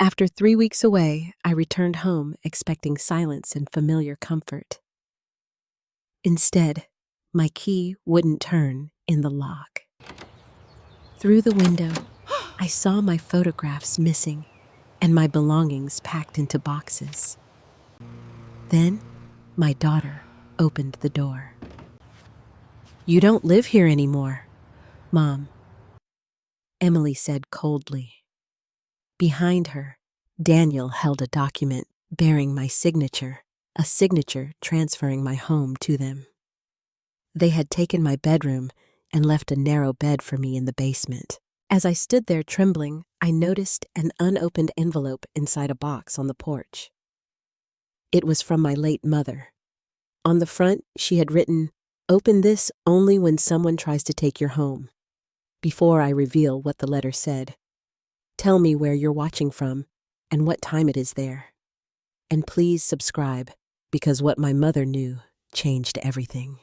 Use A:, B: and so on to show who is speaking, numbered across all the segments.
A: After 3 weeks away, I returned home expecting silence and familiar comfort. Instead, my key wouldn't turn in the lock. Through the window, I saw my photographs missing and my belongings packed into boxes. Then, my daughter opened the door. "You don't live here anymore, Mom," Emily said coldly. Behind her, Daniel held a document bearing my signature, a signature transferring my home to them. They had taken my bedroom and left a narrow bed for me in the basement. As I stood there trembling, I noticed an unopened envelope inside a box on the porch. It was from my late mother. On the front, she had written, "Open this only when someone tries to take your home." Before I reveal what the letter said, tell me where you're watching from and what time it is there. And please subscribe, because what my mother knew changed everything.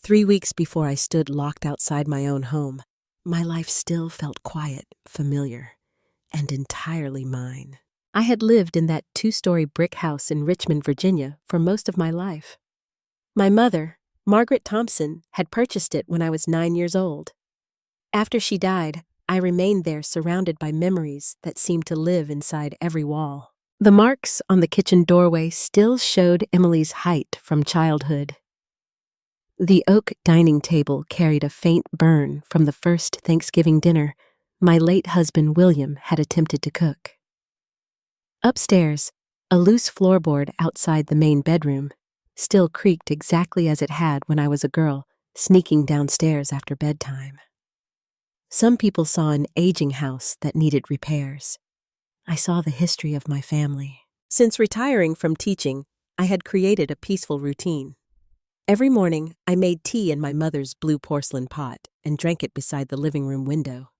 A: 3 weeks before I stood locked outside my own home, my life still felt quiet, familiar, and entirely mine. I had lived in that 2-story brick house in Richmond, Virginia, for most of my life. My mother, Margaret Thompson, had purchased it when I was 9 years old. After she died, I remained there surrounded by memories that seemed to live inside every wall. The marks on the kitchen doorway still showed Emily's height from childhood. The oak dining table carried a faint burn from the first Thanksgiving dinner my late husband William had attempted to cook. Upstairs, a loose floorboard outside the main bedroom still creaked exactly as it had when I was a girl, sneaking downstairs after bedtime. Some people saw an aging house that needed repairs. I saw the history of my family. Since retiring from teaching, I had created a peaceful routine. Every morning, I made tea in my mother's blue porcelain pot and drank it beside the living room window.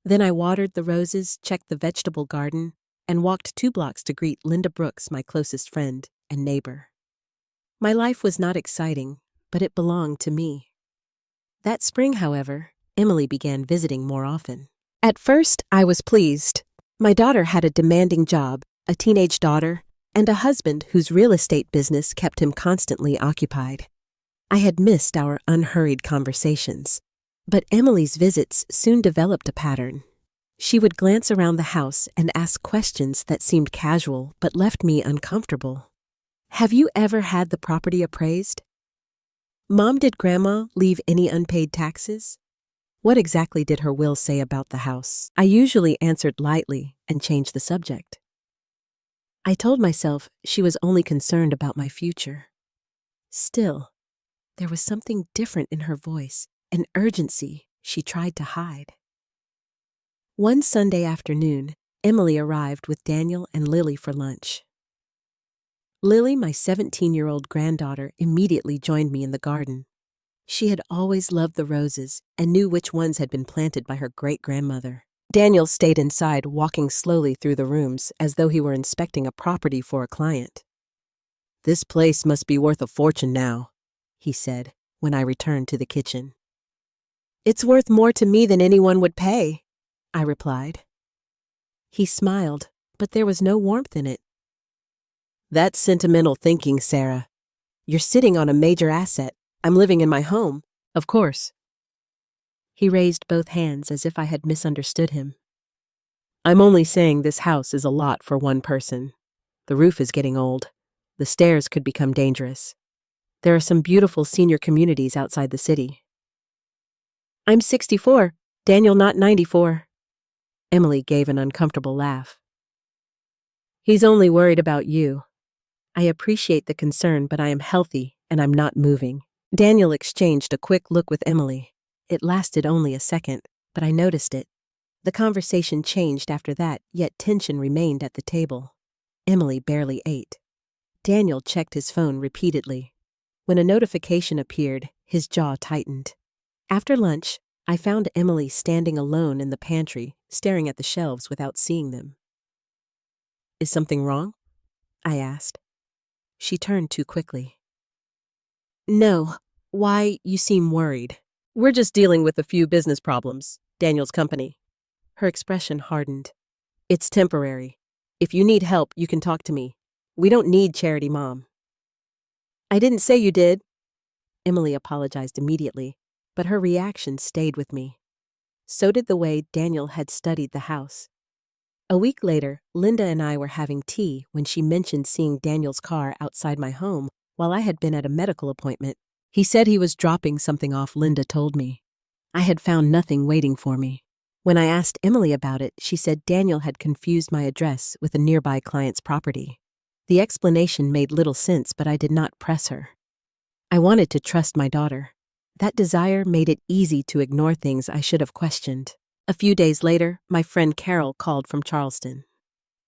A: Then I watered the roses, checked the vegetable garden, and walked 2 blocks to greet Linda Brooks, my closest friend and neighbor. My life was not exciting, but it belonged to me. That spring, however, Emily began visiting more often. At first, I was pleased. My daughter had a demanding job, a teenage daughter, and a husband whose real estate business kept him constantly occupied. I had missed our unhurried conversations, but Emily's visits soon developed a pattern. She would glance around the house and ask questions that seemed casual but left me uncomfortable. "Have you ever had the property appraised? Mom, did Grandma leave any unpaid taxes? What exactly did her will say about the house?" I usually answered lightly and changed the subject. I told myself she was only concerned about my future. Still, there was something different in her voice, an urgency she tried to hide. One Sunday afternoon, Emily arrived with Daniel and Lily for lunch. Lily, my 17-year-old granddaughter, immediately joined me in the garden. She had always loved the roses and knew which ones had been planted by her great-grandmother. Daniel stayed inside, walking slowly through the rooms as though he were inspecting a property for a client. "This place must be worth a fortune now," he said when I returned to the kitchen. "It's worth more to me than anyone would pay," I replied. He smiled, but there was no warmth in it. "That's sentimental thinking, Sarah. You're sitting on a major asset. I'm living in my home, of course." He raised both hands as if I had misunderstood him. "I'm only saying this house is a lot for one person. The roof is getting old. The stairs could become dangerous. There are some beautiful senior communities outside the city." "I'm 64, Daniel not 94. Emily gave an uncomfortable laugh. "He's only worried about you. I appreciate the concern, but I am healthy and I'm not moving." Daniel exchanged a quick look with Emily. It lasted only a second, but I noticed it. The conversation changed after that, yet tension remained at the table. Emily barely ate. Daniel checked his phone repeatedly. When a notification appeared, his jaw tightened. After lunch, I found Emily standing alone in the pantry, staring at the shelves without seeing them. "Is something wrong?" I asked. She turned too quickly. "No. Why, you seem worried." "We're just dealing with a few business problems, Daniel's company." Her expression hardened. It's temporary. If you need help, you can talk to me. We don't need charity, Mom. I didn't say you did. Emily apologized immediately, but her reaction stayed with me. So did the way Daniel had studied the house. A week later, Linda and I were having tea when she mentioned seeing Daniel's car outside my home while I had been at a medical appointment. He said he was dropping something off, Linda told me. I had found nothing waiting for me. When I asked Emily about it, she said Daniel had confused my address with a nearby client's property. The explanation made little sense, but I did not press her. I wanted to trust my daughter. That desire made it easy to ignore things I should have questioned. A few days later, my friend Carol called from Charleston.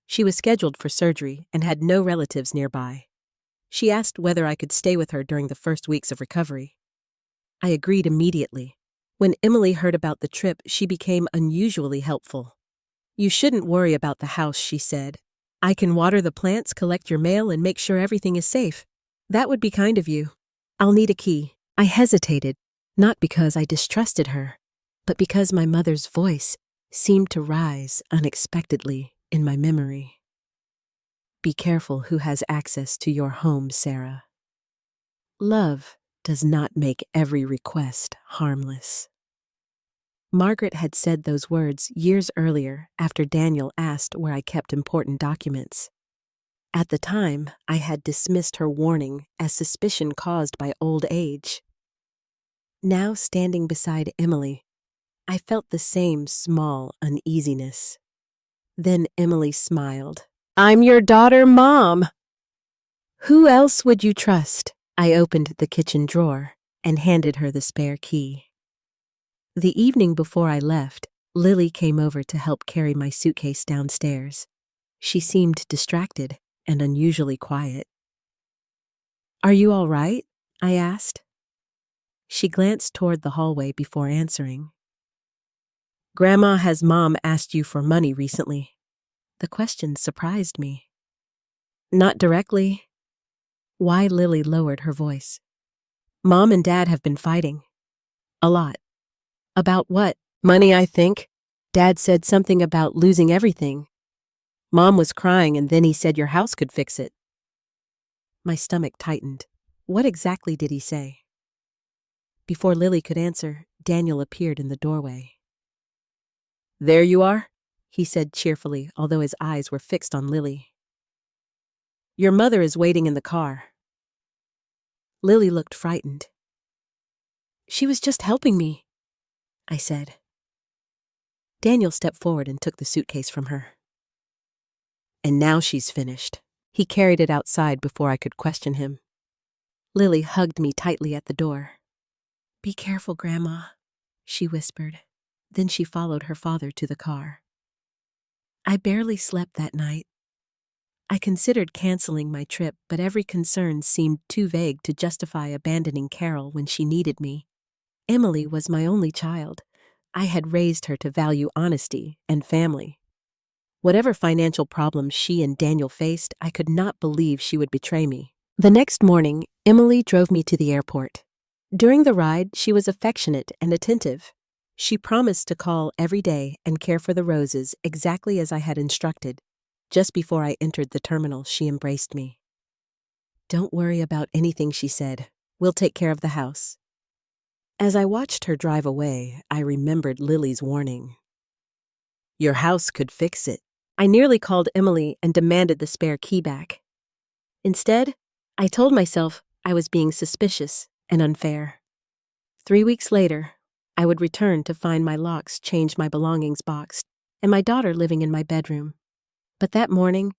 A: She was scheduled for surgery and had no relatives nearby. She asked whether I could stay with her during the first weeks of recovery. I agreed immediately. When Emily heard about the trip, she became unusually helpful. You shouldn't worry about the house, she said. I can water the plants, collect your mail, and make sure everything is safe. That would be kind of you. I'll need a key. I hesitated, not because I distrusted her, but because my mother's voice seemed to rise unexpectedly in my memory. Be careful who has access to your home, Sarah. Love does not make every request harmless. Margaret had said those words years earlier after Daniel asked where I kept important documents. At the time, I had dismissed her warning as suspicion caused by old age. Now, standing beside Emily, I felt the same small uneasiness. Then Emily smiled. I'm your daughter, Mom. Who else would you trust? I opened the kitchen drawer and handed her the spare key. The evening before I left, Lily came over to help carry my suitcase downstairs. She seemed distracted and unusually quiet. Are you all right? I asked. She glanced toward the hallway before answering. Grandma, has Mom asked you for money recently? The question surprised me. Not directly. Why? Lily lowered her voice. Mom and Dad have been fighting. A lot. About what? Money, I think. Dad said something about losing everything. Mom was crying and then he said your house could fix it. My stomach tightened. What exactly did he say? Before Lily could answer, Daniel appeared in the doorway. There you are, he said cheerfully, although his eyes were fixed on Lily. Your mother is waiting in the car. Lily looked frightened. She was just helping me, I said. Daniel stepped forward and took the suitcase from her. And now she's finished. He carried it outside before I could question him. Lily hugged me tightly at the door. Be careful, Grandma, she whispered. Then she followed her father to the car. I barely slept that night. I considered canceling my trip, but every concern seemed too vague to justify abandoning Carol when she needed me. Emily was my only child. I had raised her to value honesty and family. Whatever financial problems she and Daniel faced, I could not believe she would betray me. The next morning, Emily drove me to the airport. During the ride, she was affectionate and attentive. She promised to call every day and care for the roses exactly as I had instructed. Just before I entered the terminal, she embraced me. Don't worry about anything, she said. We'll take care of the house. As I watched her drive away, I remembered Lily's warning. Your house could fix it. I nearly called Emily and demanded the spare key back. Instead, I told myself I was being suspicious and unfair. 3 weeks later, I would return to find my locks changed, my belongings boxed, and my daughter living in my bedroom. But that morning,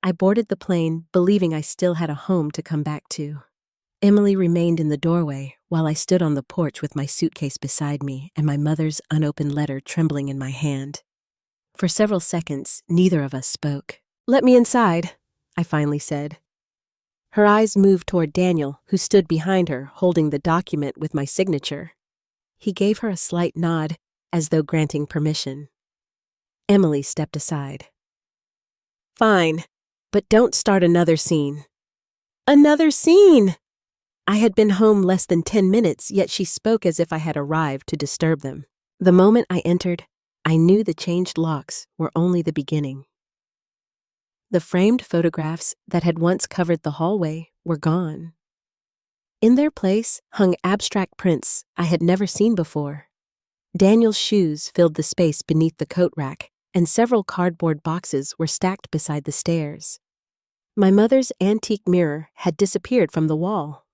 A: I boarded the plane believing I still had a home to come back to. Emily remained in the doorway while I stood on the porch with my suitcase beside me and my mother's unopened letter trembling in my hand. For several seconds, neither of us spoke. Let me inside, I finally said. Her eyes moved toward Daniel, who stood behind her, holding the document with my signature. He gave her a slight nod, as though granting permission. Emily stepped aside. Fine, but don't start another scene. Another scene! I had been home less than 10 minutes, yet she spoke as if I had arrived to disturb them. The moment I entered, I knew the changed locks were only the beginning. The framed photographs that had once covered the hallway were gone. In their place hung abstract prints I had never seen before. Daniel's shoes filled the space beneath the coat rack, and several cardboard boxes were stacked beside the stairs. My mother's antique mirror had disappeared from the wall.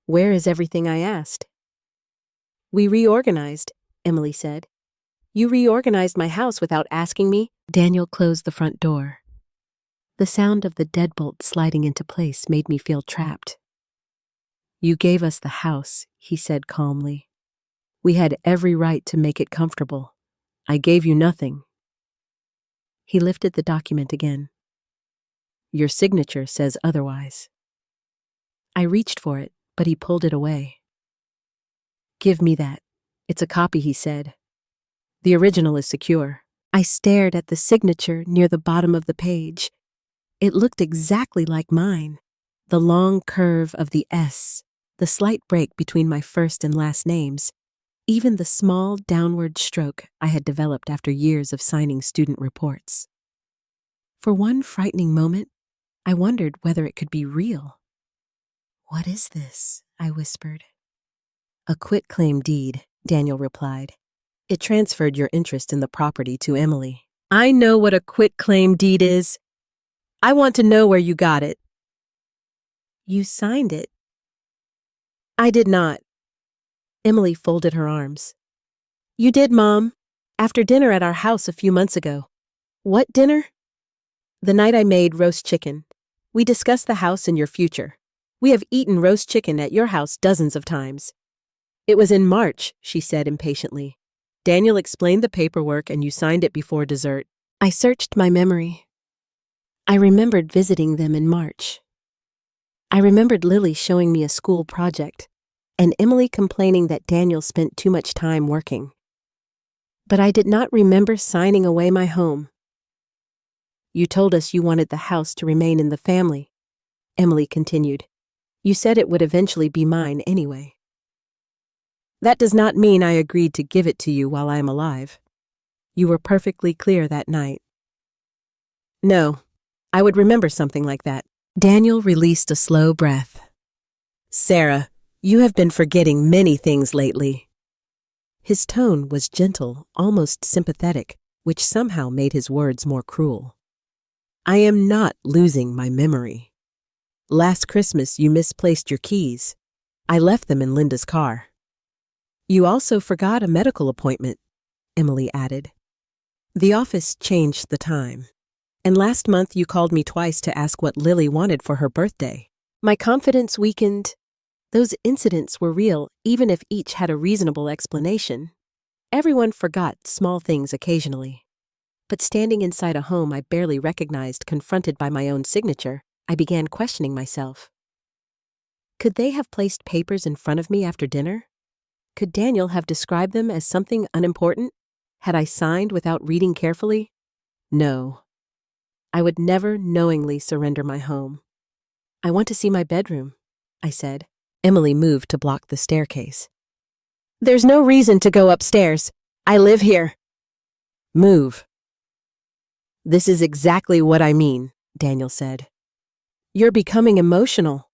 A: "Where is everything?" I asked. "We reorganized," Emily said. "You reorganized my house without asking me." Daniel closed the front door. The sound of the deadbolt sliding into place made me feel trapped. "You gave us the house," he said calmly. "We had every right to make it comfortable. I gave you nothing." He lifted the document again. "Your signature says otherwise." I reached for it, but he pulled it away. "Give me that. It's a copy," he said. "The original is secure." I stared at the signature near the bottom of the page. It looked exactly like mine. The long curve of the S, the slight break between my first and last names, even the small downward stroke I had developed after years of signing student reports. For one frightening moment, I wondered whether it could be real. "What is this?" I whispered. "A quitclaim deed," Daniel replied. "It transferred your interest in the property to Emily." "I know what a quitclaim deed is. I want to know where you got it." "You signed it." "I did not." Emily folded her arms. "You did, Mom. After dinner at our house a few months ago." "What dinner?" "The night I made roast chicken. We discussed the house and your future. We have eaten roast chicken at your house dozens of times." "It was in March," she said impatiently. "Daniel explained the paperwork and you signed it before dessert." I searched my memory. I remembered visiting them in March. I remembered Lily showing me a school project, and Emily complaining that Daniel spent too much time working. But I did not remember signing away my home. "You told us you wanted the house to remain in the family," Emily continued. "You said it would eventually be mine anyway." "That does not mean I agreed to give it to you while I am alive. You were perfectly clear that night." "No, I would remember something like that." Daniel released a slow breath. "Sarah, you have been forgetting many things lately." His tone was gentle, almost sympathetic, which somehow made his words more cruel. "I am not losing my memory. Last Christmas you misplaced your keys. I left them in Linda's car." "You also forgot a medical appointment," Emily added. "The office changed the time. And last month you called me twice to ask what Lily wanted for her birthday." My confidence weakened. Those incidents were real, even if each had a reasonable explanation. Everyone forgot small things occasionally. But standing inside a home I barely recognized, confronted by my own signature, I began questioning myself. Could they have placed papers in front of me after dinner? Could Daniel have described them as something unimportant? Had I signed without reading carefully? No. I would never knowingly surrender my home. "I want to see my bedroom," I said. Emily moved to block the staircase. "There's no reason to go upstairs. I live here." "Move." "This is exactly what I mean," Daniel said. "You're becoming emotional."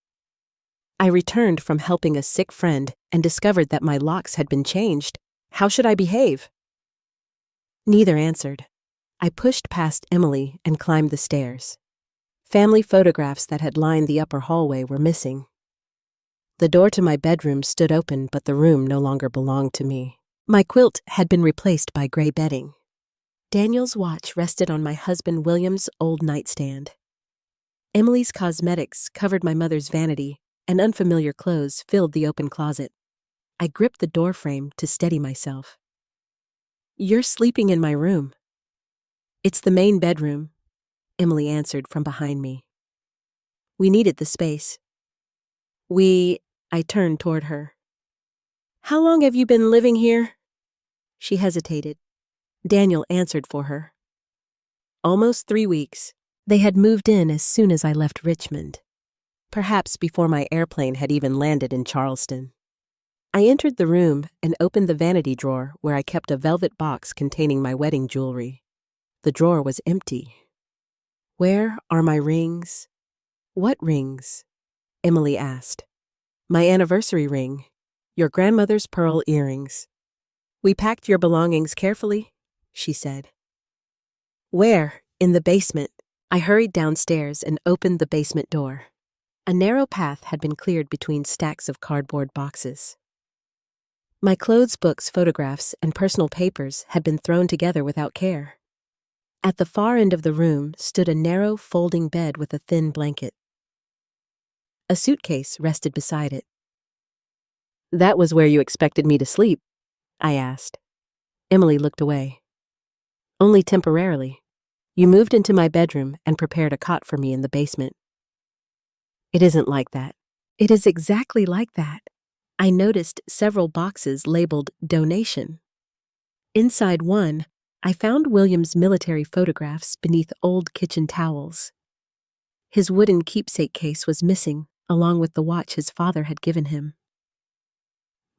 A: I returned from helping a sick friend and discovered that my locks had been changed. How should I behave? Neither answered. I pushed past Emily and climbed the stairs. Family photographs that had lined the upper hallway were missing. The door to my bedroom stood open, but the room no longer belonged to me. My quilt had been replaced by gray bedding. Daniel's watch rested on my husband William's old nightstand. Emily's cosmetics covered my mother's vanity, and unfamiliar clothes filled the open closet. I gripped the doorframe to steady myself. "You're sleeping in my room." "It's the main bedroom," Emily answered from behind me. "We needed the space." I turned toward her. "How long have you been living here?" She hesitated. Daniel answered for her. "Almost 3 weeks. They had moved in as soon as I left Richmond, perhaps before my airplane had even landed in Charleston." I entered the room and opened the vanity drawer where I kept a velvet box containing my wedding jewelry. The drawer was empty. Where are my rings? What rings? Emily asked. My anniversary ring. Your grandmother's pearl earrings. We packed your belongings carefully, she said. Where? In the basement. I hurried downstairs and opened the basement door. A narrow path had been cleared between stacks of cardboard boxes. My clothes, books, photographs, and personal papers had been thrown together without care. At the far end of the room stood a narrow, folding bed with a thin blanket. A suitcase rested beside it. That was where you expected me to sleep? I asked. Emily looked away. Only temporarily. You moved into my bedroom and prepared a cot for me in the basement. It isn't like that. It is exactly like that. I noticed several boxes labeled donation. Inside one, I found William's military photographs beneath old kitchen towels. His wooden keepsake case was missing, along with the watch his father had given him.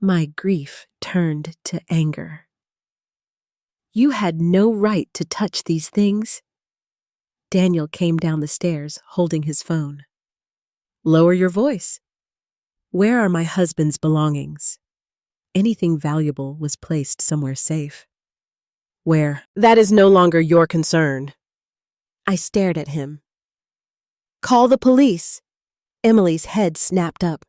A: My grief turned to anger. You had no right to touch these things. Daniel came down the stairs, holding his phone. Lower your voice. Where are my husband's belongings? Anything valuable was placed somewhere safe. Where? That is no longer your concern. I stared at him. Call the police. Emily's head snapped up.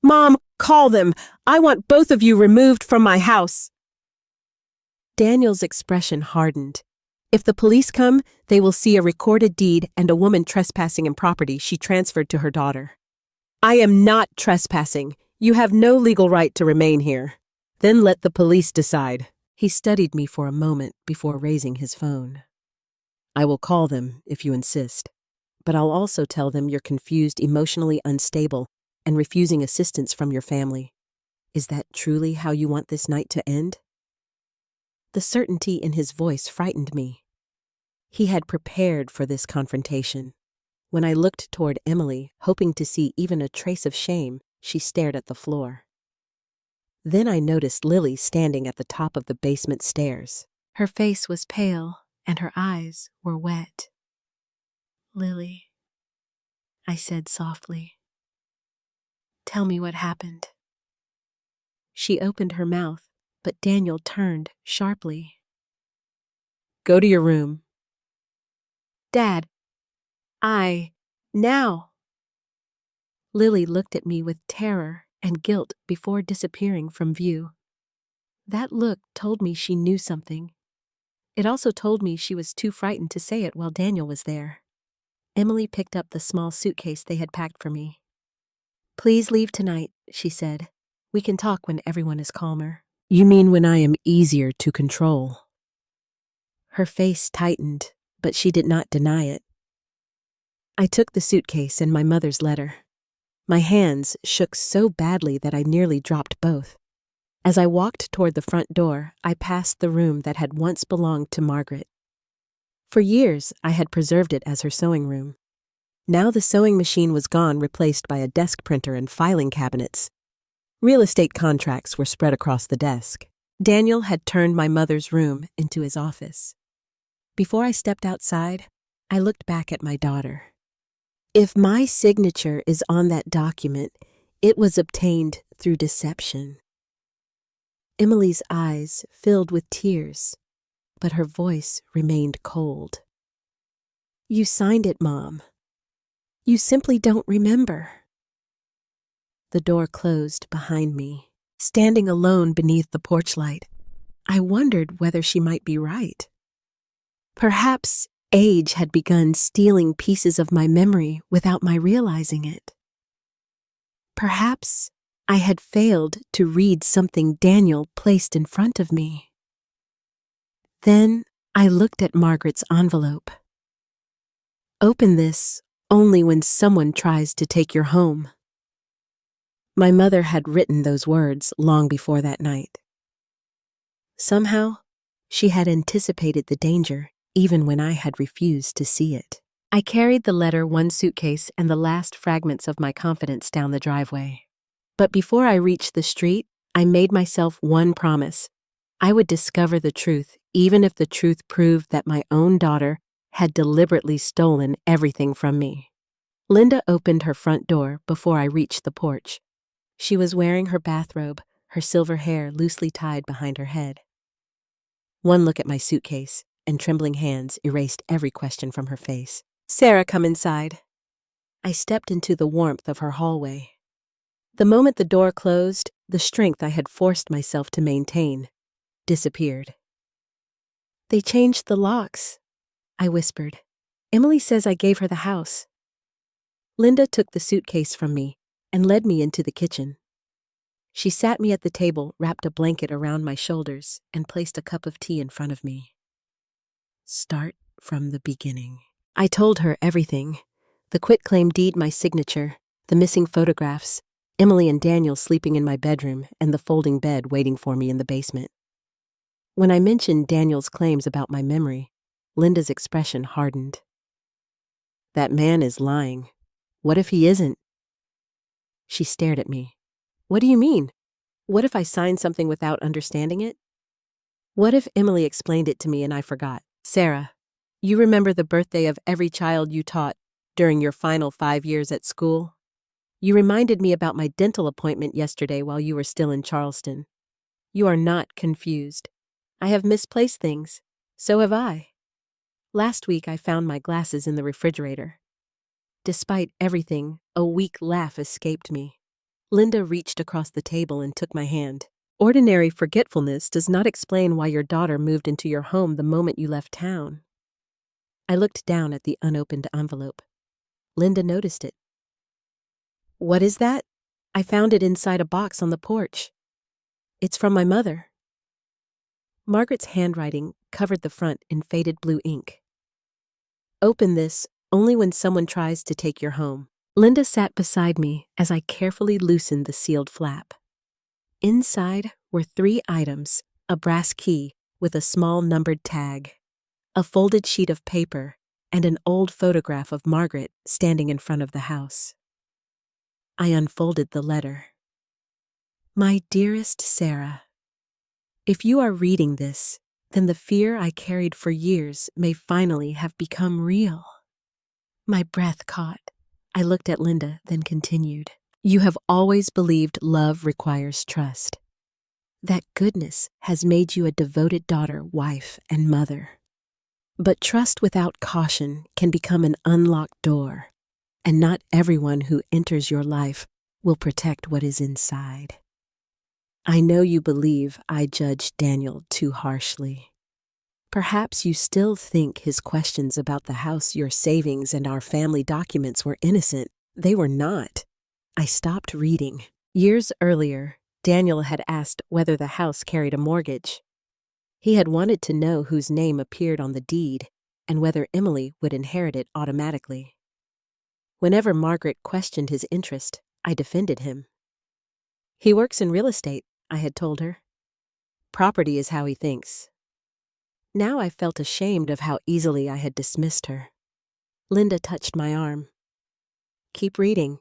A: Mom, call them. I want both of you removed from my house. Daniel's expression hardened. If the police come, they will see a recorded deed and a woman trespassing in property she transferred to her daughter. I am not trespassing. You have no legal right to remain here. Then let the police decide. He studied me for a moment before raising his phone. I will call them if you insist, but I'll also tell them you're confused, emotionally unstable, and refusing assistance from your family. Is that truly how you want this night to end? The certainty in his voice frightened me. He had prepared for this confrontation. When I looked toward Emily, hoping to see even a trace of shame, she stared at the floor. Then I noticed Lily standing at the top of the basement stairs. Her face was pale, and her eyes were wet. Lily, I said softly. Tell me what happened. She opened her mouth, but Daniel turned sharply. Go to your room. Dad, now. Lily looked at me with terror and guilt before disappearing from view. That look told me she knew something. It also told me she was too frightened to say it while Daniel was there. Emily picked up the small suitcase they had packed for me. Please leave tonight, she said. We can talk when everyone is calmer. You mean when I am easier to control? Her face tightened, but she did not deny it. I took the suitcase and my mother's letter. My hands shook so badly that I nearly dropped both. As I walked toward the front door, I passed the room that had once belonged to Margaret. For years, I had preserved it as her sewing room. Now the sewing machine was gone, replaced by a desk printer and filing cabinets. Real estate contracts were spread across the desk. Daniel had turned my mother's room into his office. Before I stepped outside, I looked back at my daughter. If my signature is on that document, it was obtained through deception. Emily's eyes filled with tears, but her voice remained cold. You signed it, Mom. You simply don't remember. The door closed behind me. Standing alone beneath the porch light, I wondered whether she might be right. Perhaps age had begun stealing pieces of my memory without my realizing it. Perhaps I had failed to read something Daniel placed in front of me. Then I looked at Margaret's envelope. Open this only when someone tries to take your home. My mother had written those words long before that night. Somehow, she had anticipated the danger even when I had refused to see it. I carried the letter, one suitcase, and the last fragments of my confidence down the driveway. But before I reached the street, I made myself one promise. I would discover the truth, even if the truth proved that my own daughter had deliberately stolen everything from me. Linda opened her front door before I reached the porch. She was wearing her bathrobe, her silver hair loosely tied behind her head. One look at my suitcase, and trembling hands erased every question from her face. "Sarah, come inside." I stepped into the warmth of her hallway. The moment the door closed, the strength I had forced myself to maintain disappeared. "They changed the locks," I whispered. "Emily says I gave her the house." Linda took the suitcase from me and led me into the kitchen. She sat me at the table, wrapped a blanket around my shoulders, and placed a cup of tea in front of me. "Start from the beginning." I told her everything. The quitclaim deed, my signature, the missing photographs, Emily and Daniel sleeping in my bedroom, and the folding bed waiting for me in the basement. When I mentioned Daniel's claims about my memory, Linda's expression hardened. "That man is lying. What if he isn't?" She stared at me. "What do you mean? What if I signed something without understanding it? What if Emily explained it to me and I forgot? Sarah, you remember the birthday of every child you taught during your final 5 years at school? You reminded me about my dental appointment yesterday while you were still in Charleston. You are not confused. I have misplaced things. So have I. Last week I found my glasses in the refrigerator. Despite everything, a weak laugh escaped me. Linda reached across the table and took my hand. "Ordinary forgetfulness does not explain why your daughter moved into your home the moment you left town." I looked down at the unopened envelope. Linda noticed it. "What is that?" "I found it inside a box on the porch. It's from my mother." Margaret's handwriting covered the front in faded blue ink. "Open this only when someone tries to take your home." Linda sat beside me as I carefully loosened the sealed flap. Inside were 3 items: a brass key with a small numbered tag, a folded sheet of paper, and an old photograph of Margaret standing in front of the house. I unfolded the letter. "My dearest Sarah, if you are reading this, then the fear I carried for years may finally have become real." My breath caught. I looked at Linda, then continued. "You have always believed love requires trust. That goodness has made you a devoted daughter, wife, and mother. But trust without caution can become an unlocked door, and not everyone who enters your life will protect what is inside. I know you believe I judged Daniel too harshly. Perhaps you still think his questions about the house, your savings, and our family documents were innocent. They were not." I stopped reading. Years earlier, Daniel had asked whether the house carried a mortgage. He had wanted to know whose name appeared on the deed and whether Emily would inherit it automatically. Whenever Margaret questioned his interest, I defended him. "He works in real estate," I had told her. "Property is how he thinks." Now I felt ashamed of how easily I had dismissed her. Linda touched my arm. "Keep reading."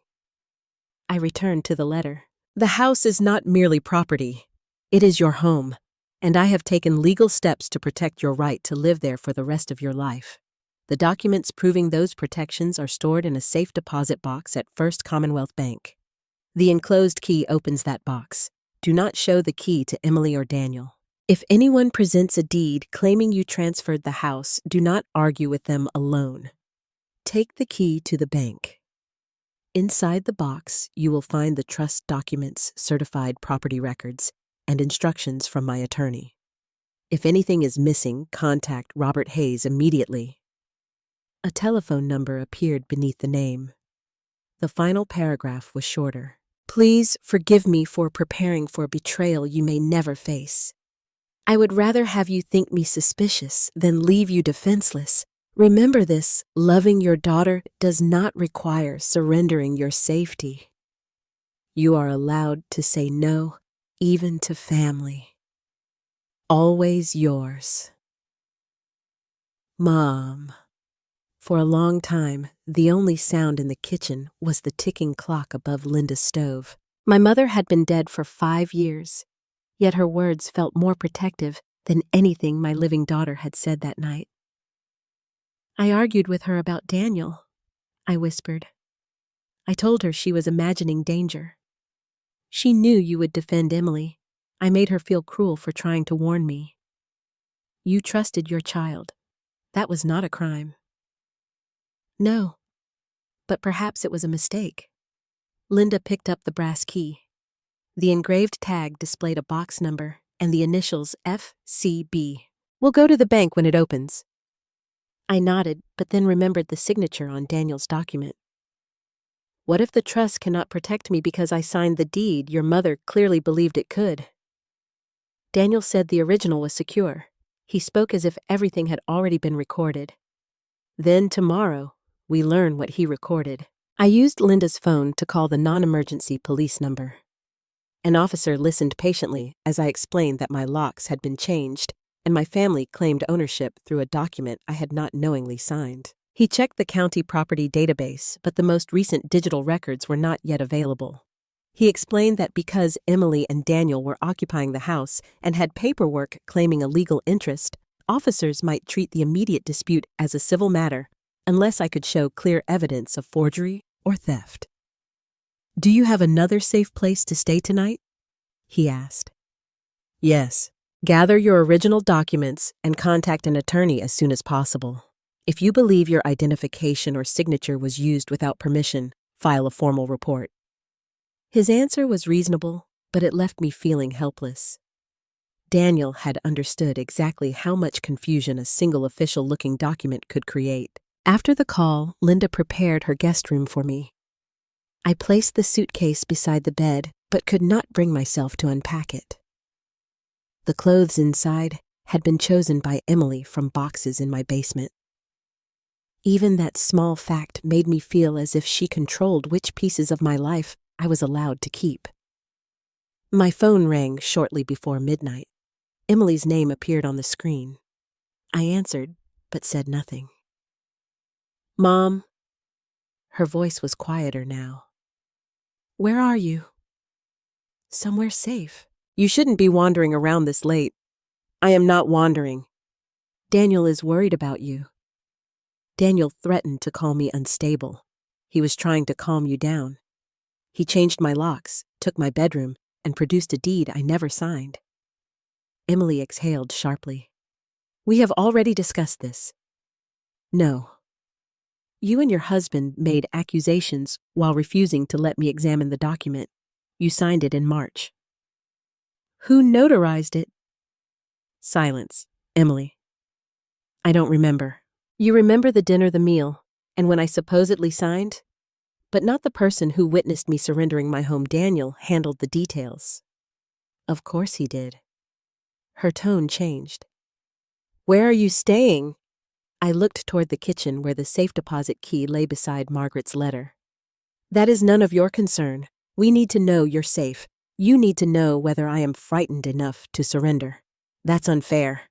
A: I returned to the letter. "The house is not merely property. It is your home, and I have taken legal steps to protect your right to live there for the rest of your life. The documents proving those protections are stored in a safe deposit box at First Commonwealth Bank. The enclosed key opens that box. Do not show the key to Emily or Daniel. If anyone presents a deed claiming you transferred the house, do not argue with them alone. Take the key to the bank. Inside the box, you will find the trust documents, certified property records, and instructions from my attorney. If anything is missing, contact Robert Hayes immediately." A telephone number appeared beneath the name. The final paragraph was shorter. "Please forgive me for preparing for betrayal you may never face. I would rather have you think me suspicious than leave you defenseless. Remember this, loving your daughter does not require surrendering your safety. You are allowed to say no, even to family. Always yours, Mom." For a long time, the only sound in the kitchen was the ticking clock above Linda's stove. My mother had been dead for 5 years, yet her words felt more protective than anything my living daughter had said that night. I argued with her about Daniel, I whispered. I told her she was imagining danger. She knew you would defend Emily. I made her feel cruel for trying to warn me. You trusted your child. That was not a crime. No, but perhaps it was a mistake. Linda picked up the brass key. The engraved tag displayed a box number and the initials FCB. We'll go to the bank when it opens. I nodded, but then remembered the signature on Daniel's document. What if the trust cannot protect me because I signed the deed your mother clearly believed it could? Daniel said the original was secure. He spoke as if everything had already been recorded. Then tomorrow, we learn what he recorded. I used Linda's phone to call the non-emergency police number. An officer listened patiently as I explained that my locks had been changed and my family claimed ownership through a document I had not knowingly signed. He checked the county property database, but the most recent digital records were not yet available. He explained that because Emily and Daniel were occupying the house and had paperwork claiming a legal interest, officers might treat the immediate dispute as a civil matter unless I could show clear evidence of forgery or theft. Do you have another safe place to stay tonight? He asked. Yes. Gather your original documents and contact an attorney as soon as possible. If you believe your identification or signature was used without permission, file a formal report. His answer was reasonable, but it left me feeling helpless. Daniel had understood exactly how much confusion a single official-looking document could create. After the call, Linda prepared her guest room for me. I placed the suitcase beside the bed, but could not bring myself to unpack it. The clothes inside had been chosen by Emily from boxes in my basement. Even that small fact made me feel as if she controlled which pieces of my life I was allowed to keep. My phone rang shortly before midnight. Emily's name appeared on the screen. I answered, but said nothing. Mom. Her voice was quieter now. Where are you? Somewhere safe. You shouldn't be wandering around this late. I am not wandering. Daniel is worried about you. Daniel threatened to call me unstable. He was trying to calm you down. He changed my locks, took my bedroom, and produced a deed I never signed. Emily exhaled sharply. We have already discussed this. No. You and your husband made accusations while refusing to let me examine the document. You signed it in March. Who notarized it? Silence. Emily. I don't remember. You remember the dinner, the meal, and when I supposedly signed? But not the person who witnessed me surrendering my home. Daniel handled the details. Of course he did. Her tone changed. Where are you staying? I looked toward the kitchen where the safe deposit key lay beside Margaret's letter. That is none of your concern. We need to know you're safe. You need to know whether I am frightened enough to surrender. That's unfair.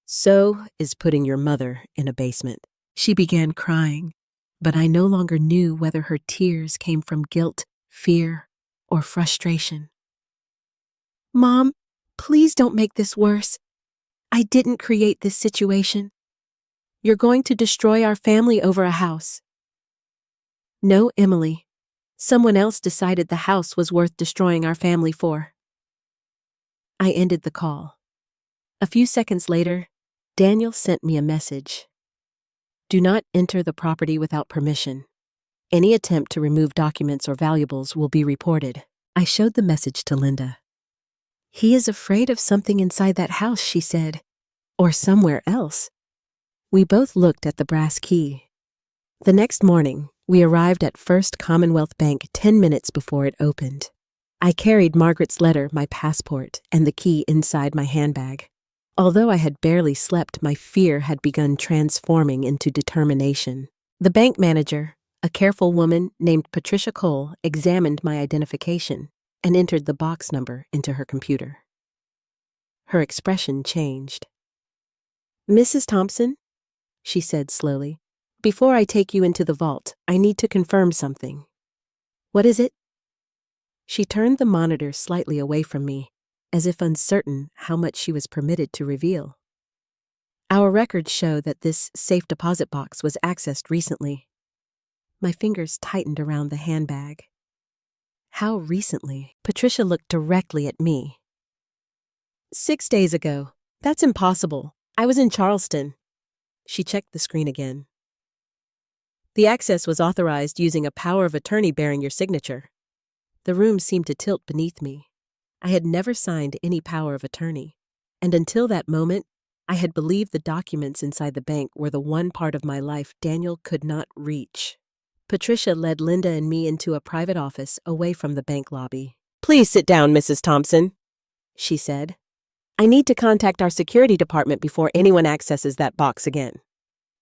A: So is putting your mother in a basement. She began crying, but I no longer knew whether her tears came from guilt, fear, or frustration. Mom, please don't make this worse. I didn't create this situation. You're going to destroy our family over a house. No, Emily. Someone else decided the house was worth destroying our family for. I ended the call. A few seconds later, Daniel sent me a message. Do not enter the property without permission. Any attempt to remove documents or valuables will be reported. I showed the message to Linda. He is afraid of something inside that house, she said. Or somewhere else. We both looked at the brass key. The next morning, we arrived at First Commonwealth Bank 10 minutes before it opened. I carried Margaret's letter, my passport, and the key inside my handbag. Although I had barely slept, my fear had begun transforming into determination. The bank manager, a careful woman named Patricia Cole, examined my identification and entered the box number into her computer. Her expression changed. Mrs. Thompson, she said slowly, before I take you into the vault, I need to confirm something. What is it? She turned the monitor slightly away from me, as if uncertain how much she was permitted to reveal. Our records show that this safe deposit box was accessed recently. My fingers tightened around the handbag. How recently? Patricia looked directly at me. 6 days ago. That's impossible. I was in Charleston. She checked the screen again. The access was authorized using a power of attorney bearing your signature. The room seemed to tilt beneath me. I had never signed any power of attorney, and until that moment, I had believed the documents inside the bank were the one part of my life Daniel could not reach. Patricia led Linda and me into a private office away from the bank lobby. "Please sit down, Mrs. Thompson," she said. "I need to contact our security department before anyone accesses that box again.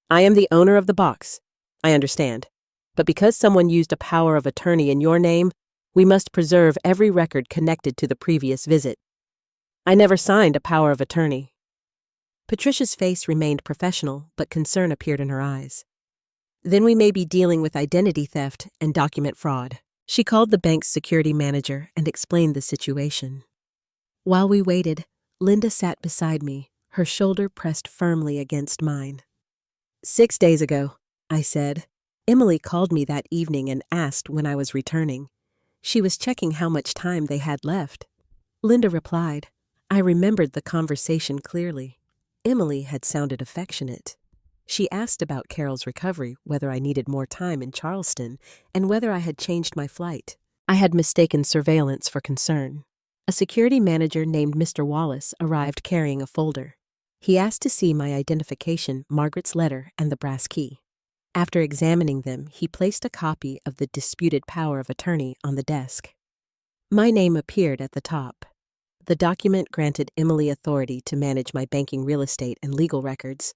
A: I am the owner of the box, I understand, but because someone used a power of attorney in your name, we must preserve every record connected to the previous visit. I never signed a power of attorney." Patricia's face remained professional, but concern appeared in her eyes. "Then we may be dealing with identity theft and document fraud." She called the bank's security manager and explained the situation. While we waited, Linda sat beside me, her shoulder pressed firmly against mine. 6 days ago, I said. Emily called me that evening and asked when I was returning. She was checking how much time they had left. Linda replied. I remembered the conversation clearly. Emily had sounded affectionate. She asked about Carol's recovery, whether I needed more time in Charleston, and whether I had changed my flight. I had mistaken surveillance for concern. A security manager named Mr. Wallace arrived carrying a folder. He asked to see my identification, Margaret's letter, and the brass key. After examining them, he placed a copy of the disputed power of attorney on the desk. My name appeared at the top. The document granted Emily authority to manage my banking, real estate, and legal records.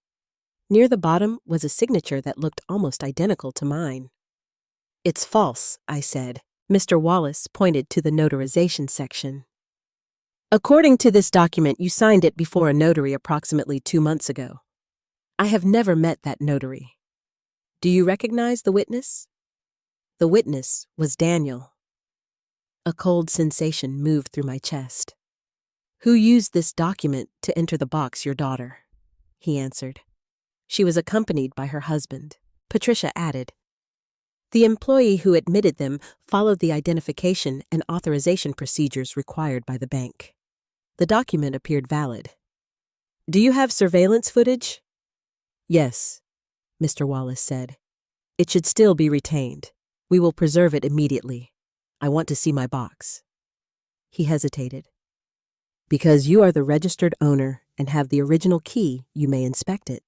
A: Near the bottom was a signature that looked almost identical to mine. It's false, I said. Mr. Wallace pointed to the notarization section. According to this document, you signed it before a notary approximately 2 months ago. I have never met that notary. Do you recognize the witness? The witness was Daniel. A cold sensation moved through my chest. Who used this document to enter the box, your daughter? He answered. She was accompanied by her husband. Patricia added. The employee who admitted them followed the identification and authorization procedures required by the bank. The document appeared valid. Do you have surveillance footage? Yes, Mr. Wallace said. It should still be retained. We will preserve it immediately. I want to see my box. He hesitated. Because you are the registered owner and have the original key, you may inspect it.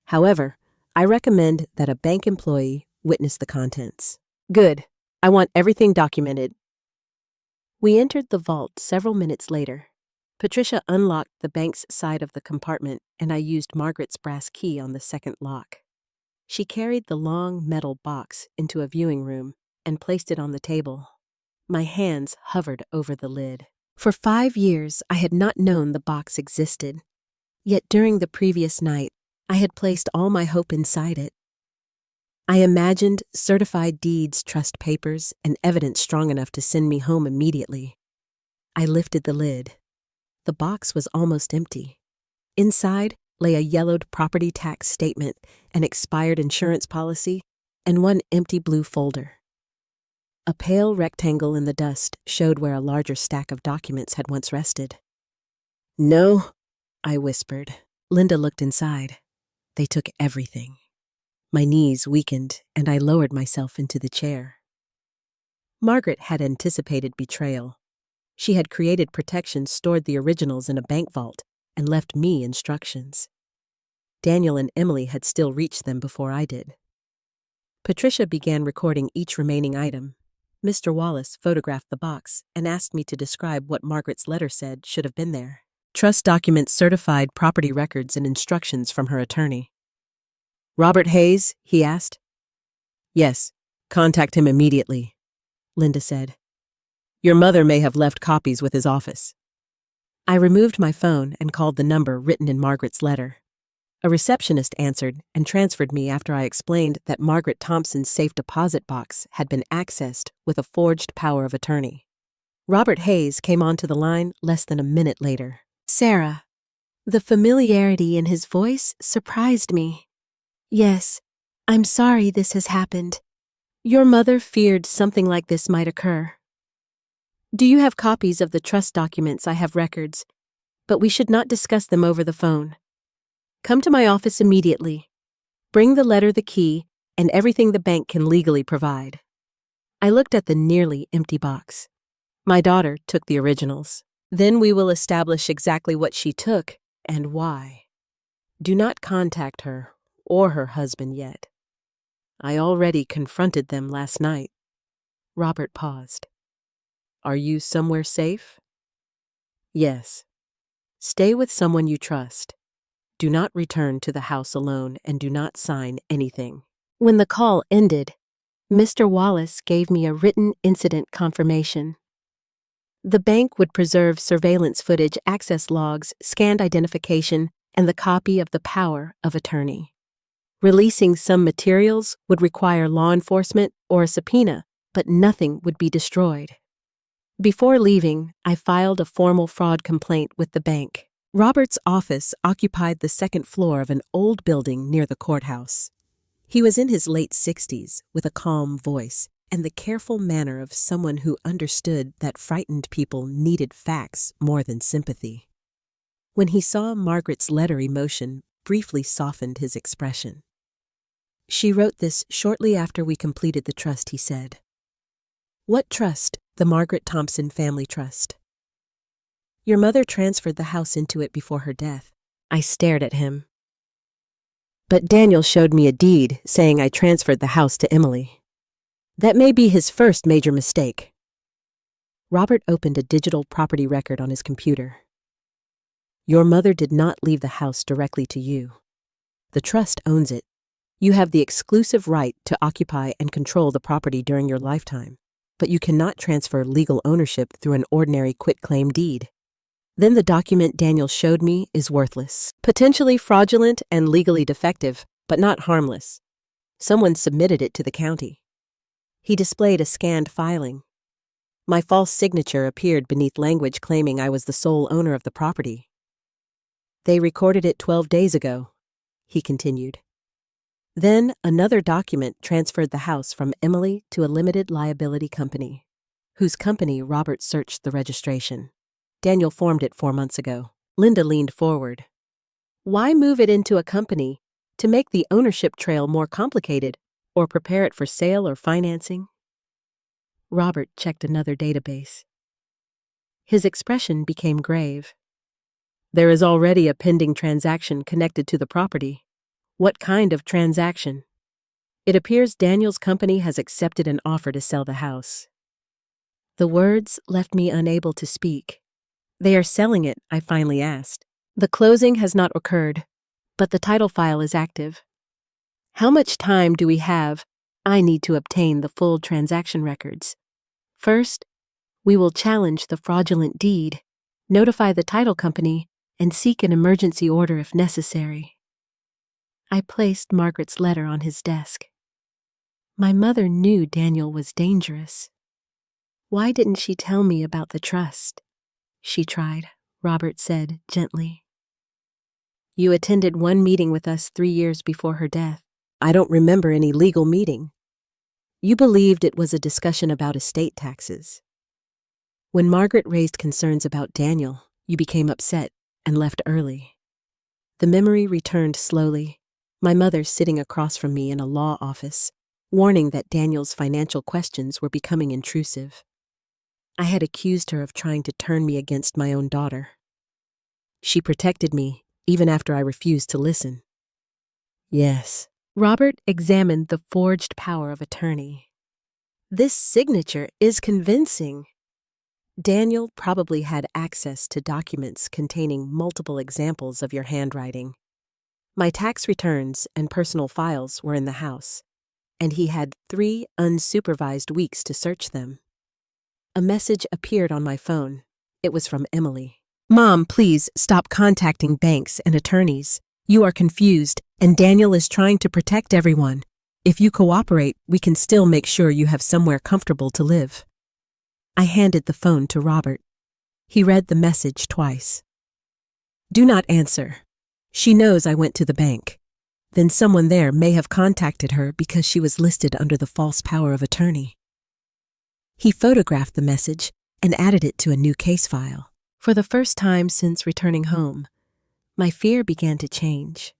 A: However, I recommend that a bank employee witness the contents. Good. I want everything documented. We entered the vault several minutes later. Patricia unlocked the bank's side of the compartment, and I used Margaret's brass key on the second lock. She carried the long metal box into a viewing room and placed it on the table. My hands hovered over the lid. For 5 years, I had not known the box existed. Yet during the previous night, I had placed all my hope inside it. I imagined certified deeds, trust papers, and evidence strong enough to send me home immediately. I lifted the lid. The box was almost empty. Inside lay a yellowed property tax statement, an expired insurance policy, and one empty blue folder. A pale rectangle in the dust showed where a larger stack of documents had once rested. No, I whispered. Linda looked inside. They took everything. My knees weakened, and I lowered myself into the chair. Margaret had anticipated betrayal. She had created protections, stored the originals in a bank vault, and left me instructions. Daniel and Emily had still reached them before I did. Patricia began recording each remaining item. Mr. Wallace photographed the box and asked me to describe what Margaret's letter said should have been there. Trust documents, certified property records, and instructions from her attorney. Robert Hayes, he asked. Yes, contact him immediately, Linda said. Your mother may have left copies with his office. I removed my phone and called the number written in Margaret's letter. A receptionist answered and transferred me after I explained that Margaret Thompson's safe deposit box had been accessed with a forged power of attorney. Robert Hayes came onto the line less than a minute later. Sarah, The familiarity in his voice surprised me. Yes, I'm sorry this has happened. Your mother feared something like this might occur. Do you have copies of the trust documents? I have records, but we should not discuss them over the phone. Come to my office immediately. Bring the letter, the key, and everything the bank can legally provide. I looked at the nearly empty box. My daughter took the originals. Then we will establish exactly what she took and why. Do not contact her or her husband yet. I already confronted them last night. Robert paused. Are you somewhere safe? Yes. Stay with someone you trust. Do not return to the house alone and do not sign anything. When the call ended, Mr. Wallace gave me a written incident confirmation. The bank would preserve surveillance footage, access logs, scanned identification, and the copy of the power of attorney. Releasing some materials would require law enforcement or a subpoena, but nothing would be destroyed. Before leaving, I filed a formal fraud complaint with the bank. Robert's office occupied the second floor of an old building near the courthouse. He was in his late 60s, with a calm voice and the careful manner of someone who understood that frightened people needed facts more than sympathy. When he saw Margaret's letter, emotion briefly softened his expression. She wrote this shortly after we completed the trust, he said. What trust? The Margaret Thompson Family Trust. Your mother transferred the house into it before her death. I stared at him. But Daniel showed me a deed saying I transferred the house to Emily. That may be his first major mistake. Robert opened a digital property record on his computer. Your mother did not leave the house directly to you. The trust owns it. You have the exclusive right to occupy and control the property during your lifetime, but you cannot transfer legal ownership through an ordinary quitclaim deed. Then the document Daniel showed me is worthless, potentially fraudulent and legally defective, but not harmless. Someone submitted it to the county. He displayed a scanned filing. My false signature appeared beneath language claiming I was the sole owner of the property. They recorded it 12 days ago, he continued. Then another document transferred the house from Emily to a limited liability company, whose company Robert searched the registration. Daniel formed it 4 months ago. Linda leaned forward. Why move it into a company? To make the ownership trail more complicated, or prepare it for sale or financing? Robert checked another database. His expression became grave. There is already a pending transaction connected to the property. What kind of transaction? It appears Daniel's company has accepted an offer to sell the house. The words left me unable to speak. They are selling it, I finally asked. The closing has not occurred, but the title file is active. How much time do we have? I need to obtain the full transaction records. First, we will challenge the fraudulent deed, notify the title company, and seek an emergency order if necessary. I placed Margaret's letter on his desk. My mother knew Daniel was dangerous. Why didn't she tell me about the trust? She tried, Robert said gently. You attended one meeting with us 3 years before her death. I don't remember any legal meeting. You believed it was a discussion about estate taxes. When Margaret raised concerns about Daniel, you became upset and left early. The memory returned slowly, my mother sitting across from me in a law office, warning that Daniel's financial questions were becoming intrusive. I had accused her of trying to turn me against my own daughter. She protected me, even after I refused to listen. Yes. Robert examined the forged power of attorney. This signature is convincing. Daniel probably had access to documents containing multiple examples of your handwriting. My tax returns and personal files were in the house, and he had 3 unsupervised weeks to search them. A message appeared on my phone. It was from Emily. Mom, please stop contacting banks and attorneys. You are confused, and Daniel is trying to protect everyone. If you cooperate, we can still make sure you have somewhere comfortable to live. I handed the phone to Robert. He read the message twice. Do not answer. She knows I went to the bank. Then someone there may have contacted her because she was listed under the false power of attorney. He photographed the message and added it to a new case file. For the first time since returning home, my fear began to change.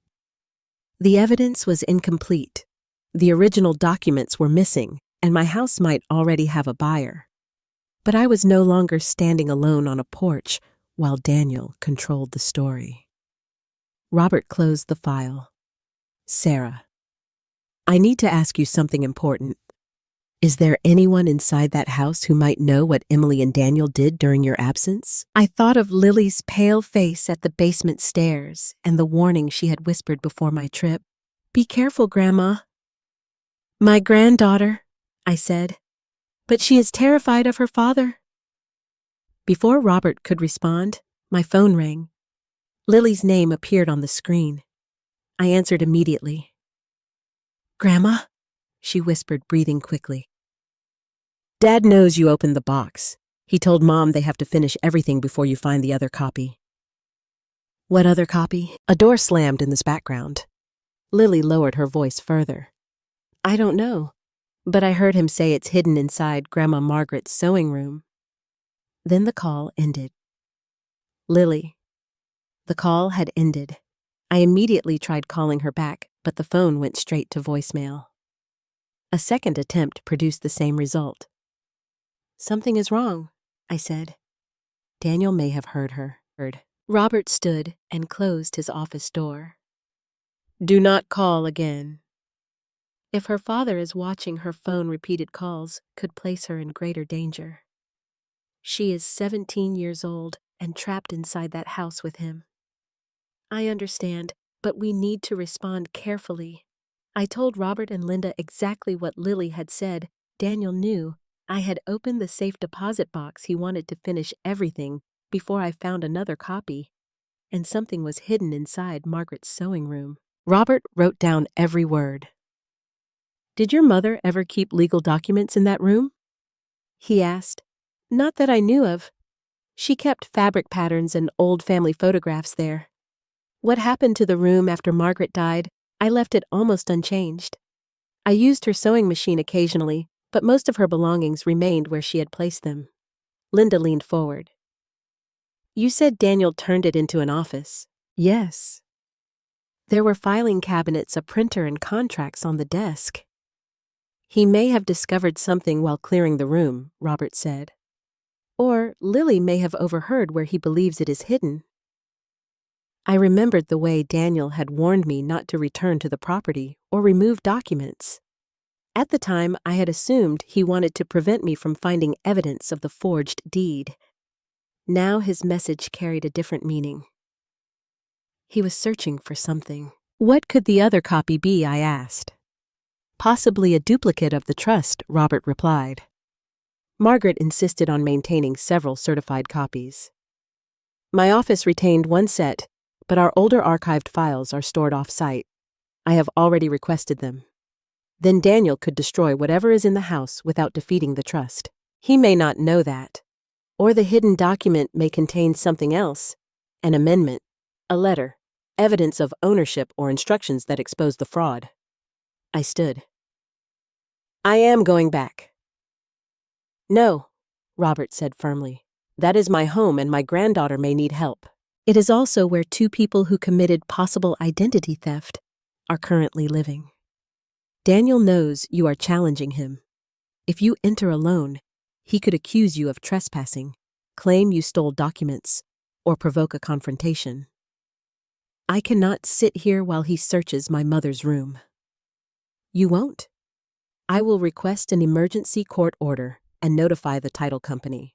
A: The evidence was incomplete. The original documents were missing, and my house might already have a buyer. But I was no longer standing alone on a porch while Daniel controlled the story. Robert closed the file. Sarah, I need to ask you something important. Is there anyone inside that house who might know what Emily and Daniel did during your absence? I thought of Lily's pale face at the basement stairs and the warning she had whispered before my trip. Be careful, Grandma. My granddaughter, I said, but she is terrified of her father. Before Robert could respond, my phone rang. Lily's name appeared on the screen. I answered immediately. Grandma, she whispered, breathing quickly. Dad knows you opened the box. He told Mom they have to finish everything before you find the other copy. What other copy? A door slammed in this background. Lily lowered her voice further. I don't know, but I heard him say it's hidden inside Grandma Margaret's sewing room. Then the call ended. Lily. The call had ended. I immediately tried calling her back, but the phone went straight to voicemail. A second attempt produced the same result. Something is wrong, I said. Daniel may have heard her. Robert stood and closed his office door. Do not call again. If her father is watching, her phone repeated calls could place her in greater danger. She is 17 years old and trapped inside that house with him. I understand, but we need to respond carefully. I told Robert and Linda exactly what Lily had said. Daniel knew I had opened the safe deposit box. He wanted to finish everything before I found another copy, and something was hidden inside Margaret's sewing room. Robert wrote down every word. Did your mother ever keep legal documents in that room? He asked. Not that I knew of. She kept fabric patterns and old family photographs there. What happened to the room after Margaret died? I left it almost unchanged. I used her sewing machine occasionally, but most of her belongings remained where she had placed them. Linda leaned forward. You said Daniel turned it into an office. Yes. There were filing cabinets, a printer, and contracts on the desk. He may have discovered something while clearing the room, Robert said. Or Lily may have overheard where he believes it is hidden. I remembered the way Daniel had warned me not to return to the property or remove documents. At the time, I had assumed he wanted to prevent me from finding evidence of the forged deed. Now his message carried a different meaning. He was searching for something. What could the other copy be, I asked. Possibly a duplicate of the trust, Robert replied. Margaret insisted on maintaining several certified copies. My office retained one set, but our older archived files are stored off-site. I have already requested them. Then Daniel could destroy whatever is in the house without defeating the trust. He may not know that. Or the hidden document may contain something else, an amendment, a letter, evidence of ownership or instructions that expose the fraud. I stood. I am going back. No, Robert said firmly. That is my home and my granddaughter may need help. It is also where two people who committed possible identity theft are currently living. Daniel knows you are challenging him. If you enter alone, he could accuse you of trespassing, claim you stole documents, or provoke a confrontation. I cannot sit here while he searches my mother's room. You won't? I will request an emergency court order and notify the title company.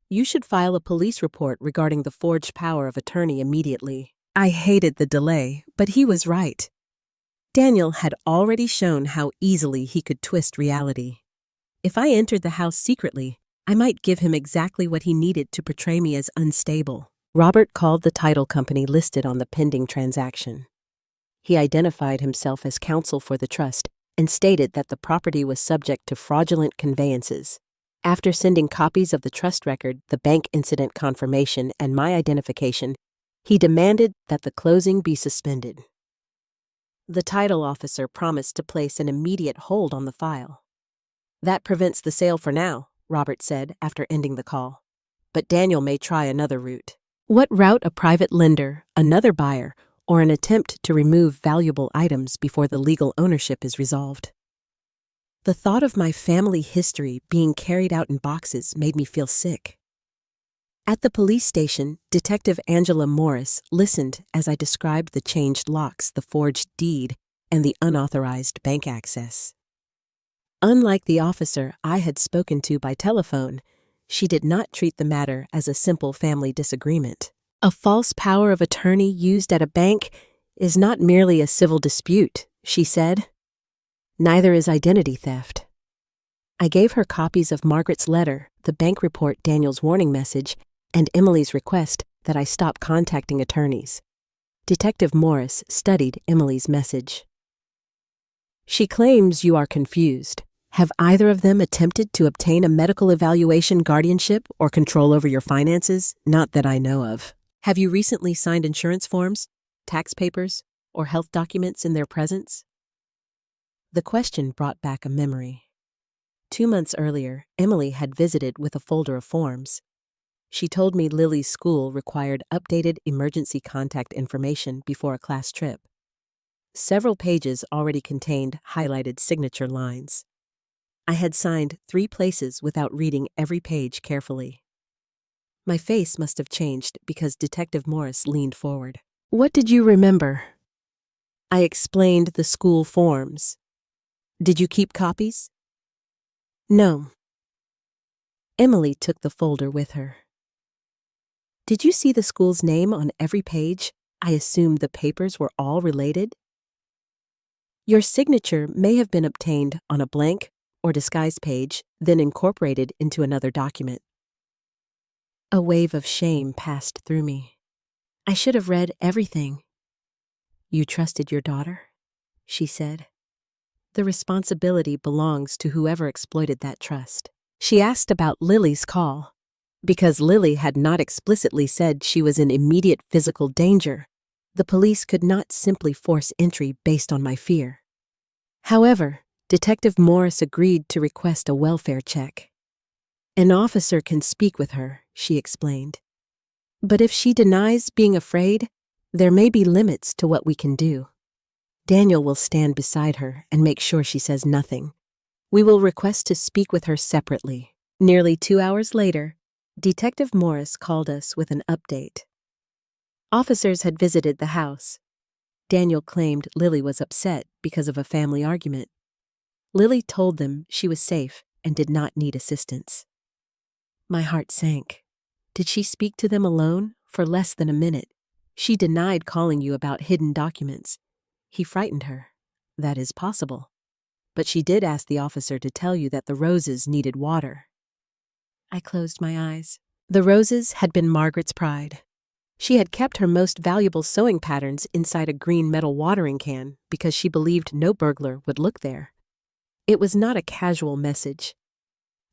A: You should file a police report regarding the forged power of attorney immediately. I hated the delay, but he was right. Daniel had already shown how easily he could twist reality. If I entered the house secretly, I might give him exactly what he needed to portray me as unstable. Robert called the title company listed on the pending transaction. He identified himself as counsel for the trust and stated that the property was subject to fraudulent conveyances. After sending copies of the trust record, the bank incident confirmation, and my identification, He demanded that the closing be suspended. The title officer promised to place an immediate hold on the file. "That prevents the sale for now," Robert said after ending the call. "But Daniel may try another route." What route? A private lender, another buyer, or an attempt to remove valuable items before the legal ownership is resolved? The thought of my family history being carried out in boxes made me feel sick. At the police station, Detective Angela Morris listened as I described the changed locks, the forged deed, and the unauthorized bank access. Unlike the officer I had spoken to by telephone, she did not treat the matter as a simple family disagreement. A false power of attorney used at a bank is not merely a civil dispute, she said. Neither is identity theft. I gave her copies of Margaret's letter, the bank report, Daniel's warning message, and Emily's request that I stop contacting attorneys. Detective Morris studied Emily's message. "She claims you are confused. Have either of them attempted to obtain a medical evaluation, guardianship, or control over your finances? Not that I know of. Have you recently signed insurance forms, tax papers, or health documents in their presence?" The question brought back a memory. 2 months earlier, Emily had visited with a folder of forms. She told me Lily's school required updated emergency contact information before a class trip. Several pages already contained highlighted signature lines. I had signed 3 places without reading every page carefully. My face must have changed because Detective Morris leaned forward. "What did you remember?" I explained the school forms. "Did you keep copies?" "No." Emily took the folder with her. "Did you see the school's name on every page? I assumed the papers were all related." "Your signature may have been obtained on a blank or disguised page, then incorporated into another document." A wave of shame passed through me. I should have read everything. "You trusted your daughter?" she said. "The responsibility belongs to whoever exploited that trust." She asked about Lily's call. Because Lily had not explicitly said she was in immediate physical danger, the police could not simply force entry based on my fear. However, Detective Morris agreed to request a welfare check. "An officer can speak with her," she explained. "But if she denies being afraid, there may be limits to what we can do. Daniel will stand beside her and make sure she says nothing. We will request to speak with her separately." Nearly 2 hours later, Detective Morris called us with an update. Officers had visited the house. Daniel claimed Lily was upset because of a family argument. Lily told them she was safe and did not need assistance. My heart sank. "Did she speak to them alone? For less than a minute. She denied calling you about hidden documents. He frightened her. That is possible. But she did ask the officer to tell you that the roses needed water." I closed my eyes. The roses had been Margaret's pride. She had kept her most valuable sewing patterns inside a green metal watering can because she believed no burglar would look there. It was not a casual message.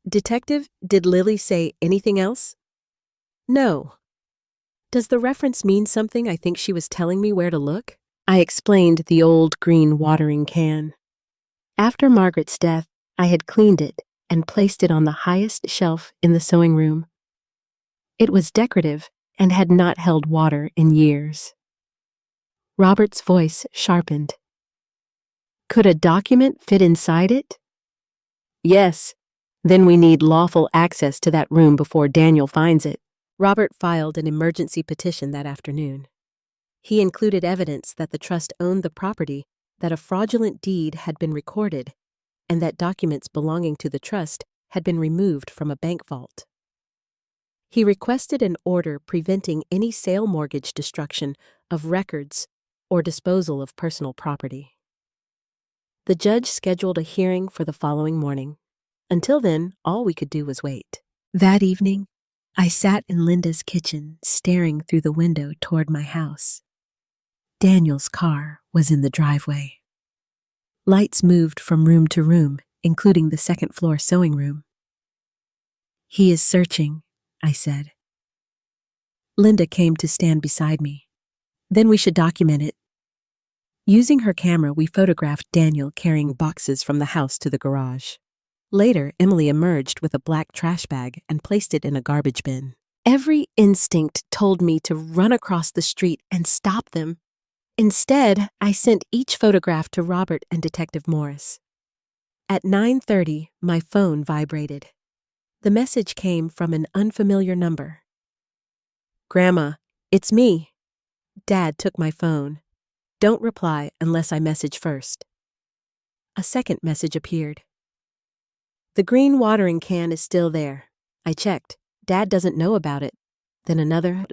A: "Detective, did Lily say anything else?" "No." "Does the reference mean something? I think she was telling me where to look." I explained the old green watering can. After Margaret's death, I had cleaned it and placed it on the highest shelf in the sewing room. It was decorative and had not held water in years. Robert's voice sharpened. "Could a document fit inside it?" "Yes. Then we need lawful access to that room before Daniel finds it." Robert filed an emergency petition that afternoon. He included evidence that the trust owned the property, that a fraudulent deed had been recorded, and that documents belonging to the trust had been removed from a bank vault. He requested an order preventing any sale mortgage destruction of records or disposal of personal property. The judge scheduled a hearing for the following morning. Until then, all we could do was wait. That evening, I sat in Linda's kitchen, staring through the window toward my house. Daniel's car was in the driveway. Lights moved from room to room, including the second-floor sewing room. "He is searching," I said. Linda came to stand beside me. Then we should document it. Using her camera, we photographed Daniel carrying boxes from the house to the garage. Later, Emily emerged with a black trash bag and placed it in a garbage bin. Every instinct told me to run across the street and stop them. Instead, I sent each photograph to Robert and Detective Morris. At 9:30, my phone vibrated. The message came from an unfamiliar number. "Grandma, it's me." Dad took my phone. "Don't reply unless I message first." A second message appeared. "The green watering can is still there. I checked. Dad doesn't know about it." Then another.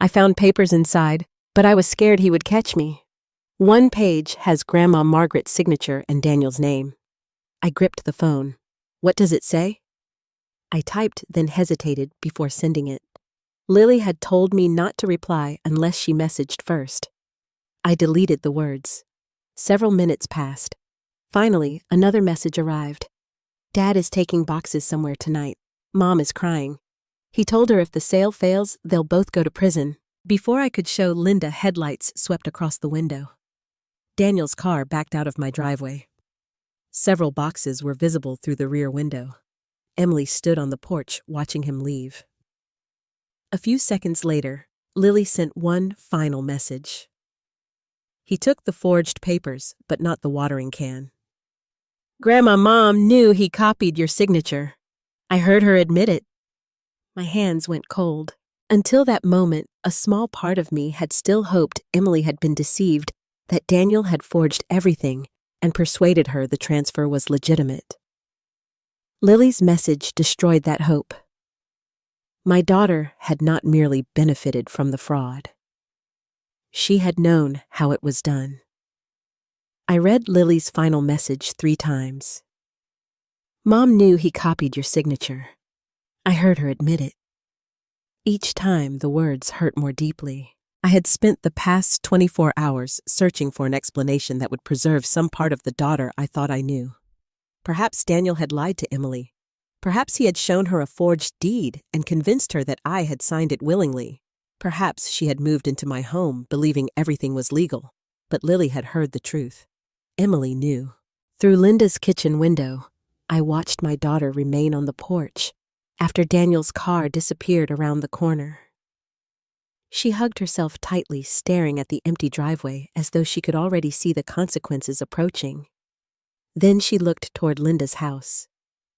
A: I found papers inside, but I was scared he would catch me. One page has Grandma Margaret's signature and Daniel's name. I gripped the phone. "What does it say?" I typed, then hesitated before sending it. Lily had told me not to reply unless she messaged first. I deleted the words. Several minutes passed. Finally, another message arrived. "Dad is taking boxes somewhere tonight. Mom is crying. He told her if the sale fails, they'll both go to prison." Before I could show Linda, headlights swept across the window. Daniel's car backed out of my driveway. Several boxes were visible through the rear window. Emily stood on the porch watching him leave. A few seconds later, Lily sent one final message. "He took the forged papers, but not the watering can. Grandma Mom knew he copied your signature. I heard her admit it." My hands went cold. Until that moment, a small part of me had still hoped Emily had been deceived, that Daniel had forged everything and persuaded her the transfer was legitimate. Lily's message destroyed that hope. My daughter had not merely benefited from the fraud. She had known how it was done. I read Lily's final message 3 times. "Mom knew he copied your signature. I heard her admit it." Each time the words hurt more deeply. I had spent the past 24 hours searching for an explanation that would preserve some part of the daughter I thought I knew. Perhaps Daniel had lied to Emily. Perhaps he had shown her a forged deed and convinced her that I had signed it willingly. Perhaps she had moved into my home believing everything was legal. But Lily had heard the truth. Emily knew. Through Linda's kitchen window, I watched my daughter remain on the porch after Daniel's car disappeared around the corner. She hugged herself tightly, staring at the empty driveway as though she could already see the consequences approaching. Then she looked toward Linda's house.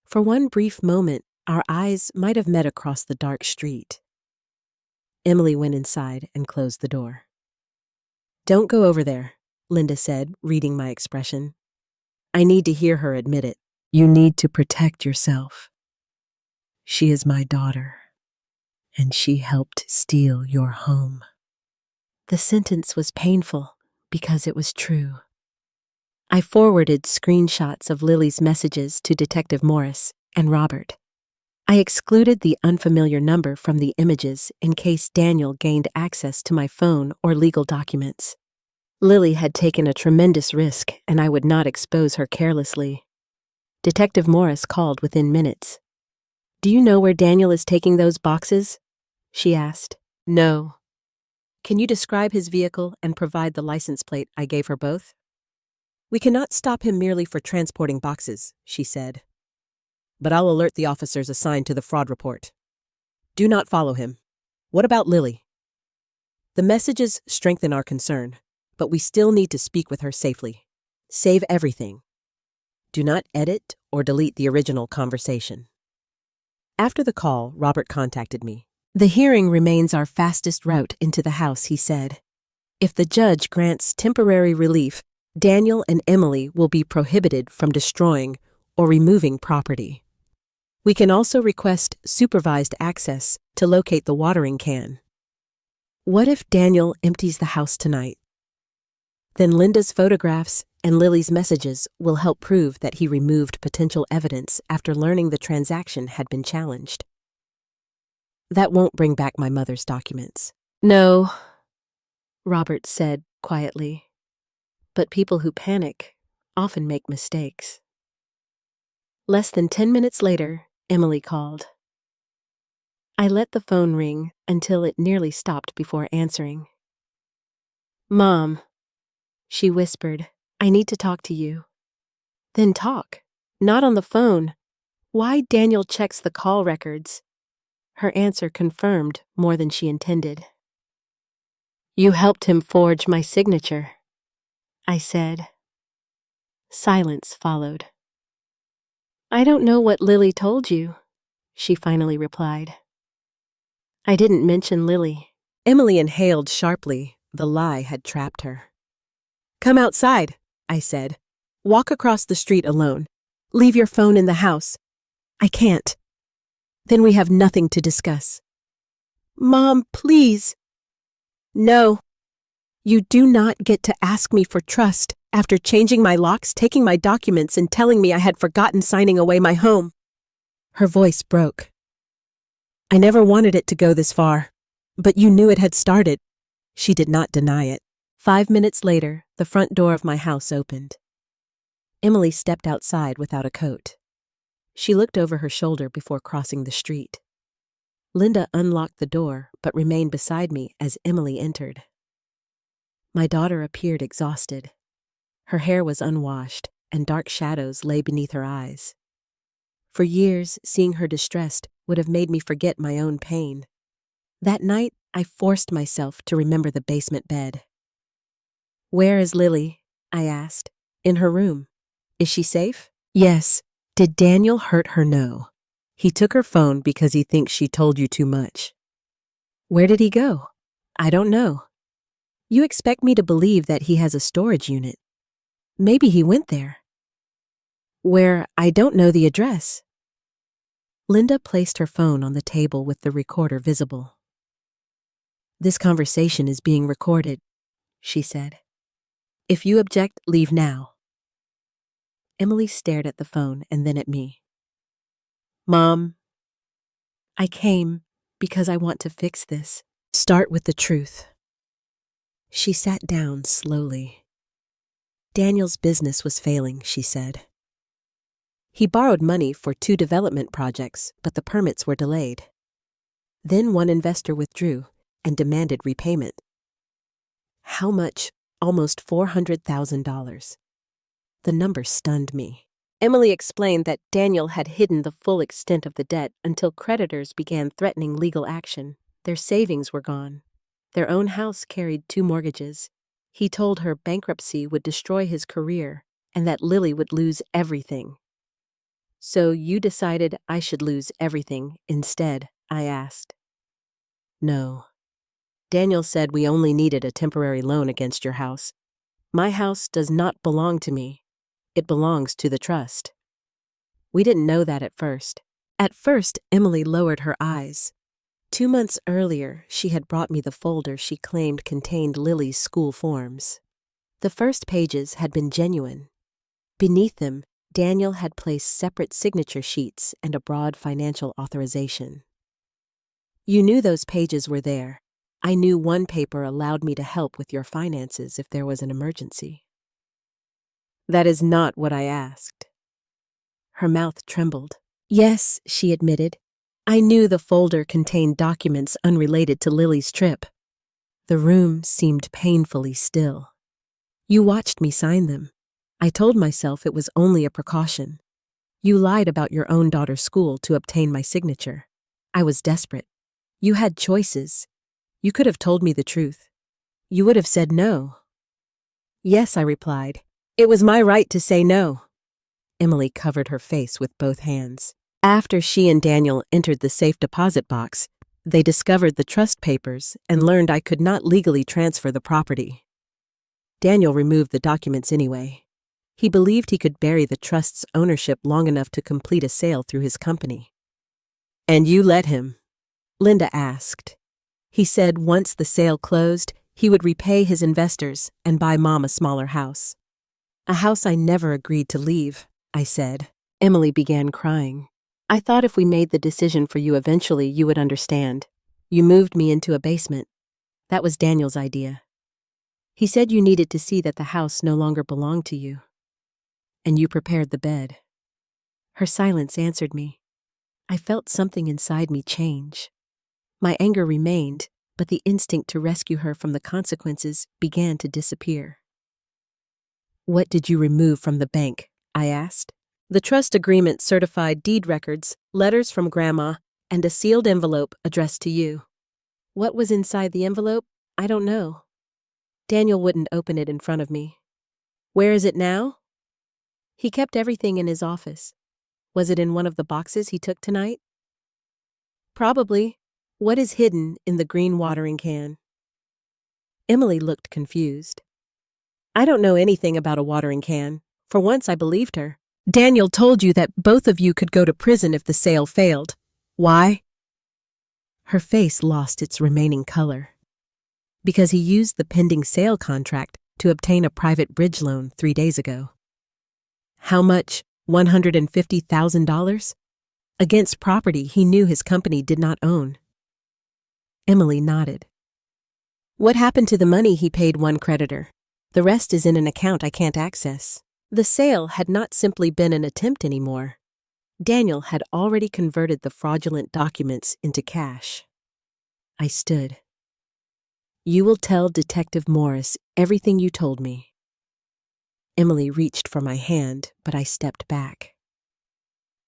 A: For one brief moment, our eyes might have met across the dark street. Emily went inside and closed the door. "Don't go over there," Linda said, reading my expression. "I need to hear her admit it. You need to protect yourself. She is my daughter, and she helped steal your home." The sentence was painful because it was true. I forwarded screenshots of Lily's messages to Detective Morris and Robert. I excluded the unfamiliar number from the images in case Daniel gained access to my phone or legal documents. Lily had taken a tremendous risk, and I would not expose her carelessly. Detective Morris called within minutes. "Do you know where Daniel is taking those boxes?" she asked. "No." "Can you describe his vehicle and provide the license plate I gave her both?" "We cannot stop him merely for transporting boxes," she said. "But I'll alert the officers assigned to the fraud report. Do not follow him. What about Lily?" "The messages strengthen our concern, but we still need to speak with her safely. Save everything. Do not edit or delete the original conversation." After the call, Robert contacted me. "The hearing remains our fastest route into the house," he said. "If the judge grants temporary relief, Daniel and Emily will be prohibited from destroying or removing property. We can also request supervised access to locate the watering can. What if Daniel empties the house tonight? Then Linda's photographs and Lily's messages will help prove that he removed potential evidence after learning the transaction had been challenged. That won't bring back my mother's documents." "No," Robert said quietly. "But people who panic often make mistakes." Less than 10 minutes later, Emily called. I let the phone ring until it nearly stopped before answering. "Mom," she whispered, "I need to talk to you." "Then talk. Not on the phone. Why Daniel checks the call records?" Her answer confirmed more than she intended. "You helped him forge my signature," I said. Silence followed. "I don't know what Lily told you," she finally replied. "I didn't mention Lily." Emily inhaled sharply. The lie had trapped her. "Come outside," I said. "Walk across the street alone. Leave your phone in the house." "I can't." "Then we have nothing to discuss." "Mom, please." "No. You do not get to ask me for trust after changing my locks, taking my documents, and telling me I had forgotten signing away my home." Her voice broke. "I never wanted it to go this far, but you knew it had started." She did not deny it. 5 minutes later, the front door of my house opened. Emily stepped outside without a coat. She looked over her shoulder before crossing the street. Linda unlocked the door but remained beside me as Emily entered. My daughter appeared exhausted. Her hair was unwashed, and dark shadows lay beneath her eyes. For years, seeing her distressed would have made me forget my own pain. That night, I forced myself to remember the basement bed. "Where is Lily?" I asked. "In her room. Is she safe?" "Yes." "Did Daniel hurt her? No. He took her phone because he thinks she told you too much." "Where did he go?" "I don't know." "You expect me to believe that he has a storage unit. Maybe he went there." "Where? I don't know the address." Linda placed her phone on the table with the recorder visible. "This conversation is being recorded," she said. "If you object, leave now." Emily stared at the phone and then at me. "Mom, I came because I want to fix this. Start with the truth." She sat down slowly. "Daniel's business was failing," she said. "He borrowed money for 2 development projects, but the permits were delayed. Then one investor withdrew and demanded repayment." "How much?" "Almost $400,000. The number stunned me. Emily explained that Daniel had hidden the full extent of the debt until creditors began threatening legal action. Their savings were gone. Their own house carried 2 mortgages. He told her bankruptcy would destroy his career and that Lily would lose everything. "So you decided I should lose everything instead?" I asked. "No. Daniel said we only needed a temporary loan against your house. My house does not belong to me. It belongs to the trust." We didn't know that at first. At first, Emily lowered her eyes. 2 months earlier, she had brought me the folder she claimed contained Lily's school forms. The first pages had been genuine. Beneath them, Daniel had placed separate signature sheets and a broad financial authorization. "You knew those pages were there. I knew one paper allowed me to help with your finances if there was an emergency." "That is not what I asked." Her mouth trembled. "Yes," she admitted. "I knew the folder contained documents unrelated to Lily's trip." The room seemed painfully still. "You watched me sign them. I told myself it was only a precaution. You lied about your own daughter's school to obtain my signature. I was desperate. You had choices. You could have told me the truth. You would have said no." "Yes," I replied. "It was my right to say no." Emily covered her face with both hands. "After she and Daniel entered the safe deposit box, they discovered the trust papers and learned I could not legally transfer the property. Daniel removed the documents anyway. He believed he could bury the trust's ownership long enough to complete a sale through his company." "And you let him?" Linda asked. "He said once the sale closed, he would repay his investors and buy Mom a smaller house." "A house I never agreed to leave," I said. Emily began crying. "I thought if we made the decision for you eventually, you would understand. You moved me into a basement. That was Daniel's idea. He said you needed to see that the house no longer belonged to you. And you prepared the bed." Her silence answered me. I felt something inside me change. My anger remained, but the instinct to rescue her from the consequences began to disappear. "What did you remove from the bank?" I asked. "The trust agreement certified deed records, letters from Grandma, and a sealed envelope addressed to you." What was inside the envelope? I don't know. Daniel wouldn't open it in front of me. "Where is it now?" "He kept everything in his office." "Was it in one of the boxes he took tonight?" "Probably." "What is hidden in the green watering can?" Emily looked confused. "I don't know anything about a watering can." For once I believed her. "Daniel told you that both of you could go to prison if the sale failed. Why?" Her face lost its remaining color. "Because he used the pending sale contract to obtain a private bridge loan 3 days ago." "How much? $150,000? Against property he knew his company did not own." Emily nodded. "What happened to the money he paid one creditor? The rest is in an account I can't access." The sale had not simply been an attempt anymore. Daniel had already converted the fraudulent documents into cash. I stood. "You will tell Detective Morris everything you told me." Emily reached for my hand, but I stepped back.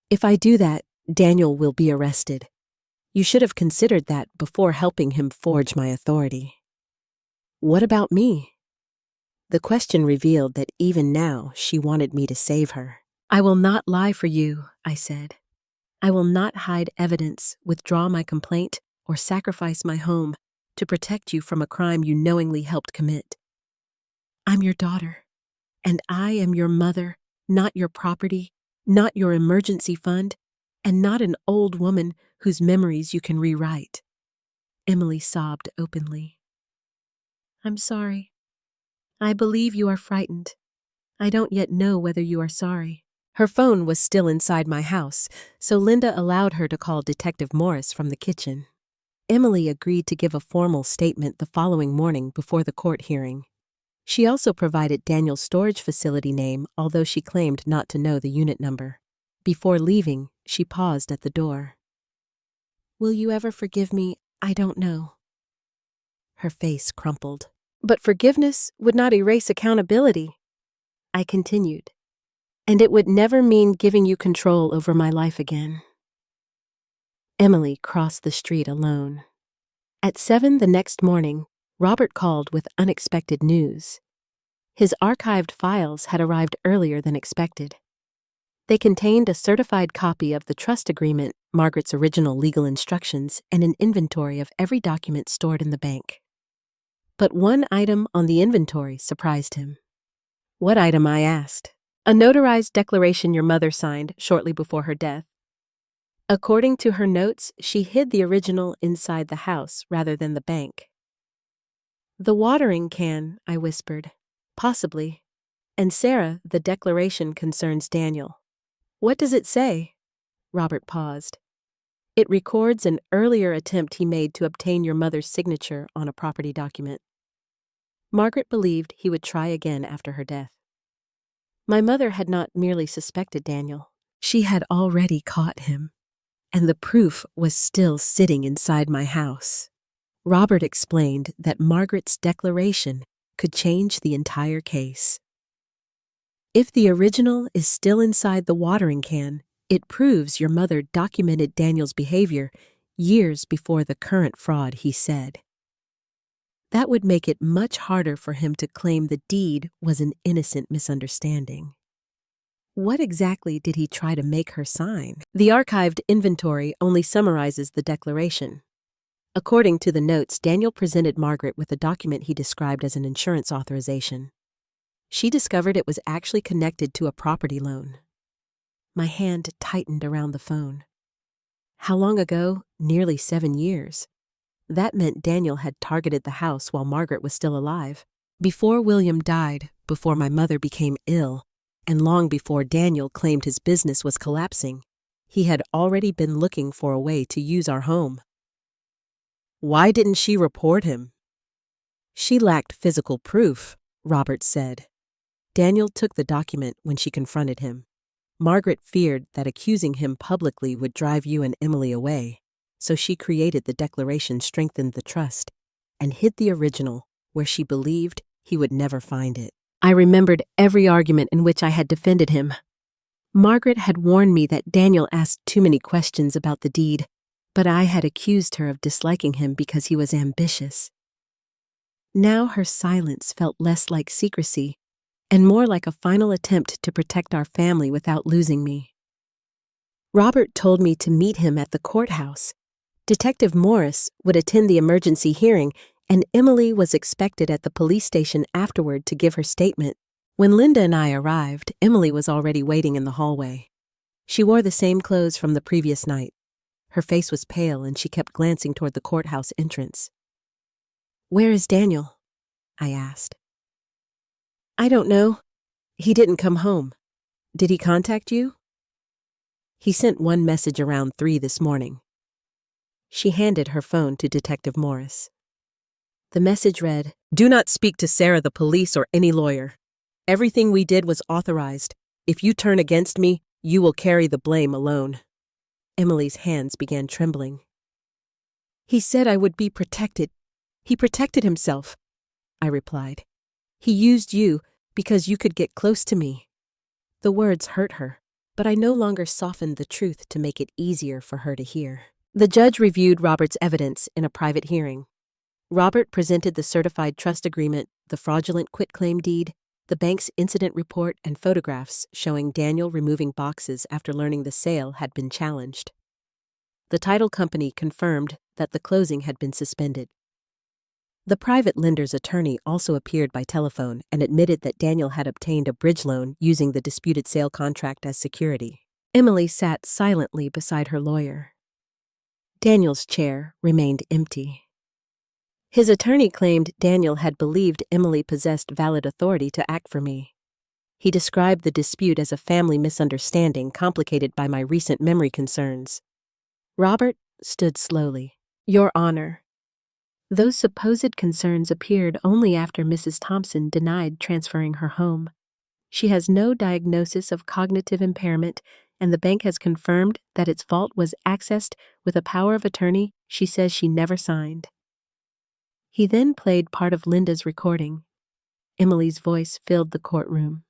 A: "If I do that, Daniel will be arrested. You should have considered that before helping him forge my authority." "What about me?" The question revealed that even now she wanted me to save her. "I will not lie for you," I said. "I will not hide evidence, withdraw my complaint, or sacrifice my home to protect you from a crime you knowingly helped commit. I'm your daughter, and I am your mother, not your property, not your emergency fund, and not an old woman whose memories you can rewrite." Emily sobbed openly. "I'm sorry. I believe you are frightened. I don't yet know whether you are sorry." Her phone was still inside my house, so Linda allowed her to call Detective Morris from the kitchen. Emily agreed to give a formal statement the following morning before the court hearing. She also provided Daniel's storage facility name, although she claimed not to know the unit number. Before leaving, she paused at the door. "Will you ever forgive me? I don't know." Her face crumpled. "But forgiveness would not erase accountability," I continued. "And it would never mean giving you control over my life again." Emily crossed the street alone. At 7 the next morning, Robert called with unexpected news. His archived files had arrived earlier than expected. They contained a certified copy of the trust agreement, Margaret's original legal instructions, and an inventory of every document stored in the bank. But one item on the inventory surprised him. "What item?" I asked. "A notarized declaration your mother signed shortly before her death. According to her notes, she hid the original inside the house rather than the bank." "The watering can," I whispered. "Possibly. And Sarah, the declaration concerns Daniel." "What does it say?" Robert paused. "It records an earlier attempt he made to obtain your mother's signature on a property document. Margaret believed he would try again after her death. My mother had not merely suspected Daniel. She had already caught him. And the proof was still sitting inside my house." Robert explained that Margaret's declaration could change the entire case. "If the original is still inside the watering can, it proves your mother documented Daniel's behavior years before the current fraud," he said. "That would make it much harder for him to claim the deed was an innocent misunderstanding." What exactly did he try to make her sign? The archived inventory only summarizes the declaration. According to the notes, Daniel presented Margaret with a document he described as an insurance authorization. She discovered it was actually connected to a property loan. My hand tightened around the phone. How long ago? Nearly 7 years. That meant Daniel had targeted the house while Margaret was still alive. Before William died, before my mother became ill, and long before Daniel claimed his business was collapsing, he had already been looking for a way to use our home. "Why didn't she report him?" "She lacked physical proof," Robert said. "Daniel took the document when she confronted him. Margaret feared that accusing him publicly would drive you and Emily away. So she created the declaration, strengthened the trust, and hid the original where she believed he would never find it. I remembered every argument in which I had defended him. Margaret had warned me that Daniel asked too many questions about the deed, but I had accused her of disliking him because he was ambitious. Now her silence felt less like secrecy and more like a final attempt to protect our family without losing me. Robert told me to meet him at the courthouse. Detective Morris would attend the emergency hearing, and Emily was expected at the police station afterward to give her statement. When Linda and I arrived, Emily was already waiting in the hallway. She wore the same clothes from the previous night. Her face was pale, and she kept glancing toward the courthouse entrance. "Where is Daniel?" I asked. "I don't know. He didn't come home. Did he contact you?" "He sent one message around 3 this morning." She handed her phone to Detective Morris. The message read, "Do not speak to Sarah, the police, or any lawyer. Everything we did was authorized. If you turn against me, you will carry the blame alone." Emily's hands began trembling. "He said I would be protected. He protected himself," I replied. "He used you because you could get close to me." The words hurt her, but I no longer softened the truth to make it easier for her to hear. The judge reviewed Robert's evidence in a private hearing. Robert presented the certified trust agreement, the fraudulent quitclaim deed, the bank's incident report, and photographs showing Daniel removing boxes after learning the sale had been challenged. The title company confirmed that the closing had been suspended. The private lender's attorney also appeared by telephone and admitted that Daniel had obtained a bridge loan using the disputed sale contract as security. Emily sat silently beside her lawyer. Daniel's chair remained empty. His attorney claimed Daniel had believed Emily possessed valid authority to act for me. He described the dispute as a family misunderstanding complicated by my recent memory concerns. Robert stood slowly. "Your Honor, those supposed concerns appeared only after Mrs. Thompson denied transferring her home. She has no diagnosis of cognitive impairment, and the bank has confirmed that its vault was accessed with a power of attorney she says she never signed." He then played part of Linda's recording. Emily's voice filled the courtroom.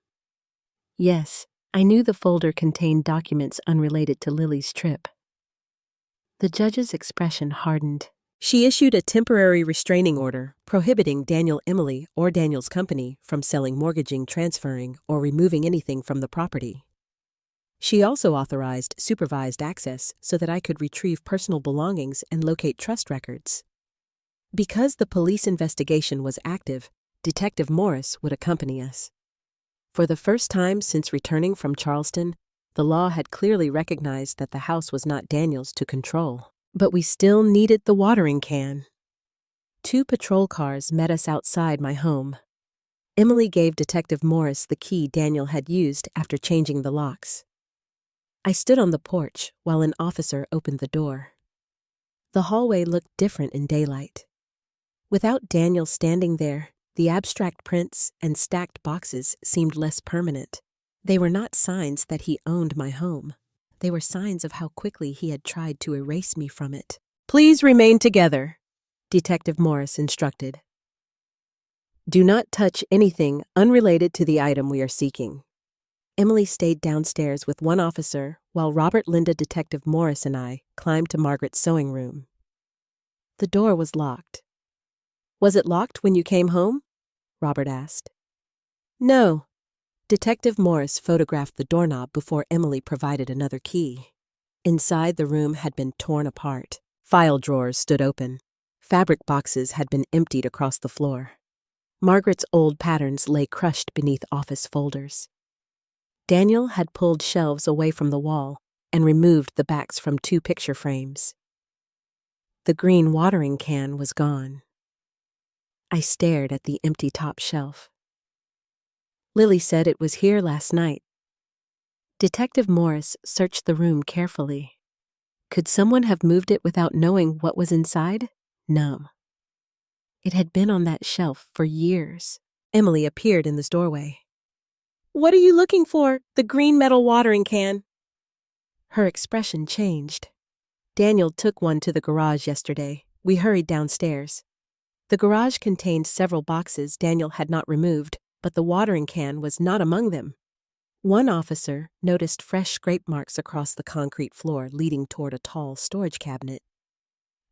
A: "Yes, I knew the folder contained documents unrelated to Lily's trip." The judge's expression hardened. She issued a temporary restraining order prohibiting Daniel, Emily, or Daniel's company from selling, mortgaging, transferring, or removing anything from the property. She also authorized supervised access so that I could retrieve personal belongings and locate trust records. Because the police investigation was active, Detective Morris would accompany us. For the first time since returning from Charleston, the law had clearly recognized that the house was not Daniel's to control. But we still needed the watering can. 2 patrol cars met us outside my home. Emily gave Detective Morris the key Daniel had used after changing the locks. I stood on the porch while an officer opened the door. The hallway looked different in daylight. Without Daniel standing there, the abstract prints and stacked boxes seemed less permanent. They were not signs that he owned my home. They were signs of how quickly he had tried to erase me from it. "Please remain together," Detective Morris instructed. "Do not touch anything unrelated to the item we are seeking." Emily stayed downstairs with one officer while Robert, Linda, Detective Morris, and I climbed to Margaret's sewing room. The door was locked. "Was it locked when you came home?" Robert asked. "No." Detective Morris photographed the doorknob before Emily provided another key. Inside, the room had been torn apart. File drawers stood open. Fabric boxes had been emptied across the floor. Margaret's old patterns lay crushed beneath office folders. Daniel had pulled shelves away from the wall and removed the backs from 2 picture frames. The green watering can was gone. I stared at the empty top shelf. "Lily said it was here last night." Detective Morris searched the room carefully. Could someone have moved it without knowing what was inside? No. It had been on that shelf for years. Emily appeared in the doorway. "What are you looking for? The green metal watering can." Her expression changed. Daniel took one to the garage yesterday. We hurried downstairs. The garage contained several boxes Daniel had not removed, but the watering can was not among them. One officer noticed fresh scrape marks across the concrete floor leading toward a tall storage cabinet.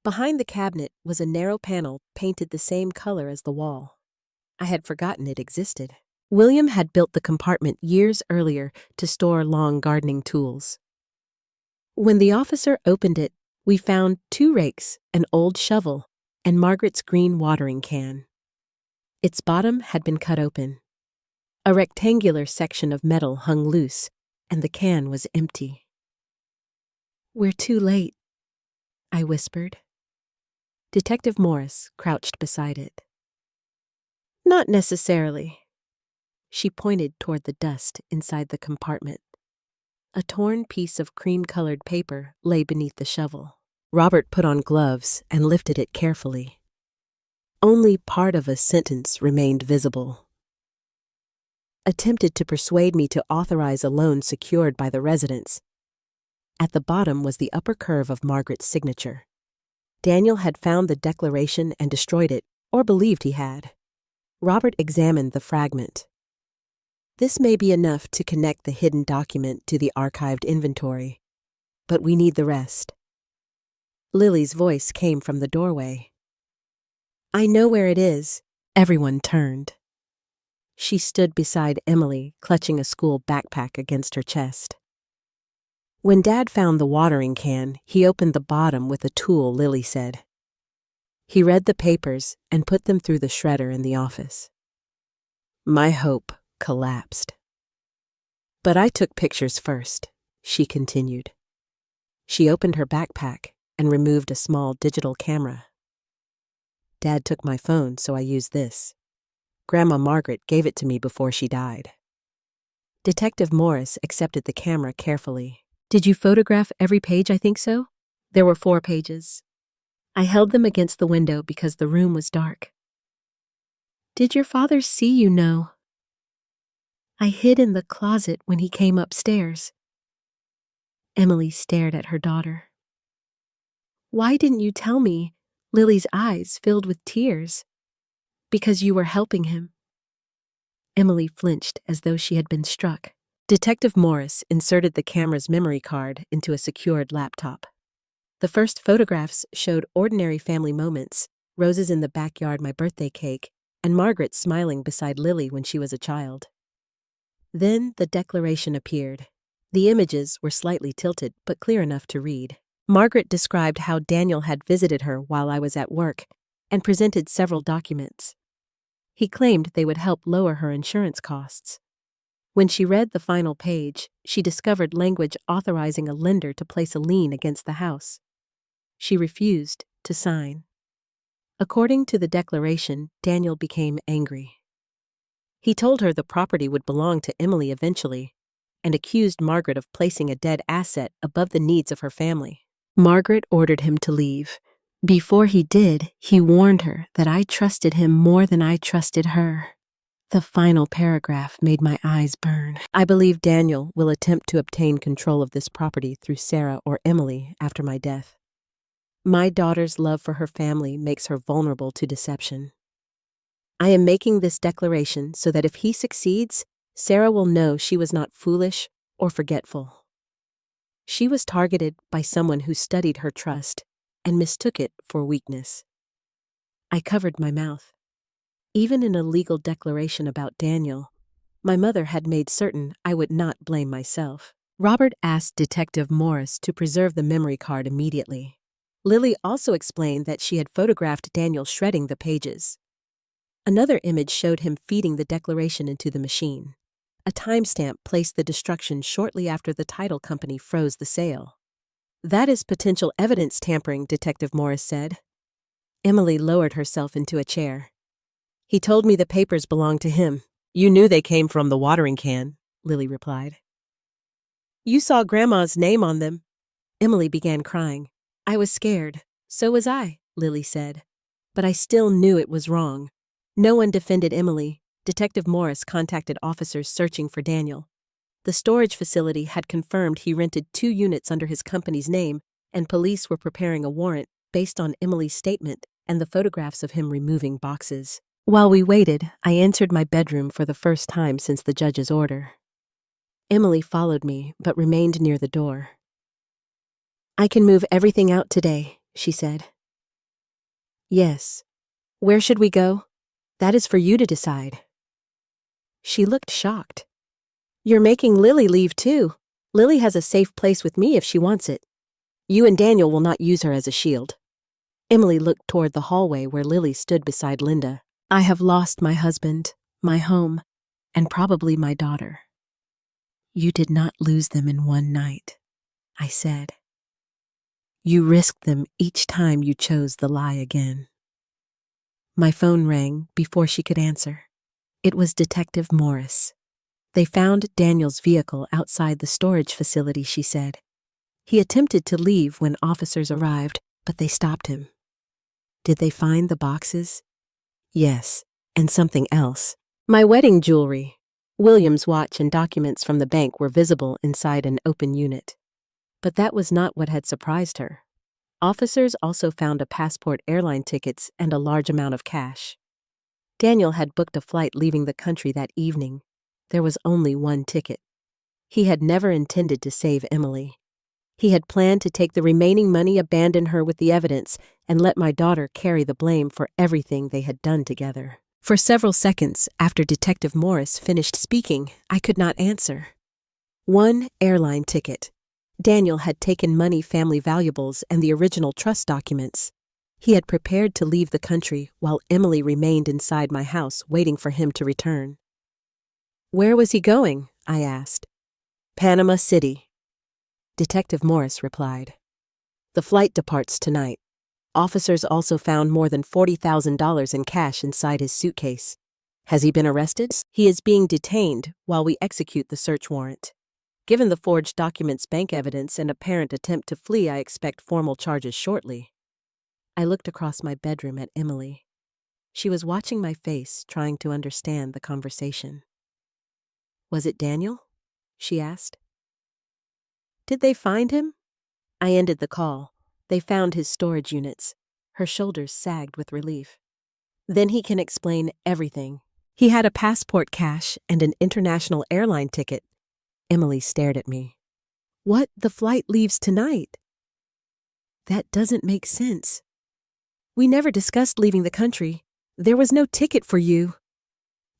A: Behind the cabinet was a narrow panel painted the same color as the wall. I had forgotten it existed. William had built the compartment years earlier to store long gardening tools. When the officer opened it, we found 2 rakes, an old shovel, and Margaret's green watering can. Its bottom had been cut open. A rectangular section of metal hung loose, and the can was empty. "We're too late," I whispered. Detective Morris crouched beside it. "Not necessarily." She pointed toward the dust inside the compartment. A torn piece of cream-colored paper lay beneath the shovel. Robert put on gloves and lifted it carefully. Only part of a sentence remained visible. "Attempted to persuade me to authorize a loan secured by the residence." At the bottom was the upper curve of Margaret's signature. Daniel had found the declaration and destroyed it, or believed he had. Robert examined the fragment. "This may be enough to connect the hidden document to the archived inventory, but we need the rest." Lily's voice came from the doorway. "I know where it is." Everyone turned. She stood beside Emily, clutching a school backpack against her chest. "When Dad found the watering can, he opened the bottom with a tool," Lily said. "He read the papers and put them through the shredder in the office." My hope collapsed. "But I took pictures first," she continued. She opened her backpack and removed a small digital camera. "Dad took my phone, so I used this. Grandma Margaret gave it to me before she died." Detective Morris accepted the camera carefully. "Did you photograph every page? I think so." "There were 4 pages. I held them against the window because the room was dark." "Did your father see you know?" "I hid in the closet when he came upstairs." Emily stared at her daughter. "Why didn't you tell me?" Lily's eyes filled with tears. "Because you were helping him." Emily flinched as though she had been struck. Detective Morris inserted the camera's memory card into a secured laptop. The first photographs showed ordinary family moments, roses in the backyard, my birthday cake, and Margaret smiling beside Lily when she was a child. Then the declaration appeared. The images were slightly tilted, but clear enough to read. Margaret described how Daniel had visited her while I was at work and presented several documents. He claimed they would help lower her insurance costs. When she read the final page, she discovered language authorizing a lender to place a lien against the house. She refused to sign. According to the declaration, Daniel became angry. He told her the property would belong to Emily eventually, and accused Margaret of placing a dead asset above the needs of her family. Margaret ordered him to leave. Before he did, he warned her that I trusted him more than I trusted her. The final paragraph made my eyes burn. "I believe Daniel will attempt to obtain control of this property through Sarah or Emily after my death. My daughter's love for her family makes her vulnerable to deception. I am making this declaration so that if he succeeds, Sarah will know she was not foolish or forgetful. She was targeted by someone who studied her trust and mistook it for weakness." I covered my mouth. Even in a legal declaration about Daniel, my mother had made certain I would not blame myself. Robert asked Detective Morris to preserve the memory card immediately. Lily also explained that she had photographed Daniel shredding the pages. Another image showed him feeding the declaration into the machine. A timestamp placed the destruction shortly after the title company froze the sale. "That is potential evidence tampering," Detective Morris said. Emily lowered herself into a chair. "He told me the papers belonged to him." "You knew they came from the watering can," Lily replied. "You saw Grandma's name on them." Emily began crying. "I was scared." "So was I," Lily said. "But I still knew it was wrong." No one defended Emily. Detective Morris contacted officers searching for Daniel. The storage facility had confirmed he rented 2 units under his company's name and police were preparing a warrant based on Emily's statement and the photographs of him removing boxes. While we waited, I entered my bedroom for the first time since the judge's order. Emily followed me, but remained near the door. "I can move everything out today," she said. "Yes. Where should we go? That is for you to decide." She looked shocked. "You're making Lily leave too. Lily has a safe place with me if she wants it. You and Daniel will not use her as a shield." Emily looked toward the hallway where Lily stood beside Linda. "I have lost my husband, my home, and probably my daughter." "You did not lose them in one night," I said. "You risked them each time you chose the lie again." My phone rang before she could answer. It was Detective Morris. "They found Daniel's vehicle outside the storage facility," she said. "He attempted to leave when officers arrived, but they stopped him." "Did they find the boxes?" "Yes, and something else. My wedding jewelry." William's watch and documents from the bank were visible inside an open unit. But that was not what had surprised her. Officers also found a passport, airline tickets, and a large amount of cash. Daniel had booked a flight leaving the country that evening. There was only one ticket. He had never intended to save Emily. He had planned to take the remaining money, abandon her with the evidence, and let my daughter carry the blame for everything they had done together. For several seconds after Detective Morris finished speaking, I could not answer. One airline ticket. Daniel had taken money, family valuables, and the original trust documents. He had prepared to leave the country while Emily remained inside my house waiting for him to return. "Where was he going?" I asked. "Panama City." Detective Morris replied. "The flight departs tonight. Officers also found more than $40,000 in cash inside his suitcase. Has he been arrested?" "He is being detained while we execute the search warrant. Given the forged documents, bank evidence, and apparent attempt to flee, I expect formal charges shortly." I looked across my bedroom at Emily. She was watching my face, trying to understand the conversation. "Was it Daniel?" she asked. "Did they find him?" I ended the call. "They found his storage units." Her shoulders sagged with relief. "Then he can explain everything. He had a passport, cash, and an international airline ticket." Emily stared at me. "What? The flight leaves tonight?" "That doesn't make sense. We never discussed leaving the country. There was no ticket for you."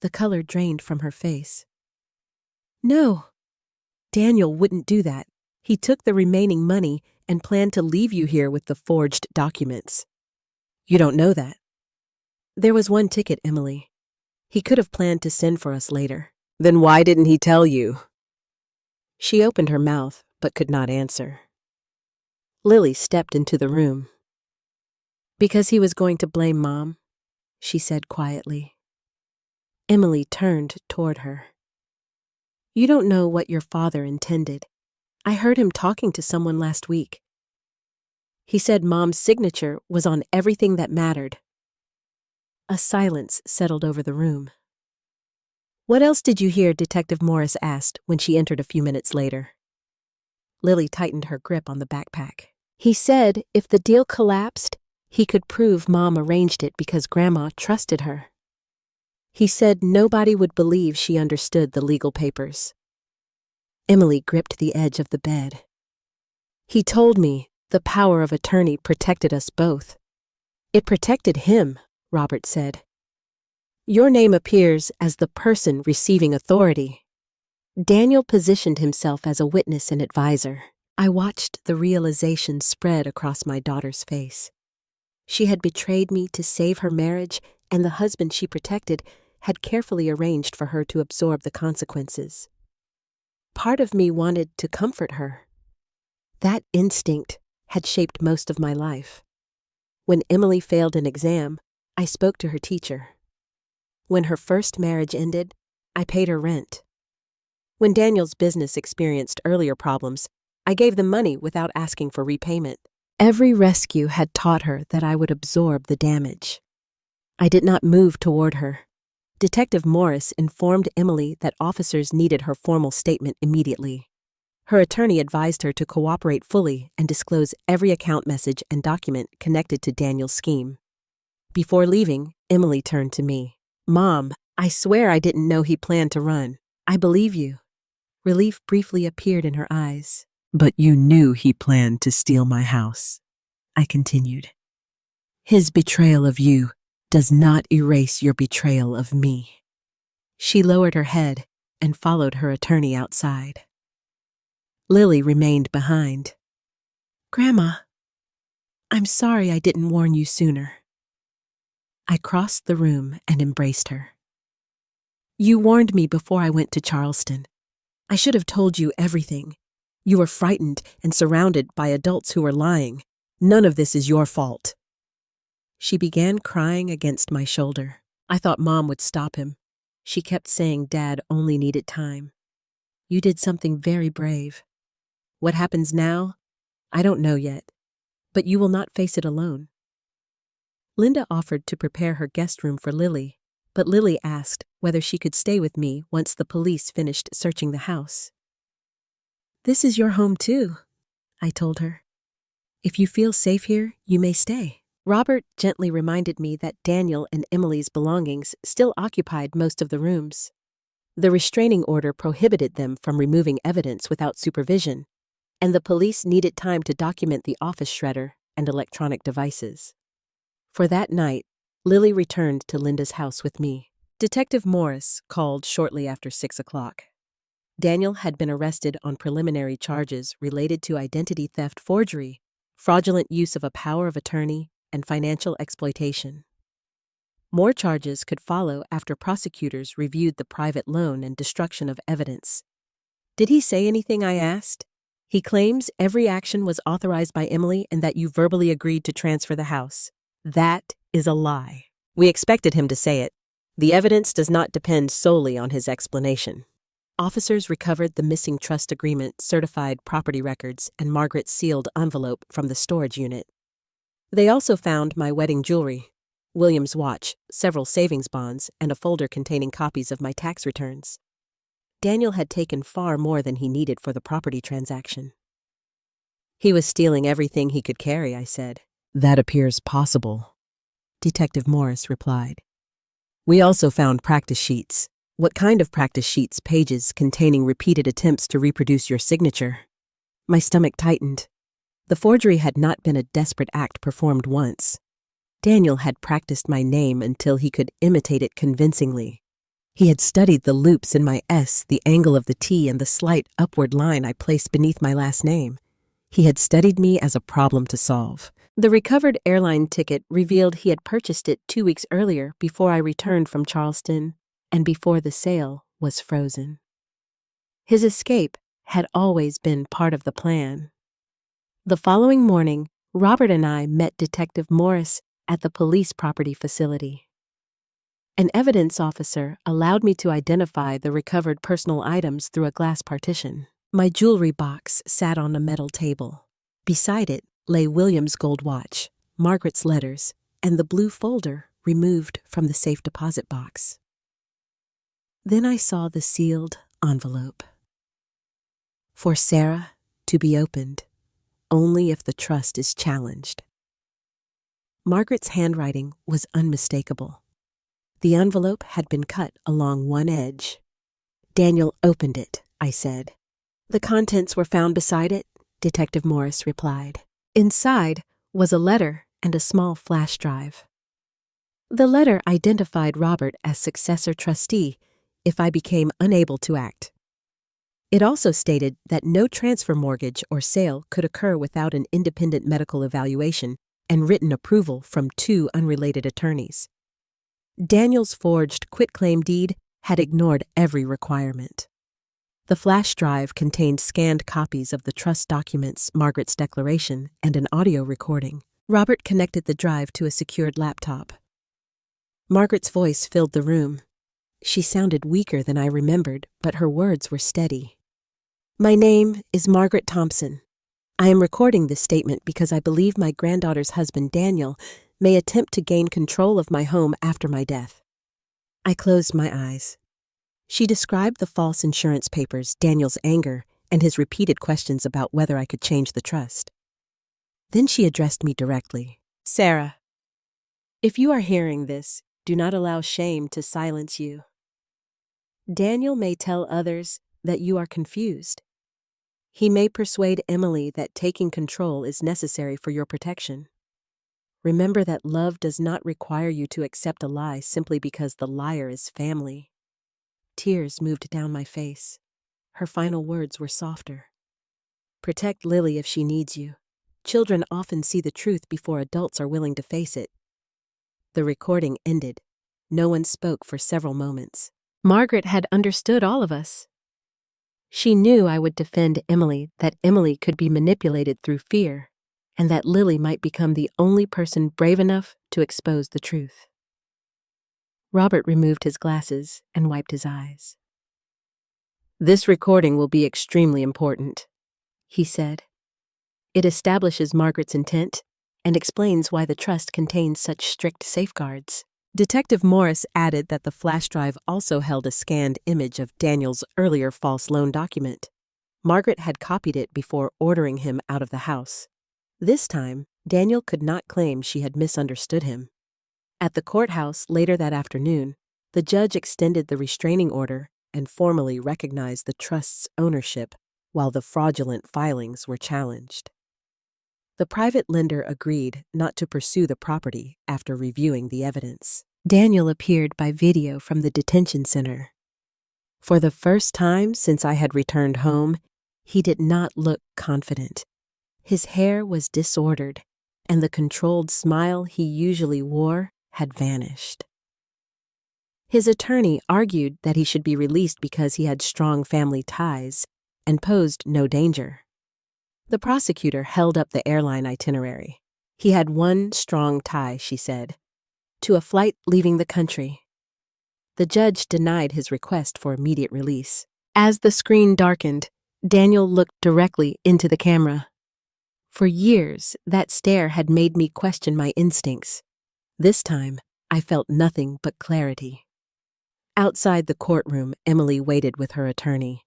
A: The color drained from her face. "No. Daniel wouldn't do that. He took the remaining money and planned to leave you here with the forged documents." "You don't know that." "There was one ticket, Emily. He could have planned to send for us later." "Then why didn't he tell you?" She opened her mouth, but could not answer. Lily stepped into the room. "Because he was going to blame Mom," she said quietly. Emily turned toward her. "You don't know what your father intended. I heard him talking to someone last week. He said Mom's signature was on everything that mattered." A silence settled over the room. "What else did you hear?" Detective Morris asked when she entered a few minutes later. Lily tightened her grip on the backpack. "He said if the deal collapsed, he could prove Mom arranged it because Grandma trusted her. He said nobody would believe she understood the legal papers." Emily gripped the edge of the bed. "He told me the power of attorney protected us both." "It protected him," Robert said. "Your name appears as the person receiving authority." Daniel positioned himself as a witness and advisor. I watched the realization spread across my daughter's face. She had betrayed me to save her marriage, and the husband she protected had carefully arranged for her to absorb the consequences. Part of me wanted to comfort her. That instinct had shaped most of my life. When Emily failed an exam, I spoke to her teacher. When her first marriage ended, I paid her rent. When Daniel's business experienced earlier problems, I gave them money without asking for repayment. Every rescue had taught her that I would absorb the damage. I did not move toward her. Detective Morris informed Emily that officers needed her formal statement immediately. Her attorney advised her to cooperate fully and disclose every account message and document connected to Daniel's scheme. Before leaving, Emily turned to me. "Mom, I swear I didn't know he planned to run. I believe you." Relief briefly appeared in her eyes. "But you knew he planned to steal my house," I continued. "His betrayal of you does not erase your betrayal of me." She lowered her head and followed her attorney outside. Lily remained behind. "Grandma, I'm sorry I didn't warn you sooner." I crossed the room and embraced her. "You warned me before I went to Charleston. I should have told you everything. You were frightened and surrounded by adults who were lying. None of this is your fault." She began crying against my shoulder. I thought Mom would stop him. She kept saying Dad only needed time. "You did something very brave. What happens now? I don't know yet, but you will not face it alone." Linda offered to prepare her guest room for Lily, but Lily asked whether she could stay with me once the police finished searching the house. "This is your home too," I told her. "If you feel safe here, you may stay." Robert gently reminded me that Daniel and Emily's belongings still occupied most of the rooms. The restraining order prohibited them from removing evidence without supervision, and the police needed time to document the office shredder and electronic devices. For that night, Lily returned to Linda's house with me. Detective Morris called shortly after 6 o'clock. Daniel had been arrested on preliminary charges related to identity theft forgery, fraudulent use of a power of attorney, and financial exploitation. More charges could follow after prosecutors reviewed the private loan and destruction of evidence. "Did he say anything?" I asked. "He claims every action was authorized by Emily and that you verbally agreed to transfer the house." "That is a lie." "We expected him to say it. The evidence does not depend solely on his explanation." Officers recovered the missing trust agreement, certified property records, and Margaret's sealed envelope from the storage unit. They also found my wedding jewelry, William's watch, several savings bonds, and a folder containing copies of my tax returns. Daniel had taken far more than he needed for the property transaction. "He was stealing everything he could carry," I said. "That appears possible," Detective Morris replied. "We also found practice sheets." "What kind of practice sheets?" "Pages containing repeated attempts to reproduce your signature." My stomach tightened. The forgery had not been a desperate act performed once. Daniel had practiced my name until he could imitate it convincingly. He had studied the loops in my S, the angle of the T, and the slight upward line I placed beneath my last name. He had studied me as a problem to solve. The recovered airline ticket revealed he had purchased it 2 weeks earlier before I returned from Charleston and before the sale was frozen. His escape had always been part of the plan. The following morning, Robert and I met Detective Morris at the police property facility. An evidence officer allowed me to identify the recovered personal items through a glass partition. My jewelry box sat on a metal table. Beside it lay William's gold watch, Margaret's letters, and the blue folder removed from the safe deposit box. Then I saw the sealed envelope. "For Sarah to be opened only if the trust is challenged." Margaret's handwriting was unmistakable. The envelope had been cut along one edge. "Daniel opened it," I said. "The contents were found beside it," Detective Morris replied. Inside was a letter and a small flash drive. The letter identified Robert as successor trustee if I became unable to act. It also stated that no transfer mortgage or sale could occur without an independent medical evaluation and written approval from 2 unrelated attorneys. Daniel's forged quitclaim deed had ignored every requirement. The flash drive contained scanned copies of the trust documents, Margaret's declaration, and an audio recording. Robert connected the drive to a secured laptop. Margaret's voice filled the room. She sounded weaker than I remembered, but her words were steady. "My name is Margaret Thompson. I am recording this statement because I believe my granddaughter's husband, Daniel, may attempt to gain control of my home after my death." I closed my eyes. She described the false insurance papers, Daniel's anger, and his repeated questions about whether I could change the trust. Then she addressed me directly. Sarah, if you are hearing this, do not allow shame to silence you. Daniel may tell others that you are confused. He may persuade Emily that taking control is necessary for your protection. Remember that love does not require you to accept a lie simply because the liar is family. Tears moved down my face. Her final words were softer. Protect Lily if she needs you. Children often see the truth before adults are willing to face it. The recording ended. No one spoke for several moments. Margaret had understood all of us. She knew I would defend Emily, that Emily could be manipulated through fear, and that Lily might become the only person brave enough to expose the truth. Robert removed his glasses and wiped his eyes. This recording will be extremely important, he said. It establishes Margaret's intent and explains why the trust contains such strict safeguards. Detective Morris added that the flash drive also held a scanned image of Daniel's earlier false loan document. Margaret had copied it before ordering him out of the house. This time, Daniel could not claim she had misunderstood him. At the courthouse later that afternoon, the judge extended the restraining order and formally recognized the trust's ownership while the fraudulent filings were challenged. The private lender agreed not to pursue the property after reviewing the evidence. Daniel appeared by video from the detention center. For the first time since I had returned home, he did not look confident. His hair was disordered, and the controlled smile he usually wore had vanished. His attorney argued that he should be released because he had strong family ties and posed no danger. The prosecutor held up the airline itinerary. He had one strong tie, she said, to a flight leaving the country. The judge denied his request for immediate release. As the screen darkened, Daniel looked directly into the camera. For years, that stare had made me question my instincts. This time, I felt nothing but clarity. Outside the courtroom, Emily waited with her attorney.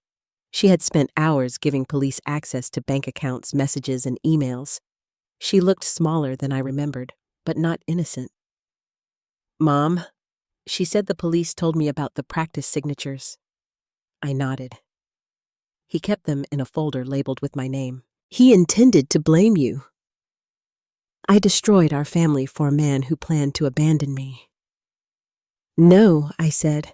A: She had spent hours giving police access to bank accounts, messages, and emails. She looked smaller than I remembered, but not innocent. Mom, she said the police told me about the practice signatures. I nodded. He kept them in a folder labeled with my name. He intended to blame you. I destroyed our family for a man who planned to abandon me. No, I said.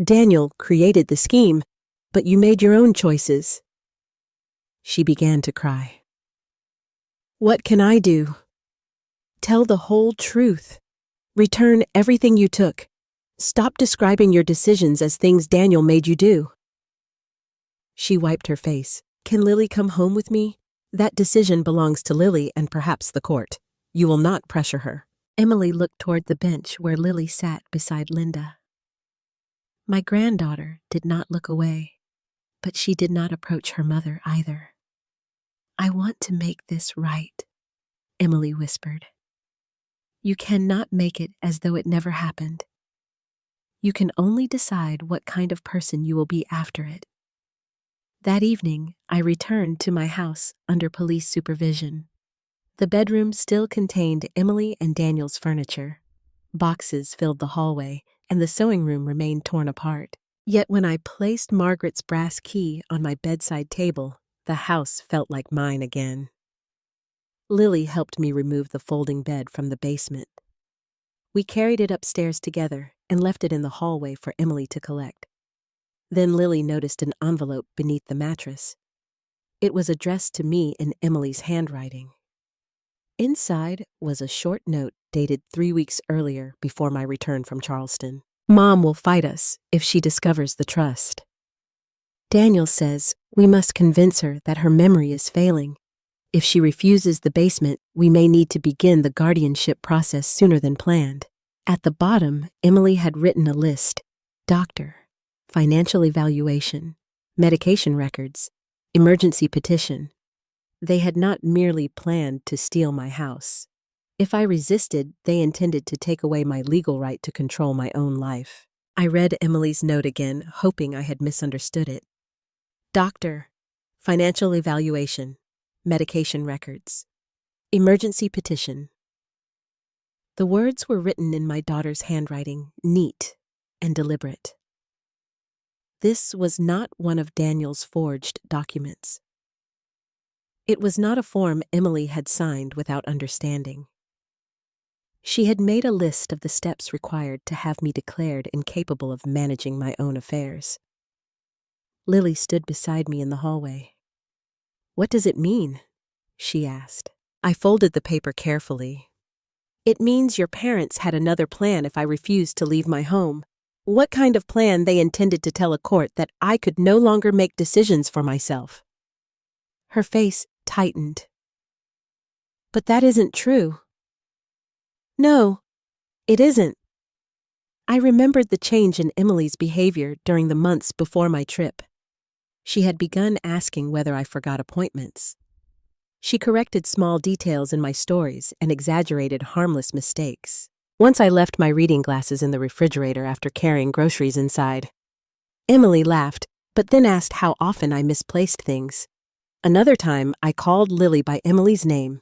A: Daniel created the scheme, but you made your own choices. She began to cry. What can I do? Tell the whole truth. Return everything you took. Stop describing your decisions as things Daniel made you do. She wiped her face. Can Lily come home with me? That decision belongs to Lily and perhaps the court. You will not pressure her. Emily looked toward the bench where Lily sat beside Linda. My granddaughter did not look away, but she did not approach her mother either. I want to make this right, Emily whispered. You cannot make it as though it never happened. You can only decide what kind of person you will be after it. That evening, I returned to my house under police supervision. The bedroom still contained Emily and Daniel's furniture. Boxes filled the hallway, and the sewing room remained torn apart. Yet when I placed Margaret's brass key on my bedside table, the house felt like mine again. Lily helped me remove the folding bed from the basement. We carried it upstairs together and left it in the hallway for Emily to collect. Then Lily noticed an envelope beneath the mattress. It was addressed to me in Emily's handwriting. Inside was a short note dated 3 weeks earlier before my return from Charleston. Mom will fight us if she discovers the trust. Daniel says we must convince her that her memory is failing. If she refuses the basement, we may need to begin the guardianship process sooner than planned. At the bottom, Emily had written a list: doctor, financial evaluation, medication records, emergency petition. They had not merely planned to steal my house. If I resisted, they intended to take away my legal right to control my own life. I read Emily's note again, hoping I had misunderstood it. Doctor, Financial evaluation. Medication records. Emergency petition. The words were written in my daughter's handwriting, neat and deliberate. This was not one of Daniel's forged documents. It was not a form Emily had signed without understanding. She had made a list of the steps required to have me declared incapable of managing my own affairs. Lily stood beside me in the hallway. "What does it mean?" she asked. I folded the paper carefully. "It means your parents had another plan if I refused to leave my home. What kind of plan they intended to tell a court that I could no longer make decisions for myself." Her face tightened. "But that isn't true." "No, it isn't." I remembered the change in Emily's behavior during the months before my trip. She had begun asking whether I forgot appointments. She corrected small details in my stories and exaggerated harmless mistakes. Once I left my reading glasses in the refrigerator after carrying groceries inside. Emily laughed, but then asked how often I misplaced things. Another time, I called Lily by Emily's name.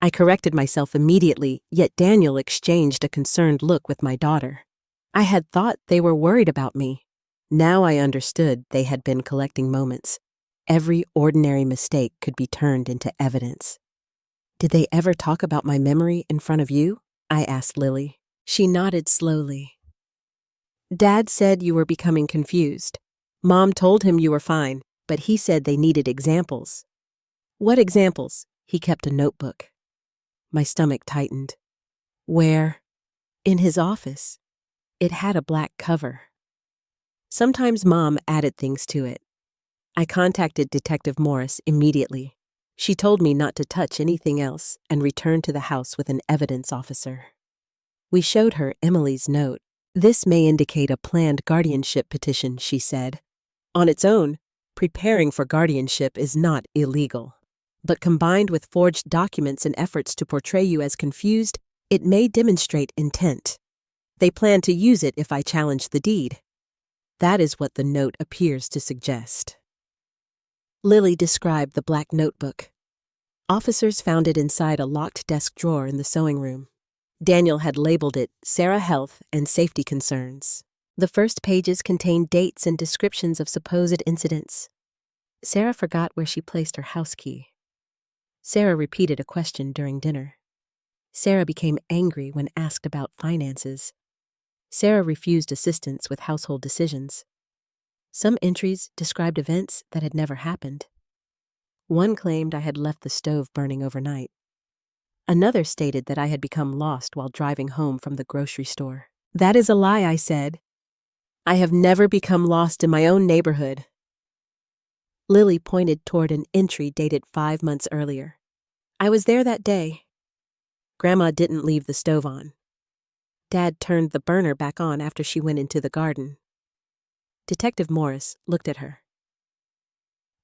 A: I corrected myself immediately, yet Daniel exchanged a concerned look with my daughter. I had thought they were worried about me. Now I understood they had been collecting moments. Every ordinary mistake could be turned into evidence. "Did they ever talk about my memory in front of you?" I asked Lily. She nodded slowly. "Dad said you were becoming confused. Mom told him you were fine, but he said they needed examples." "What examples?" He kept a notebook. My stomach tightened. "Where?" "In his office. It had a black cover. Sometimes Mom added things to it." I contacted Detective Morris immediately. She told me not to touch anything else and returned to the house with an evidence officer. We showed her Emily's note. "This may indicate a planned guardianship petition," she said. "On its own, preparing for guardianship is not illegal. But combined with forged documents and efforts to portray you as confused, it may demonstrate intent. They plan to use it if I challenge the deed." That is what the note appears to suggest. Lily described the black notebook. Officers found it inside a locked desk drawer in the sewing room. Daniel had labeled it Sarah Health and Safety Concerns. The first pages contained dates and descriptions of supposed incidents. Sarah forgot where she placed her house key. Sarah repeated a question during dinner. Sarah became angry when asked about finances. Sarah refused assistance with household decisions. Some entries described events that had never happened. One claimed I had left the stove burning overnight. Another stated that I had become lost while driving home from the grocery store. "That is a lie," I said. "I have never become lost in my own neighborhood." Lily pointed toward an entry dated 5 months earlier. "I was there that day. Grandma didn't leave the stove on. Dad turned the burner back on after she went into the garden." Detective Morris looked at her.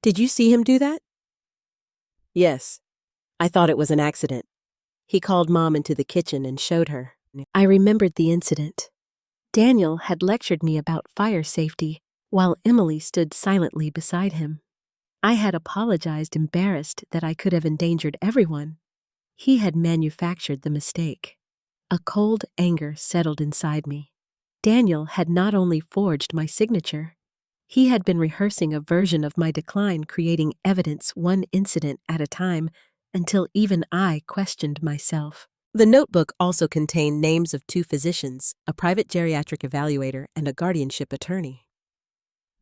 A: "Did you see him do that?" "Yes. I thought it was an accident." He called Mom into the kitchen and showed her. I remembered the incident. Daniel had lectured me about fire safety while Emily stood silently beside him. I had apologized, embarrassed that I could have endangered everyone. He had manufactured the mistake. A cold anger settled inside me. Daniel had not only forged my signature, he had been rehearsing a version of my decline, creating evidence one incident at a time until even I questioned myself. The notebook also contained names of 2 physicians, a private geriatric evaluator, and a guardianship attorney.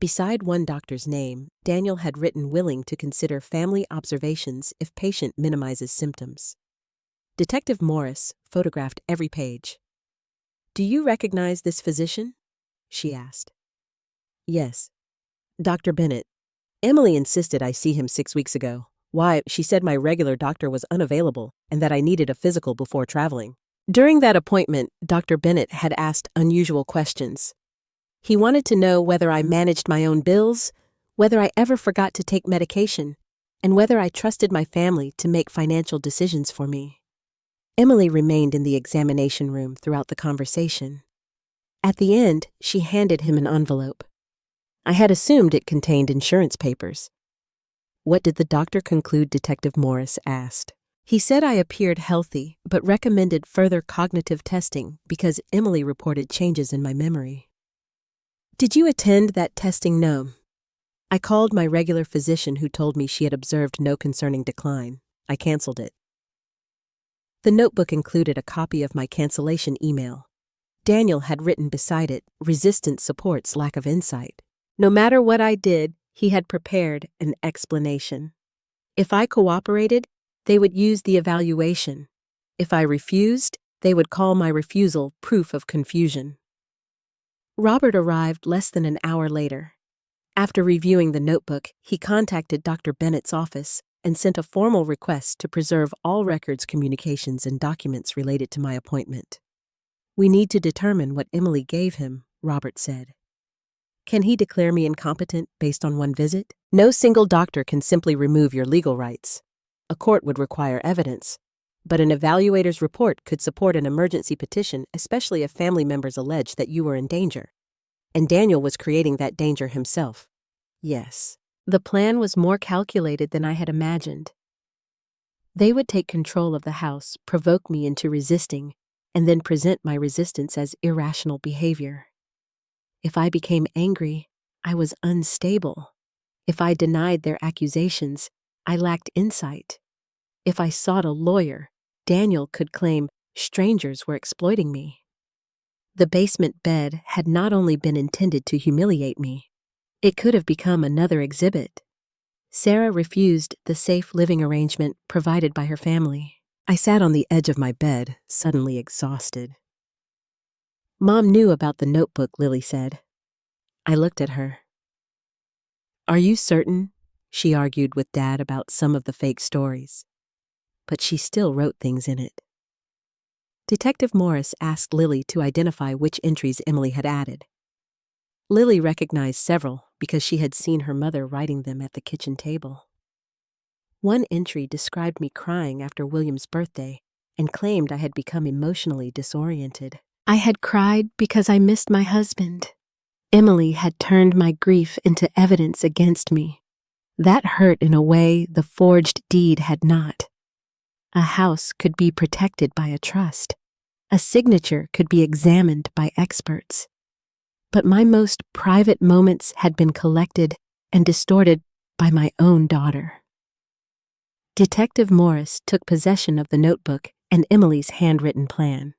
A: Beside one doctor's name, Daniel had written willing to consider family observations if patient minimizes symptoms. Detective Morris photographed every page. "Do you recognize this physician?" she asked. "Yes. Dr. Bennett. Emily insisted I see him 6 weeks ago. Why, she said my regular doctor was unavailable and that I needed a physical before traveling. During that appointment, Dr. Bennett had asked unusual questions. He wanted to know whether I managed my own bills, whether I ever forgot to take medication, and whether I trusted my family to make financial decisions for me." Emily remained in the examination room throughout the conversation. At the end, she handed him an envelope. I had assumed it contained insurance papers. What did the doctor conclude? Detective Morris asked. He said I appeared healthy, but recommended further cognitive testing because Emily reported changes in my memory. Did you attend that testing? No. I called my regular physician who told me she had observed no concerning decline. I canceled it. The notebook included a copy of my cancellation email. Daniel had written beside it, "Resistance supports lack of insight." No matter what I did, he had prepared an explanation. If I cooperated, they would use the evaluation. If I refused, they would call my refusal proof of confusion. Robert arrived less than an hour later. After reviewing the notebook, he contacted Dr. Bennett's office and sent a formal request to preserve all records, communications, and documents related to my appointment. "We need to determine what Emily gave him," Robert said. "Can he declare me incompetent based on one visit?" "No single doctor can simply remove your legal rights. A court would require evidence, but an evaluator's report could support an emergency petition, especially if family members allege that you were in danger. And Daniel was creating that danger himself." Yes, the plan was more calculated than I had imagined. They would take control of the house, provoke me into resisting, and then present my resistance as irrational behavior. If I became angry, I was unstable. If I denied their accusations, I lacked insight. If I sought a lawyer, Daniel could claim strangers were exploiting me. The basement bed had not only been intended to humiliate me, it could have become another exhibit. Sarah refused the safe living arrangement provided by her family. I sat on the edge of my bed, suddenly exhausted. "Mom knew about the notebook," Lily said. I looked at her. "Are you certain?" She argued with Dad about some of the fake stories. But she still wrote things in it. Detective Morris asked Lily to identify which entries Emily had added. Lily recognized several because she had seen her mother writing them at the kitchen table. One entry described me crying after William's birthday and claimed I had become emotionally disoriented. I had cried because I missed my husband. Emily had turned my grief into evidence against me. That hurt in a way the forged deed had not. A house could be protected by a trust. A signature could be examined by experts. But my most private moments had been collected and distorted by my own daughter. Detective Morris took possession of the notebook and Emily's handwritten plan.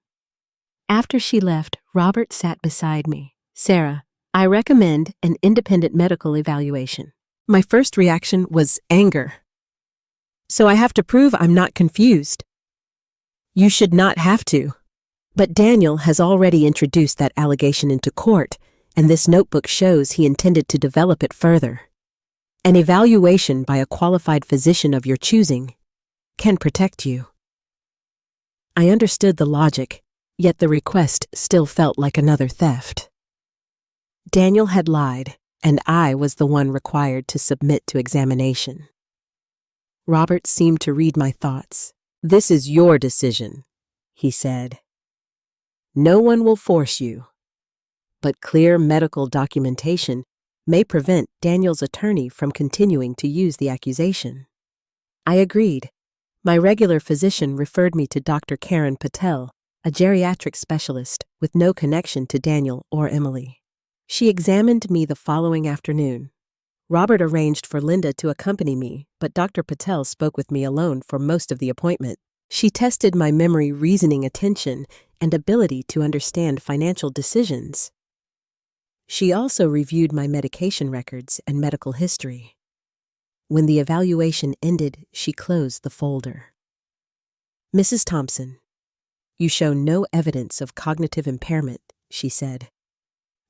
A: After she left, Robert sat beside me. "Sarah, I recommend an independent medical evaluation." My first reaction was anger. "So I have to prove I'm not confused." "You should not have to." But Daniel has already introduced that allegation into court, and this notebook shows he intended to develop it further. An evaluation by a qualified physician of your choosing can protect you. I understood the logic, yet the request still felt like another theft. Daniel had lied, and I was the one required to submit to examination. Robert seemed to read my thoughts. "This is your decision," he said. "No one will force you. But clear medical documentation may prevent Daniel's attorney from continuing to use the accusation." I agreed. My regular physician referred me to Dr. Karen Patel, a geriatric specialist with no connection to Daniel or Emily. She examined me the following afternoon. Robert arranged for Linda to accompany me, but Dr. Patel spoke with me alone for most of the appointment. She tested my memory, reasoning, attention, and ability to understand financial decisions. She also reviewed my medication records and medical history. When the evaluation ended, she closed the folder. "Mrs. Thompson, you show no evidence of cognitive impairment," she said.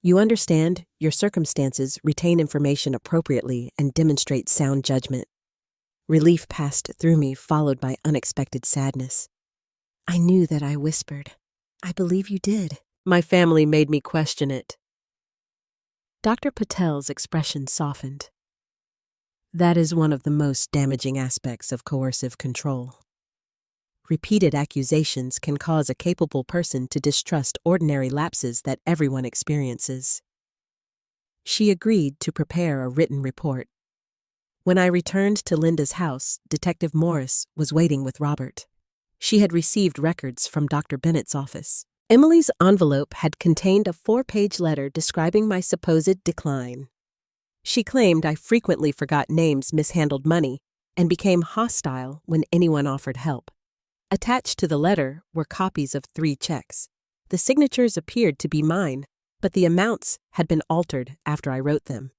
A: "You understand your circumstances, retain information appropriately, and demonstrate sound judgment." Relief passed through me, followed by unexpected sadness. I knew that I whispered, "I believe you did." My family made me question it. Dr. Patel's expression softened. "That is one of the most damaging aspects of coercive control. Repeated accusations can cause a capable person to distrust ordinary lapses that everyone experiences." She agreed to prepare a written report. When I returned to Linda's house, Detective Morris was waiting with Robert. She had received records from Dr. Bennett's office. Emily's envelope had contained a 4-page letter describing my supposed decline. She claimed I frequently forgot names, mishandled money, and became hostile when anyone offered help. Attached to the letter were copies of 3 checks. The signatures appeared to be mine, but the amounts had been altered after I wrote them.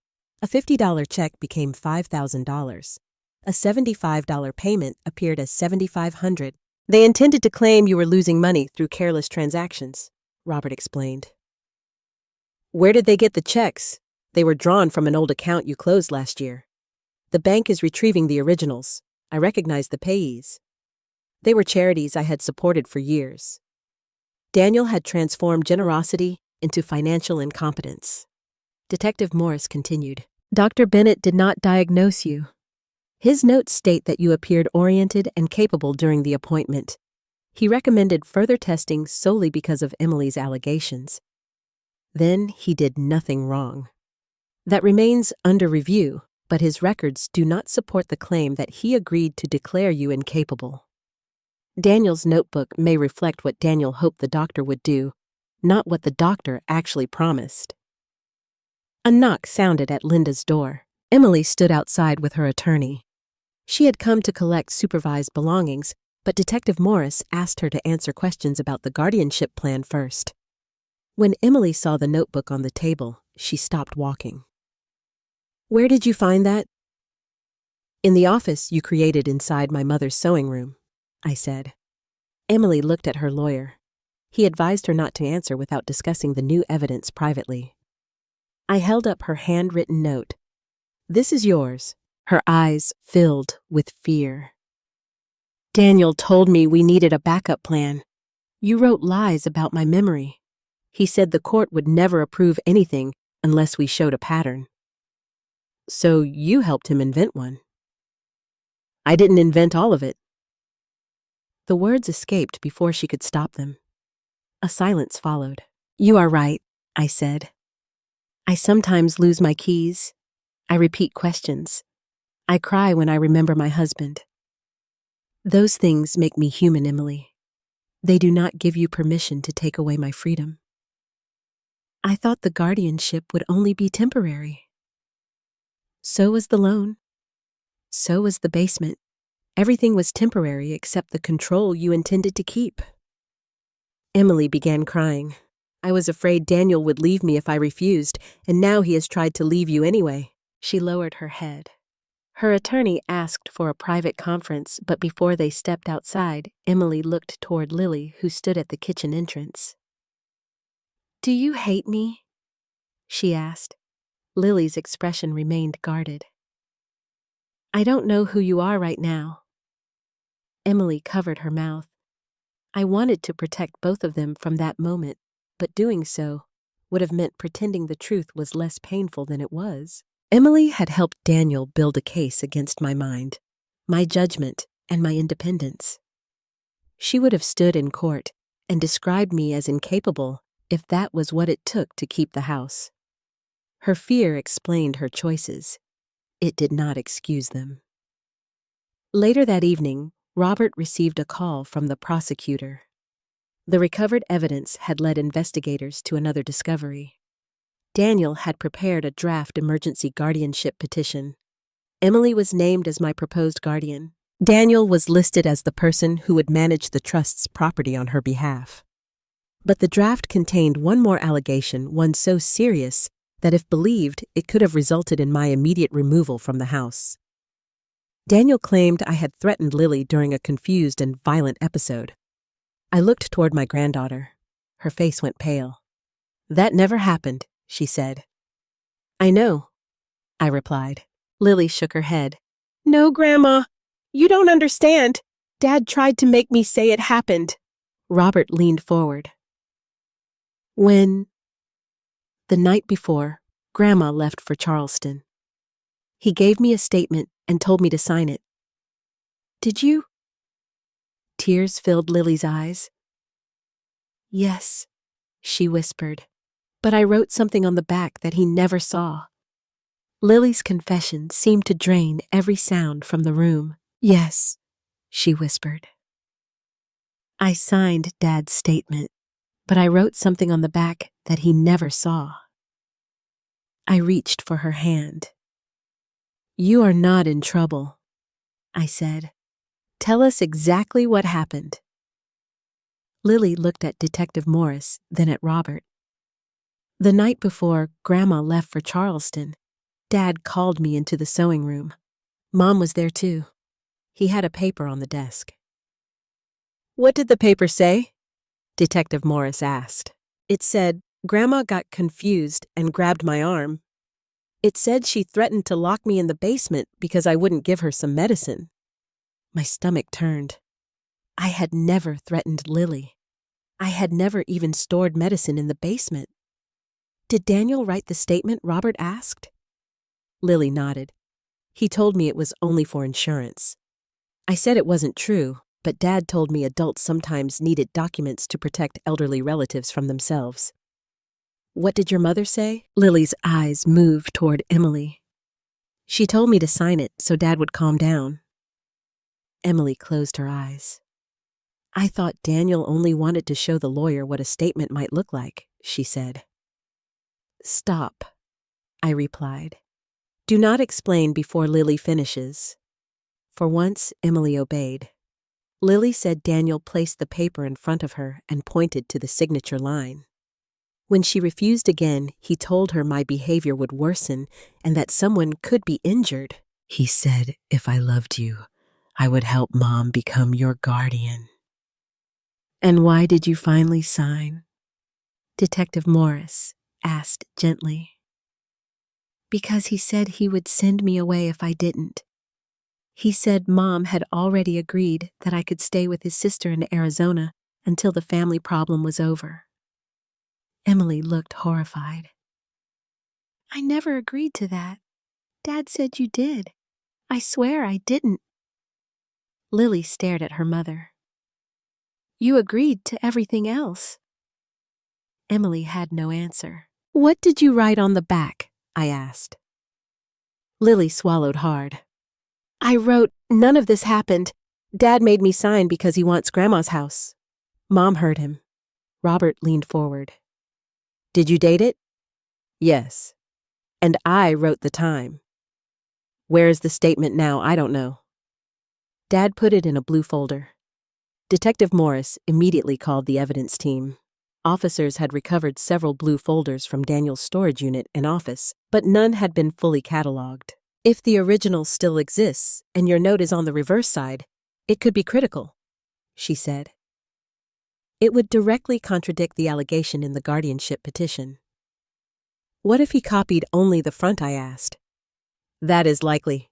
A: A $50 check became $5,000. A $75 payment appeared as $7,500. They intended to claim you were losing money through careless transactions, Robert explained. Where did they get the checks? They were drawn from an old account you closed last year. The bank is retrieving the originals. I recognize the payees. They were charities I had supported for years. Daniel had transformed generosity into financial incompetence. Detective Morris continued. Dr. Bennett did not diagnose you. His notes state that you appeared oriented and capable during the appointment. He recommended further testing solely because of Emily's allegations. Then he did nothing wrong. That remains under review, but his records do not support the claim that he agreed to declare you incapable. Daniel's notebook may reflect what Daniel hoped the doctor would do, not what the doctor actually promised. A knock sounded at Linda's door. Emily stood outside with her attorney. She had come to collect supervised belongings, but Detective Morris asked her to answer questions about the guardianship plan first. When Emily saw the notebook on the table, she stopped walking. Where did you find that? In the office you created inside my mother's sewing room, I said. Emily looked at her lawyer. He advised her not to answer without discussing the new evidence privately. I held up her handwritten note. This is yours. Her eyes filled with fear. Daniel told me we needed a backup plan. You wrote lies about my memory. He said the court would never approve anything unless we showed a pattern. So you helped him invent one. I didn't invent all of it. The words escaped before she could stop them. A silence followed. You are right, I said. I sometimes lose my keys. I repeat questions. I cry when I remember my husband. Those things make me human, Emily. They do not give you permission to take away my freedom. I thought the guardianship would only be temporary. So was the loan. So was the basement. Everything was temporary except the control you intended to keep. Emily began crying. I was afraid Daniel would leave me if I refused, and now he has tried to leave you anyway. She lowered her head. Her attorney asked for a private conference, but before they stepped outside, Emily looked toward Lily, who stood at the kitchen entrance. Do you hate me? She asked. Lily's expression remained guarded. I don't know who you are right now. Emily covered her mouth. I wanted to protect both of them from that moment, but doing so would have meant pretending the truth was less painful than it was. Emily had helped Daniel build a case against my mind, my judgment, and my independence. She would have stood in court and described me as incapable if that was what it took to keep the house. Her fear explained her choices. It did not excuse them. Later that evening, Robert received a call from the prosecutor. The recovered evidence had led investigators to another discovery. Daniel had prepared a draft emergency guardianship petition. Emily was named as my proposed guardian. Daniel was listed as the person who would manage the trust's property on her behalf. But the draft contained one more allegation, one so serious that if believed, it could have resulted in my immediate removal from the house. Daniel claimed I had threatened Lily during a confused and violent episode. I looked toward my granddaughter. Her face went pale. That never happened, she said. I know, I replied. Lily shook her head. No, Grandma, you don't understand. Dad tried to make me say it happened. Robert leaned forward. When? The night before, Grandma left for Charleston. He gave me a statement and told me to sign it. Did you? Tears filled Lily's eyes. Yes, she whispered, but I wrote something on the back that he never saw. Lily's confession seemed to drain every sound from the room. Yes, she whispered. I signed Dad's statement, but I wrote something on the back that he never saw. I reached for her hand. You are not in trouble, I said. Tell us exactly what happened. Lily looked at Detective Morris, then at Robert. The night before Grandma left for Charleston, Dad called me into the sewing room. Mom was there too. He had a paper on the desk. What did the paper say? Detective Morris asked. It said, Grandma got confused and grabbed my arm. It said she threatened to lock me in the basement because I wouldn't give her some medicine. My stomach turned. I had never threatened Lily. I had never even stored medicine in the basement. Did Daniel write the statement Robert asked? Lily nodded. He told me it was only for insurance. I said it wasn't true, but Dad told me adults sometimes needed documents to protect elderly relatives from themselves. What did your mother say? Lily's eyes moved toward Emily. She told me to sign it so Dad would calm down. Emily closed her eyes. I thought Daniel only wanted to show the lawyer what a statement might look like, she said. Stop, I replied. Do not explain before Lily finishes. For once, Emily obeyed. Lily said Daniel placed the paper in front of her and pointed to the signature line. When she refused again, he told her my behavior would worsen and that someone could be injured. He said, if I loved you, I would help Mom become your guardian. And why did you finally sign? Detective Morris asked gently. Because he said he would send me away if I didn't. He said Mom had already agreed that I could stay with his sister in Arizona until the family problem was over. Emily looked horrified. I never agreed to that. Dad said you did. I swear I didn't. Lily stared at her mother. You agreed to everything else. Emily had no answer. What did you write on the back? I asked. Lily swallowed hard. I wrote, none of this happened. Dad made me sign because he wants Grandma's house. Mom heard him. Robert leaned forward. Did you date it? Yes. And I wrote the time. Where is the statement now? I don't know. Dad put it in a blue folder. Detective Morris immediately called the evidence team. Officers had recovered several blue folders from Daniel's storage unit and office, but none had been fully cataloged. If the original still exists and your note is on the reverse side, it could be critical, she said. It would directly contradict the allegation in the guardianship petition. What if he copied only the front? I asked. That is likely,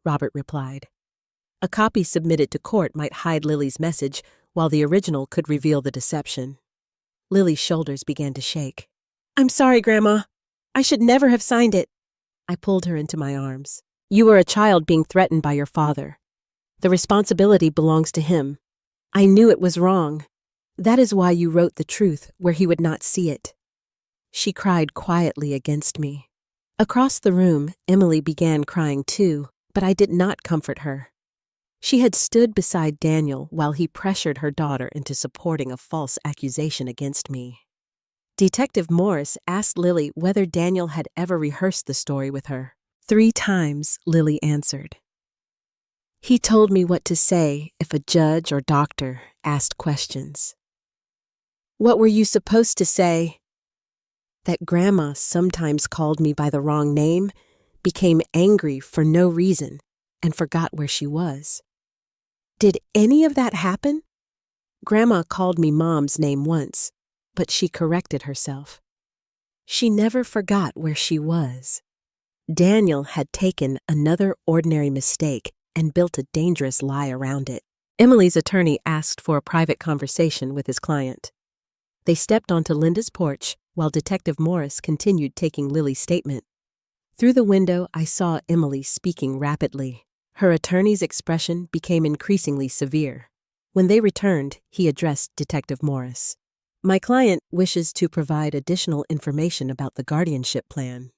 A: Robert replied. A copy submitted to court might hide Lily's message, while the original could reveal the deception. Lily's shoulders began to shake. I'm sorry, Grandma. I should never have signed it. I pulled her into my arms. You were a child being threatened by your father. The responsibility belongs to him. I knew it was wrong. That is why you wrote the truth where he would not see it. She cried quietly against me. Across the room, Emily began crying too, but I did not comfort her. She had stood beside Daniel while he pressured her daughter into supporting a false accusation against me. Detective Morris asked Lily whether Daniel had ever rehearsed the story with her. 3 times, Lily answered. He told me what to say if a judge or doctor asked questions. What were you supposed to say? That Grandma sometimes called me by the wrong name, became angry for no reason, and forgot where she was. Did any of that happen? Grandma called me Mom's name once, but she corrected herself. She never forgot where she was. Daniel had taken another ordinary mistake and built a dangerous lie around it. Emily's attorney asked for a private conversation with his client. They stepped onto Linda's porch while Detective Morris continued taking Lily's statement. Through the window, I saw Emily speaking rapidly. Her attorney's expression became increasingly severe. When they returned, he addressed Detective Morris. My client wishes to provide additional information about the guardianship plan.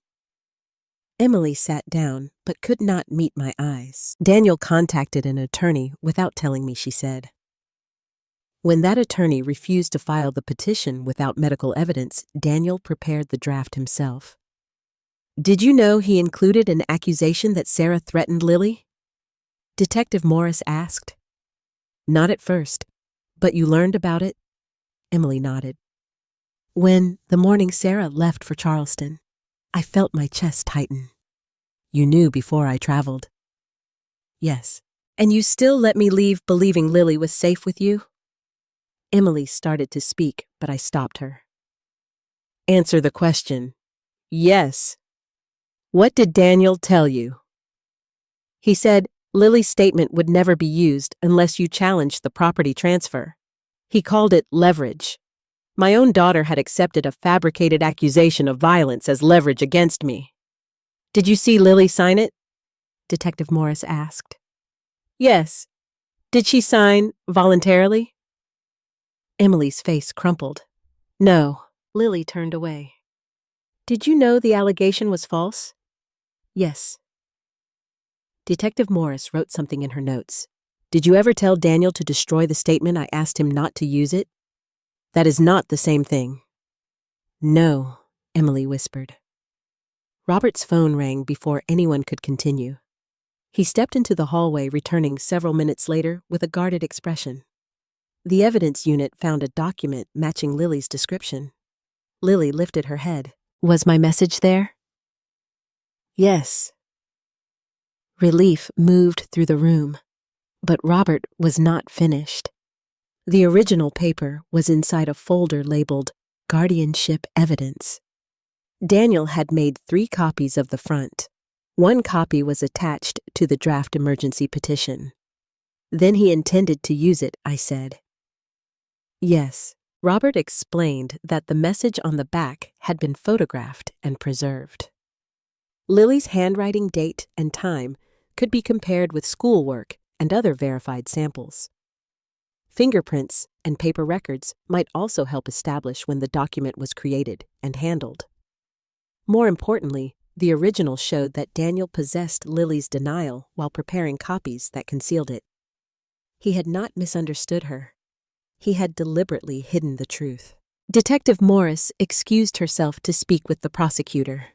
A: Emily sat down, but could not meet my eyes. Daniel contacted an attorney without telling me, she said. When that attorney refused to file the petition without medical evidence, Daniel prepared the draft himself. Did you know he included an accusation that Sarah threatened Lily? Detective Morris asked. Not at first, but you learned about it? Emily nodded. When, the morning Sarah left for Charleston, I felt my chest tighten. You knew before I traveled. Yes. And you still let me leave believing Lily was safe with you? Emily started to speak, but I stopped her. Answer the question. Yes. What did Daniel tell you? He said Lily's statement would never be used unless you challenged the property transfer. He called it leverage. My own daughter had accepted a fabricated accusation of violence as leverage against me. Did you see Lily sign it? Detective Morris asked. Yes. Did she sign voluntarily? Emily's face crumpled. No. Lily turned away. Did you know the allegation was false? Yes. Detective Morris wrote something in her notes. Did you ever tell Daniel to destroy the statement I asked him not to use it? That is not the same thing. No, Emily whispered. Robert's phone rang before anyone could continue. He stepped into the hallway, returning several minutes later with a guarded expression. The evidence unit found a document matching Lily's description. Lily lifted her head. Was my message there? Yes. Relief moved through the room, but Robert was not finished. The original paper was inside a folder labeled Guardianship Evidence. Daniel had made 3 copies of the front. 1 copy was attached to the draft emergency petition. Then he intended to use it, I said. Yes. Robert explained that the message on the back had been photographed and preserved. Lily's handwriting, date, and time could be compared with schoolwork and other verified samples. Fingerprints and paper records might also help establish when the document was created and handled. More importantly, the original showed that Daniel possessed Lily's denial while preparing copies that concealed it. He had not misunderstood her. He had deliberately hidden the truth. Detective Morris excused herself to speak with the prosecutor.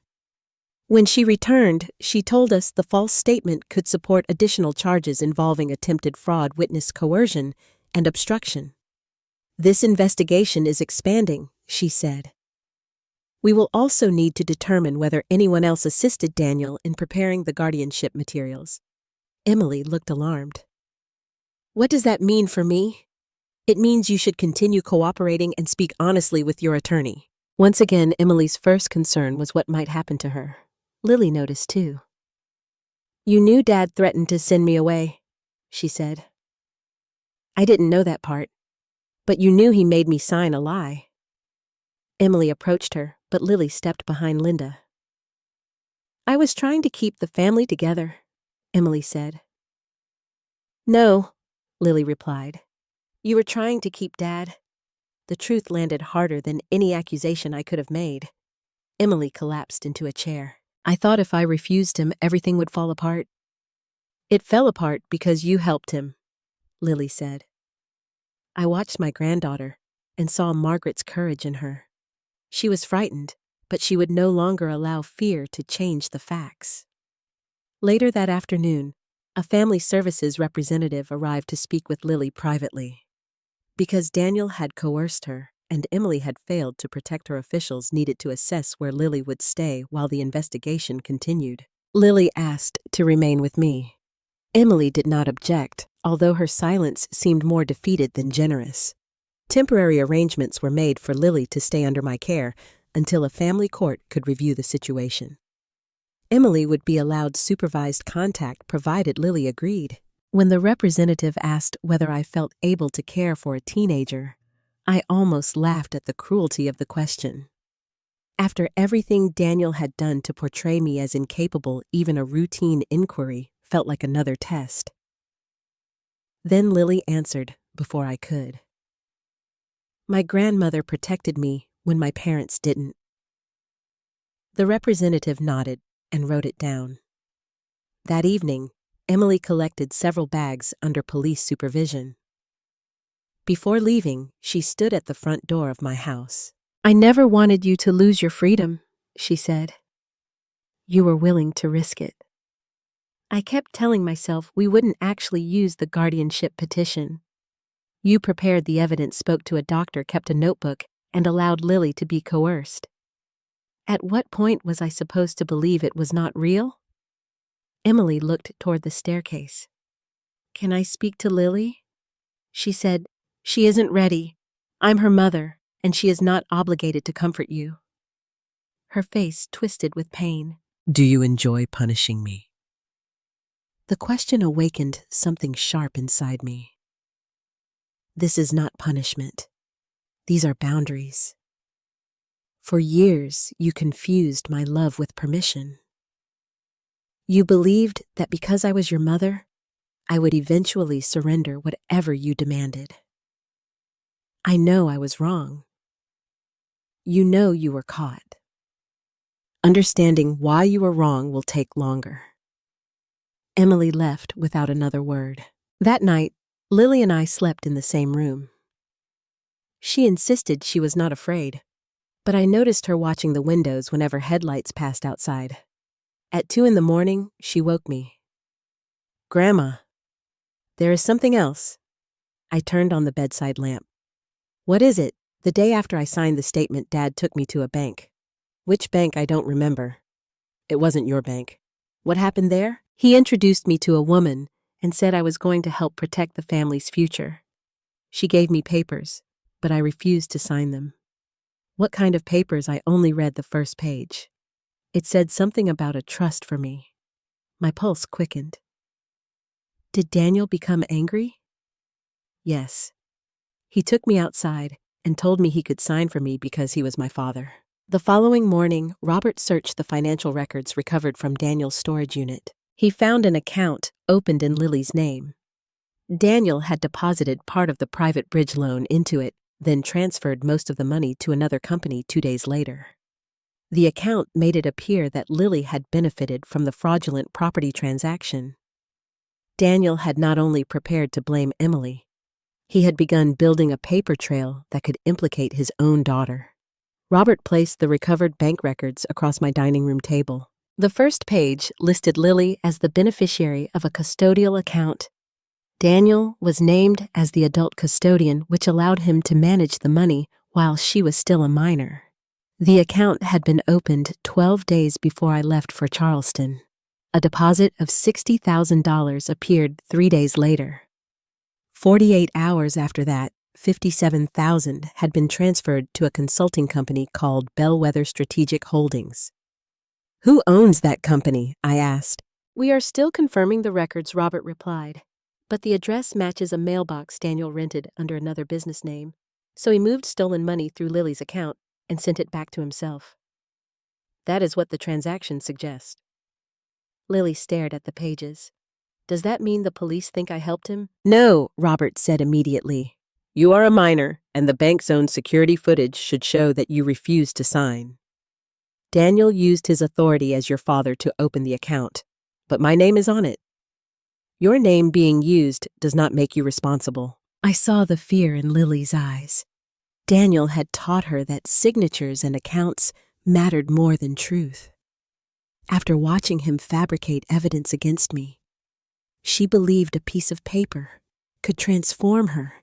A: When she returned, she told us the false statement could support additional charges involving attempted fraud, witness coercion, and obstruction. This investigation is expanding, she said. We will also need to determine whether anyone else assisted Daniel in preparing the guardianship materials. Emily looked alarmed. What does that mean for me? It means you should continue cooperating and speak honestly with your attorney. Once again, Emily's first concern was what might happen to her. Lily noticed too. You knew Dad threatened to send me away, she said. I didn't know that part, but you knew he made me sign a lie. Emily approached her, but Lily stepped behind Linda. I was trying to keep the family together, Emily said. No, Lily replied. You were trying to keep Dad. The truth landed harder than any accusation I could have made. Emily collapsed into a chair. I thought if I refused him, everything would fall apart. It fell apart because you helped him, Lily said. I watched my granddaughter and saw Margaret's courage in her. She was frightened, but she would no longer allow fear to change the facts. Later that afternoon, a family services representative arrived to speak with Lily privately. Because Daniel had coerced her and Emily had failed to protect her, officials needed to assess where Lily would stay while the investigation continued. Lily asked to remain with me. Emily did not object, although her silence seemed more defeated than generous. Temporary arrangements were made for Lily to stay under my care until a family court could review the situation. Emily would be allowed supervised contact provided Lily agreed. When the representative asked whether I felt able to care for a teenager, I almost laughed at the cruelty of the question. After everything Daniel had done to portray me as incapable, even a routine inquiry felt like another test. Then Lily answered before I could. My grandmother protected me when my parents didn't. The representative nodded, and wrote it down. That evening, Emily collected several bags under police supervision. Before leaving, she stood at the front door of my house. "I never wanted you to lose your freedom," she said. "You were willing to risk it." I kept telling myself we wouldn't actually use the guardianship petition. You prepared the evidence, spoke to a doctor, kept a notebook, and allowed Lily to be coerced. At what point was I supposed to believe it was not real? Emily looked toward the staircase. "Can I speak to Lily?" She said, "She isn't ready. I'm her mother, and she is not obligated to comfort you." Her face twisted with pain.
B: "Do you enjoy punishing me?"
A: The question awakened something sharp inside me. This is not punishment. These are boundaries. For years, you confused my love with permission. You believed that because I was your mother, I would eventually surrender whatever you demanded. I know I was wrong. You know you were caught. Understanding why you were wrong will take longer. Emily left without another word. That night, Lily and I slept in the same room. She insisted she was not afraid, but I noticed her watching the windows whenever headlights passed outside. At 2 a.m, she woke me. "Grandma, there is something else." I turned on the bedside lamp. "What is it?" "The day after I signed the statement, Dad took me to a bank. Which bank, I don't remember. It wasn't your bank. What happened there?" "He introduced me to a woman and said I was going to help protect the family's future. She gave me papers, but I refused to sign them." "What kind of papers?" I only read the first page. It said something about a trust for me. My pulse quickened. Did Daniel become angry? Yes. He took me outside and told me he could sign for me because he was my father. The following morning, Robert searched the financial records recovered from Daniel's storage unit. He found an account opened in Lily's name. Daniel had deposited part of the private bridge loan into it, then transferred most of the money to another company 2 days later. The account made it appear that Lily had benefited from the fraudulent property transaction. Daniel had not only prepared to blame Emily, he had begun building a paper trail that could implicate his own daughter. Robert placed the recovered bank records across my dining room table. The first page listed Lily as the beneficiary of a custodial account. Daniel was named as the adult custodian, which allowed him to manage the money while she was still a minor. The account had been opened 12 days before I left for Charleston. A deposit of $60,000 appeared 3 days later. 48 hours after that, $57,000 had been transferred to a consulting company called Bellwether Strategic Holdings. "Who owns that company?" I asked. "We are still confirming the records," Robert replied. "But the address matches a mailbox Daniel rented under another business name, so he moved stolen money through Lily's account and sent it back to himself. That is what the transaction suggests." Lily stared at the pages. "Does that mean the police think I helped him?" "No," Robert said immediately. "You are a minor, and the bank's own security footage should show that you refused to sign. Daniel used his authority as your father to open the account, but my name is on it. Your name being used does not make you responsible." I saw the fear in Lily's eyes. Daniel had taught her that signatures and accounts mattered more than truth. After watching him fabricate evidence against me, she believed a piece of paper could transform her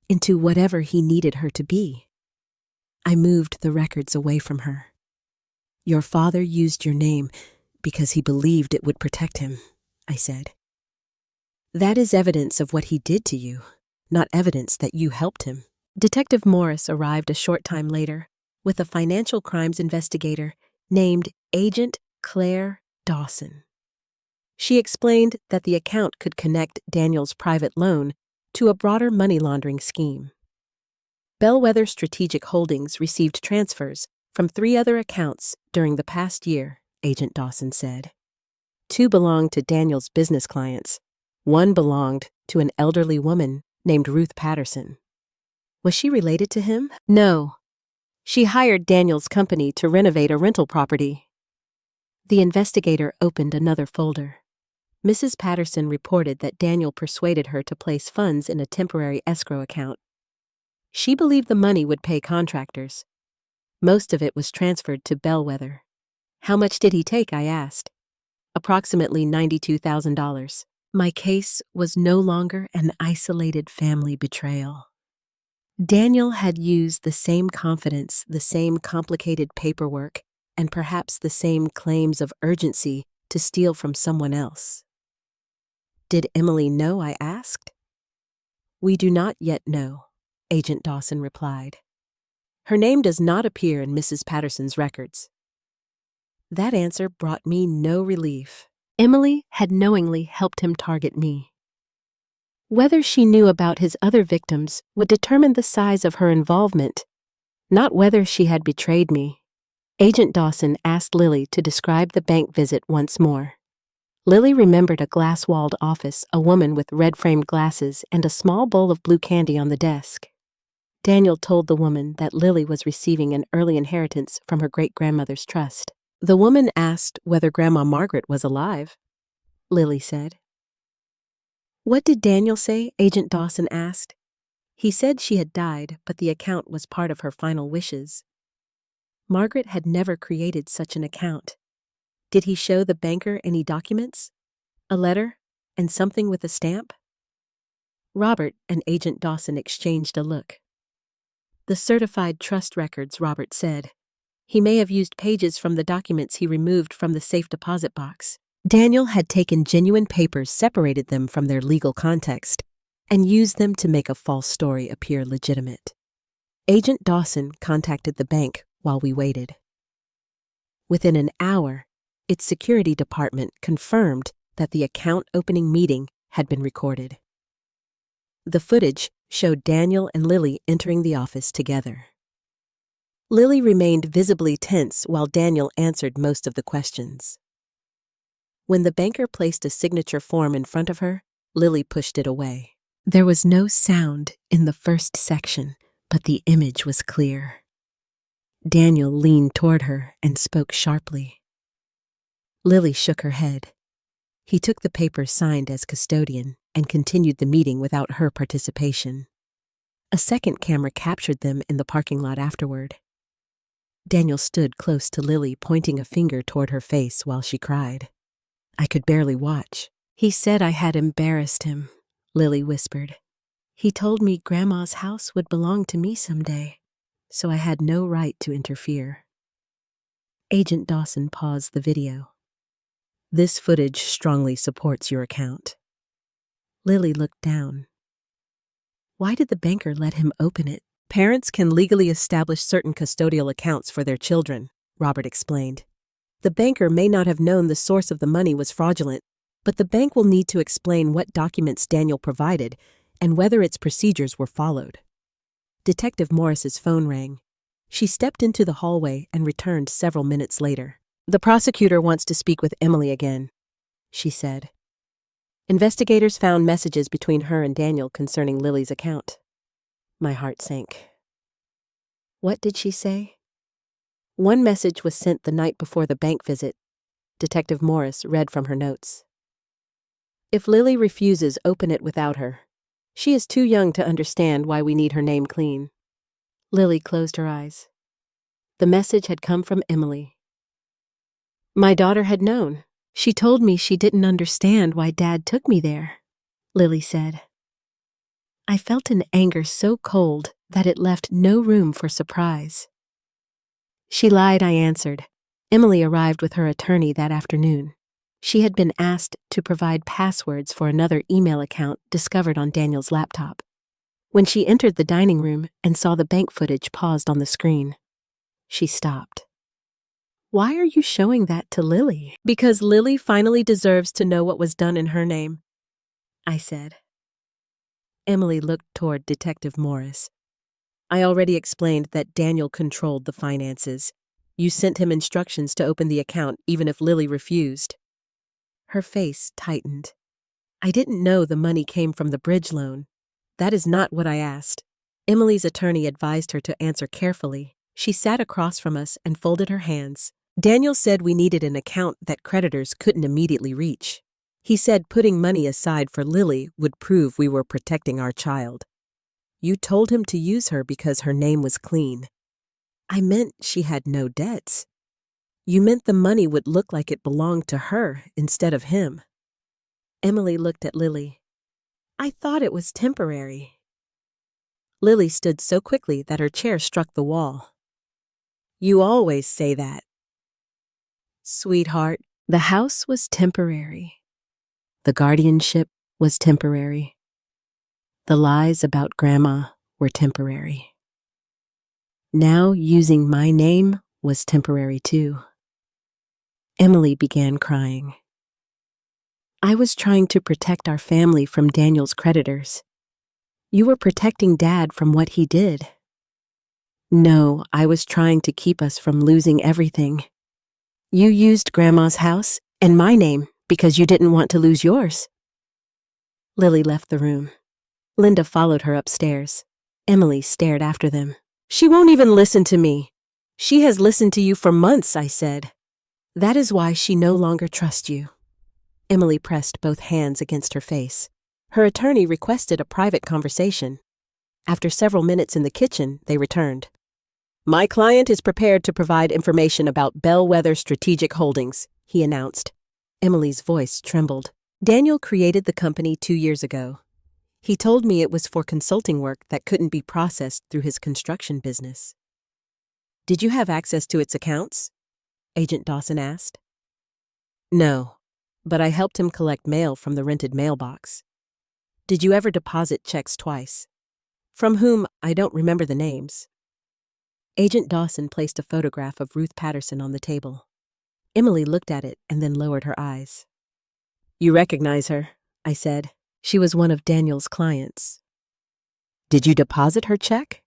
A: into whatever he needed her to be. I moved the records away from her. "Your father used your name because he believed it would protect him," I said. "That is evidence of what he did to you, not evidence that you helped him." Detective Morris arrived a short time later with a financial crimes investigator named Agent Claire Dawson. She explained that the account could connect Daniel's private loan to a broader money laundering scheme. Bellwether Strategic Holdings received transfers from 3 other accounts during the past year, Agent Dawson said. 2 belonged to Daniel's business clients. 1 belonged to an elderly woman named Ruth Patterson. Was she related to him? No. She hired Daniel's company to renovate a rental property. The investigator opened another folder. Mrs. Patterson reported that Daniel persuaded her to place funds in a temporary escrow account. She believed the money would pay contractors. Most of it was transferred to Bellwether. How much did he take? I asked. Approximately $92,000. My case was no longer an isolated family betrayal. Daniel had used the same confidence, the same complicated paperwork, and perhaps the same claims of urgency to steal from someone else. Did Emily know? I asked. We do not yet know, Agent Dawson replied. Her name does not appear in Mrs. Patterson's records. That answer brought me no relief. Emily had knowingly helped him target me. Whether she knew about his other victims would determine the size of her involvement, not whether she had betrayed me. Agent Dawson asked Lily to describe the bank visit once more. Lily remembered a glass-walled office, a woman with red-framed glasses, and a small bowl of blue candy on the desk. Daniel told the woman that Lily was receiving an early inheritance from her great-grandmother's trust. The woman asked whether Grandma Margaret was alive. Lily said. What did Daniel say? Agent Dawson asked. He said she had died, but the account was part of her final wishes. Margaret had never created such an account. Did he show the banker any documents? A letter? And something with a stamp? Robert and Agent Dawson exchanged a look. The certified trust records, Robert said. He may have used pages from the documents he removed from the safe deposit box. Daniel had taken genuine papers, separated them from their legal context, and used them to make a false story appear legitimate. Agent Dawson contacted the bank while we waited. Within an hour, its security department confirmed that the account opening meeting had been recorded. The footage showed Daniel and Lily entering the office together. Lily remained visibly tense while Daniel answered most of the questions. When the banker placed a signature form in front of her, Lily pushed it away. There was no sound in the first section, but the image was clear. Daniel leaned toward her and spoke sharply. Lily shook her head. He took the papers signed as custodian and continued the meeting without her participation. A second camera captured them in the parking lot afterward. Daniel stood close to Lily, pointing a finger toward her face while she cried. I could barely watch. He said I had embarrassed him, Lily whispered. He told me Grandma's house would belong to me someday, so I had no right to interfere. Agent Dawson paused the video. This footage strongly supports your account. Lily looked down. Why did the banker let him open it? Parents can legally establish certain custodial accounts for their children, Robert explained. The banker may not have known the source of the money was fraudulent, but the bank will need to explain what documents Daniel provided and whether its procedures were followed. Detective Morris's phone rang. She stepped into the hallway and returned several minutes later. The prosecutor wants to speak with Emily again, she said. Investigators found messages between her and Daniel concerning Lily's account. My heart sank. What did she say? One message was sent the night before the bank visit. Detective Morris read from her notes. If Lily refuses, open it without her. She is too young to understand why we need her name clean. Lily closed her eyes. The message had come from Emily. My daughter had known. She told me she didn't understand why Dad took me there, Lily said. I felt an anger so cold that it left no room for surprise. She lied, I answered. Emily arrived with her attorney that afternoon. She had been asked to provide passwords for another email account discovered on Daniel's laptop. When she entered the dining room and saw the bank footage paused on the screen, she stopped. Why are you showing that to Lily? Because Lily finally deserves to know what was done in her name, I said. Emily looked toward Detective Morris. I already explained that Daniel controlled the finances. You sent him instructions to open the account even if Lily refused. Her face tightened. I didn't know the money came from the bridge loan. That is not what I asked. Emily's attorney advised her to answer carefully. She sat across from us and folded her hands. Daniel said we needed an account that creditors couldn't immediately reach. He said putting money aside for Lily would prove we were protecting our child. You told him to use her because her name was clean. I meant she had no debts. You meant the money would look like it belonged to her instead of him. Emily looked at Lily. I thought it was temporary. Lily stood so quickly that her chair struck the wall. You always say that. Sweetheart, the house was temporary. The guardianship was temporary. The lies about Grandma were temporary. Now using my name was temporary too. Emily began crying. I was trying to protect our family from Daniel's creditors. You were protecting Dad from what he did. No, I was trying to keep us from losing everything. You used Grandma's house and my name because you didn't want to lose yours. Lily left the room. Linda followed her upstairs. Emily stared after them. She won't even listen to me. She has listened to you for months, I said. That is why she no longer trusts you. Emily pressed both hands against her face. Her attorney requested a private conversation. After several minutes in the kitchen, they returned. My client is prepared to provide information about Bellwether Strategic Holdings, he announced. Emily's voice trembled. Daniel created the company 2 years ago. He told me it was for consulting work that couldn't be processed through his construction business. Did you have access to its accounts? Agent Dawson asked. No, but I helped him collect mail from the rented mailbox. Did you ever deposit checks twice? From whom, I don't remember the names. Agent Dawson placed a photograph of Ruth Patterson on the table. Emily looked at it and then lowered her eyes. You recognize her, I said. She was one of Daniel's clients. Did you deposit her check?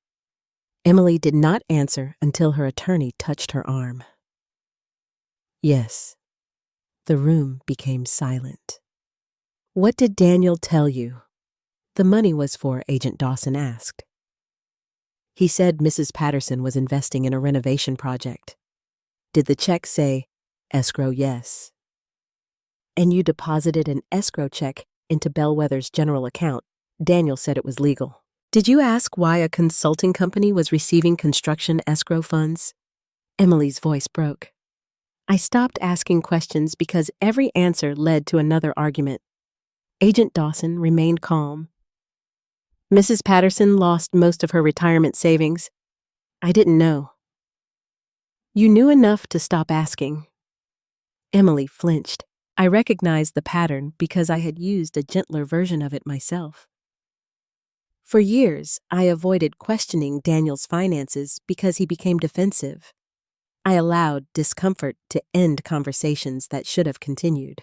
A: Emily did not answer until her attorney touched her arm. Yes. The room became silent. What did Daniel tell you? The money was for, Agent Dawson asked. He said Mrs. Patterson was investing in a renovation project. Did the check say, escrow yes? And you deposited an escrow check into Bellwether's general account. Daniel said it was legal. Did you ask why a consulting company was receiving construction escrow funds? Emily's voice broke. I stopped asking questions because every answer led to another argument. Agent Dawson remained calm. Mrs. Patterson lost most of her retirement savings. I didn't know. You knew enough to stop asking. Emily flinched. I recognized the pattern because I had used a gentler version of it myself. For years, I avoided questioning Daniel's finances because he became defensive. I allowed discomfort to end conversations that should have continued.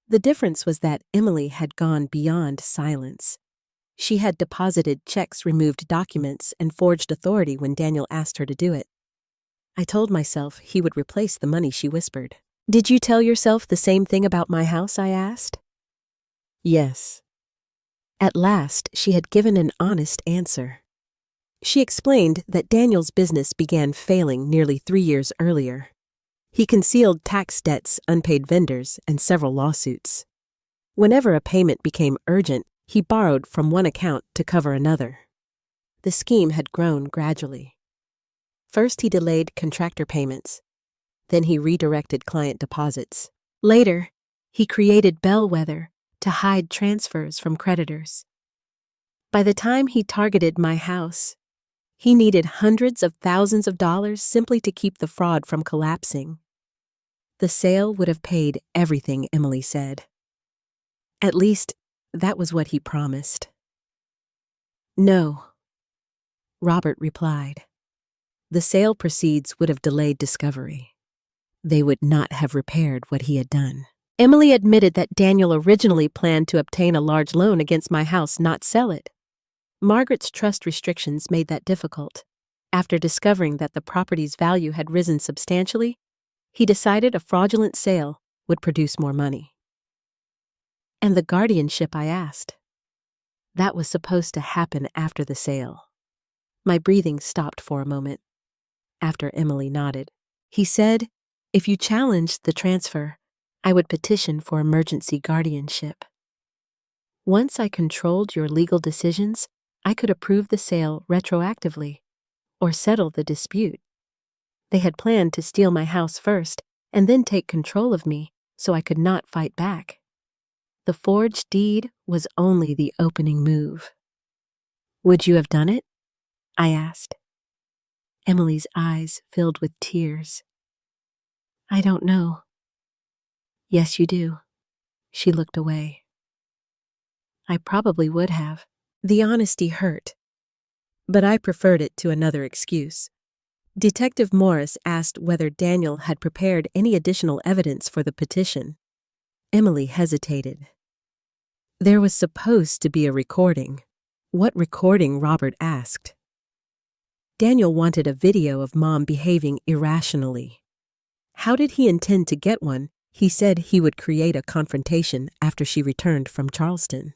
A: The difference was that Emily had gone beyond silence. She had deposited checks, removed documents, and forged authority when Daniel asked her to do it. I told myself he would replace the money, she whispered. Did you tell yourself the same thing about my house, I asked. Yes. At last, she had given an honest answer. She explained that Daniel's business began failing nearly 3 years earlier. He concealed tax debts, unpaid vendors, and several lawsuits. Whenever a payment became urgent, he borrowed from one account to cover another. The scheme had grown gradually. First, he delayed contractor payments. Then he redirected client deposits. Later, he created Bellwether to hide transfers from creditors. By the time he targeted my house, he needed hundreds of thousands of dollars simply to keep the fraud from collapsing. The sale would have paid everything, Emily said. At least, that was what he promised. No, Robert replied. The sale proceeds would have delayed discovery. They would not have repaired what he had done. Emily admitted that Daniel originally planned to obtain a large loan against my house, not sell it. Margaret's trust restrictions made that difficult. After discovering that the property's value had risen substantially, he decided a fraudulent sale would produce more money. And the guardianship, I asked. That was supposed to happen after the sale. My breathing stopped for a moment. After Emily nodded. He said, if you challenged the transfer, I would petition for emergency guardianship. Once I controlled your legal decisions, I could approve the sale retroactively or settle the dispute. They had planned to steal my house first and then take control of me so I could not fight back. The forged deed was only the opening move. Would you have done it? I asked. Emily's eyes filled with tears. I don't know. Yes, you do. She looked away. I probably would have. The honesty hurt, but I preferred it to another excuse. Detective Morris asked whether Daniel had prepared any additional evidence for the petition. Emily hesitated. There was supposed to be a recording. What recording, Robert asked. Daniel wanted a video of Mom behaving irrationally. How did he intend to get one? He said he would create a confrontation after she returned from Charleston.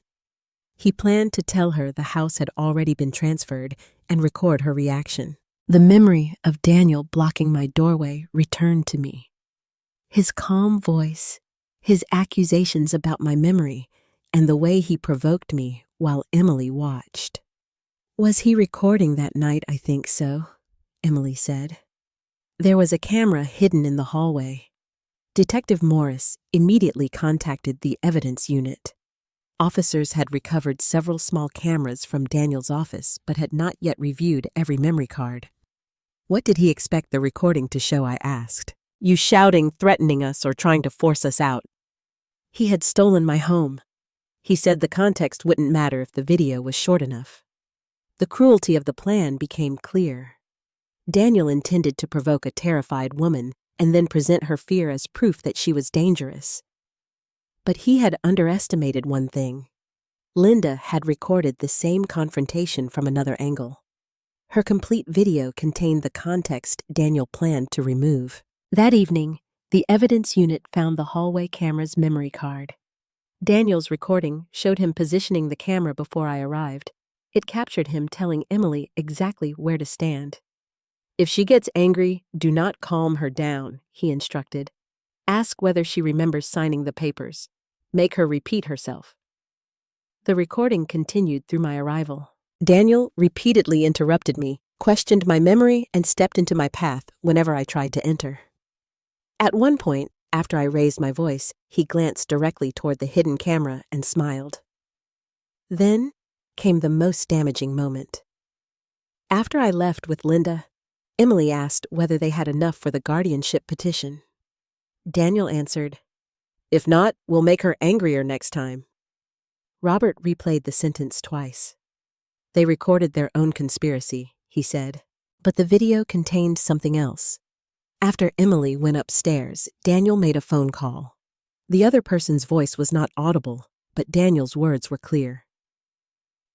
A: He planned to tell her the house had already been transferred and record her reaction. The memory of Daniel blocking my doorway returned to me. His calm voice, his accusations about my memory, and the way he provoked me while Emily watched. Was he recording that night? I think so, Emily said. There was a camera hidden in the hallway. Detective Morris immediately contacted the evidence unit. Officers had recovered several small cameras from Daniel's office but had not yet reviewed every memory card. What did he expect the recording to show? I asked. You shouting, threatening us, or trying to force us out. He had stolen my home. He said the context wouldn't matter if the video was short enough. The cruelty of the plan became clear. Daniel intended to provoke a terrified woman and then present her fear as proof that she was dangerous. But he had underestimated one thing. Linda had recorded the same confrontation from another angle. Her complete video contained the context Daniel planned to remove. That evening, the evidence unit found the hallway camera's memory card. Daniel's recording showed him positioning the camera before I arrived. It captured him telling Emily exactly where to stand. If she gets angry, do not calm her down, he instructed. Ask whether she remembers signing the papers. Make her repeat herself. The recording continued through my arrival. Daniel repeatedly interrupted me, questioned my memory, and stepped into my path whenever I tried to enter. At one point, after I raised my voice, he glanced directly toward the hidden camera and smiled. Then came the most damaging moment. After I left with Linda, Emily asked whether they had enough for the guardianship petition. Daniel answered, "If not, we'll make her angrier next time." Robert replayed the sentence twice. They recorded their own conspiracy, he said, but the video contained something else. After Emily went upstairs, Daniel made a phone call. The other person's voice was not audible, but Daniel's words were clear.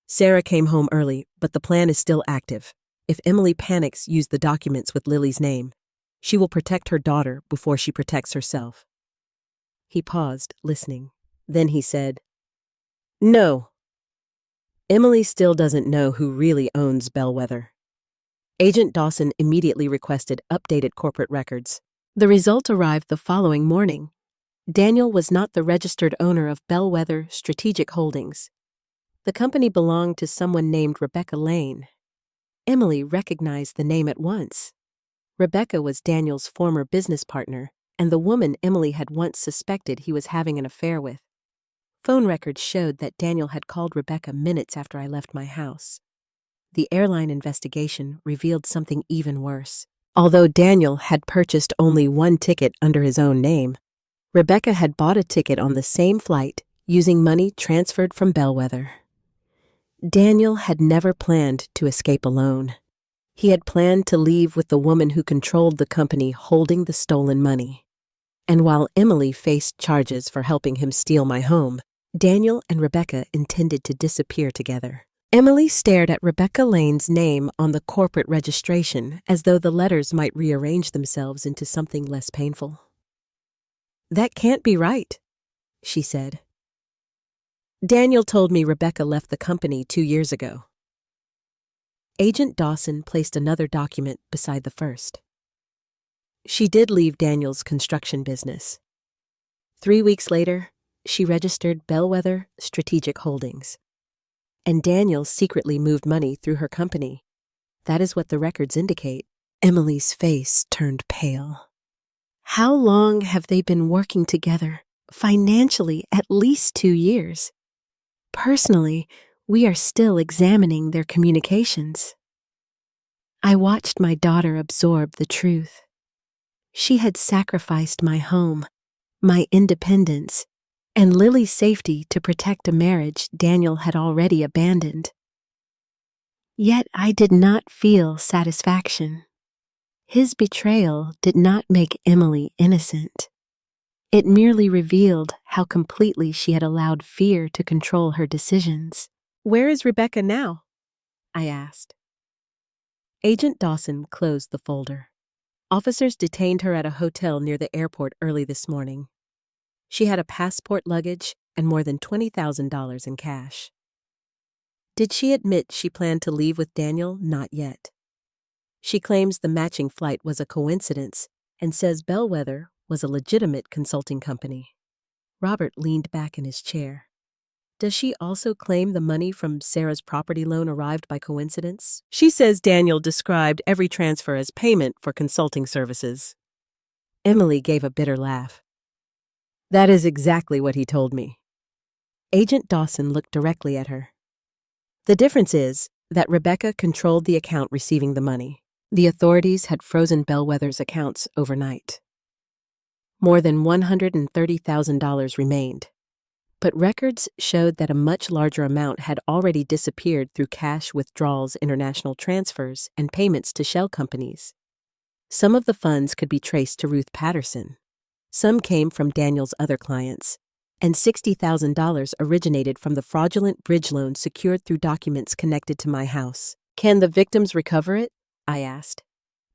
A: Sarah came home early, but the plan is still active. If Emily panics, use the documents with Lily's name. She will protect her daughter before she protects herself. He paused, listening. Then he said, "No. Emily still doesn't know who really owns Bellwether." Agent Dawson immediately requested updated corporate records. The result arrived the following morning. Daniel was not the registered owner of Bellwether Strategic Holdings. The company belonged to someone named Rebecca Lane. Emily recognized the name at once. Rebecca was Daniel's former business partner and the woman Emily had once suspected he was having an affair with. Phone records showed that Daniel had called Rebecca minutes after I left my house. The airline investigation revealed something even worse. Although Daniel had purchased only one ticket under his own name, Rebecca had bought a ticket on the same flight using money transferred from Bellwether. Daniel had never planned to escape alone. He had planned to leave with the woman who controlled the company holding the stolen money. And while Emily faced charges for helping him steal my home, Daniel and Rebecca intended to disappear together. Emily stared at Rebecca Lane's name on the corporate registration as though the letters might rearrange themselves into something less painful. "That can't be right," she said. "Daniel told me Rebecca left the company 2 years ago." Agent Dawson placed another document beside the first. She did leave Daniel's construction business. 3 weeks later, she registered Bellwether Strategic Holdings. And Daniel secretly moved money through her company. That is what the records indicate. Emily's face turned pale. How long have they been working together? Financially, at least 2 years. Personally, we are still examining their communications. I watched my daughter absorb the truth. She had sacrificed my home, my independence, and Lily's safety to protect a marriage Daniel had already abandoned. Yet I did not feel satisfaction. His betrayal did not make Emily innocent. It merely revealed how completely she had allowed fear to control her decisions. "Where is Rebecca now?" I asked. Agent Dawson closed the folder. Officers detained her at a hotel near the airport early this morning. She had a passport, luggage, and more than $20,000 in cash. Did she admit she planned to leave with Daniel? Not yet. She claims the matching flight was a coincidence and says Bellwether was a legitimate consulting company. Robert leaned back in his chair. Does she also claim the money from Sarah's property loan arrived by coincidence? She says Daniel described every transfer as payment for consulting services. Emily gave a bitter laugh. That is exactly what he told me. Agent Dawson looked directly at her. The difference is that Rebecca controlled the account receiving the money. The authorities had frozen Bellwether's accounts overnight. More than $130,000 remained. But records showed that a much larger amount had already disappeared through cash withdrawals, international transfers, and payments to shell companies. Some of the funds could be traced to Ruth Patterson. Some came from Daniel's other clients, and $60,000 originated from the fraudulent bridge loan secured through documents connected to my house. Can the victims recover it? I asked.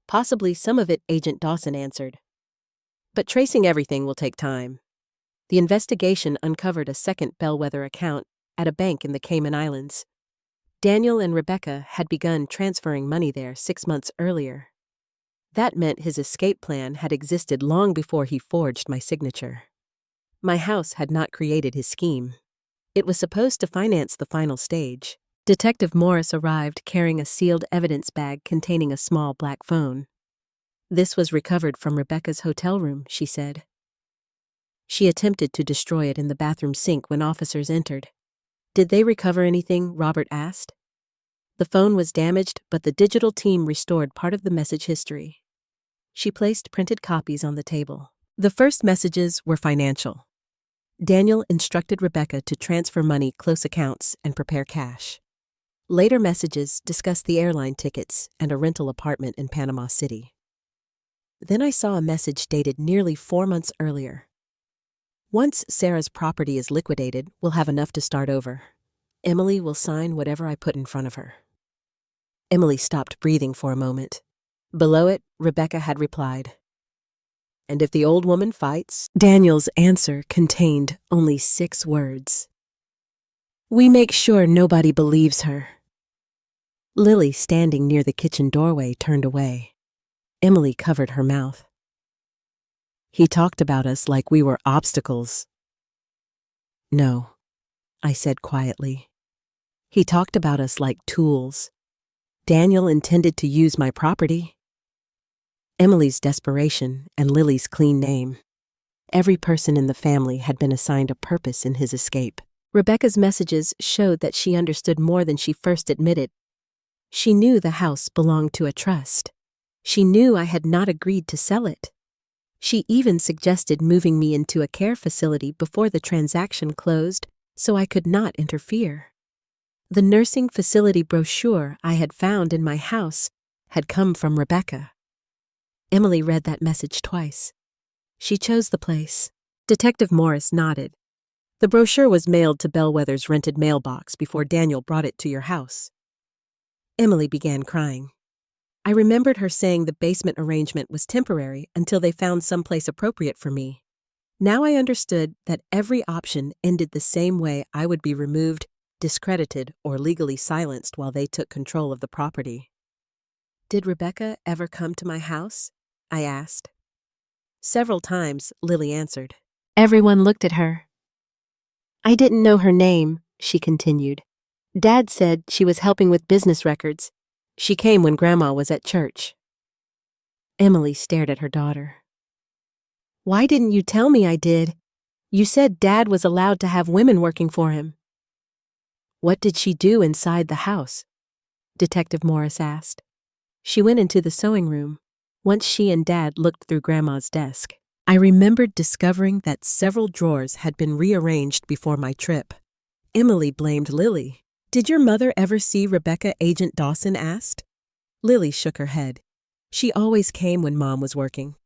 A: Possibly some of it, Agent Dawson answered. But tracing everything will take time. The investigation uncovered a second Bellwether account at a bank in the Cayman Islands. Daniel and Rebecca had begun transferring money there 6 months earlier. That meant his escape plan had existed long before he forged my signature. My house had not created his scheme. It was supposed to finance the final stage. Detective Morris arrived carrying a sealed evidence bag containing a small black phone. This was recovered from Rebecca's hotel room, she said. She attempted to destroy it in the bathroom sink when officers entered. Did they recover anything? Robert asked. The phone was damaged, but the digital team restored part of the message history. She placed printed copies on the table. The first messages were financial. Daniel instructed Rebecca to transfer money, close accounts, and prepare cash. Later messages discussed the airline tickets and a rental apartment in Panama City. Then I saw a message dated nearly 4 months earlier. Once Sarah's property is liquidated, we'll have enough to start over. Emily will sign whatever I put in front of her. Emily stopped breathing for a moment. Below it, Rebecca had replied, "And if the old woman fights?" Daniel's answer contained only 6 words. "We make sure nobody believes her." Lily, standing near the kitchen doorway, turned away. Emily covered her mouth. "He talked about us like we were obstacles." "No," I said quietly. "He talked about us like tools. Daniel intended to use my property." Emily's desperation and Lily's clean name. Every person in the family had been assigned a purpose in his escape. Rebecca's messages showed that she understood more than she first admitted. She knew the house belonged to a trust. She knew I had not agreed to sell it. She even suggested moving me into a care facility before the transaction closed so I could not interfere. The nursing facility brochure I had found in my house had come from Rebecca. Emily read that message twice. She chose the place. Detective Morris nodded. The brochure was mailed to Bellwether's rented mailbox before Daniel brought it to your house. Emily began crying. I remembered her saying the basement arrangement was temporary until they found someplace appropriate for me. Now I understood that every option ended the same way: I would be removed, discredited, or legally silenced while they took control of the property. Did Rebecca ever come to my house? I asked. Several times, Lily answered. Everyone looked at her. I didn't know her name, she continued. Dad said she was helping with business records. She came when Grandma was at church. Emily stared at her daughter. Why didn't you tell me I did? You said Dad was allowed to have women working for him. What did she do inside the house? Detective Morris asked. She went into the sewing room. Once she and Dad looked through Grandma's desk, I remembered discovering that several drawers had been rearranged before my trip. Emily blamed Lily. Did your mother ever see Rebecca? Agent Dawson asked. Lily shook her head. She always came when Mom was working.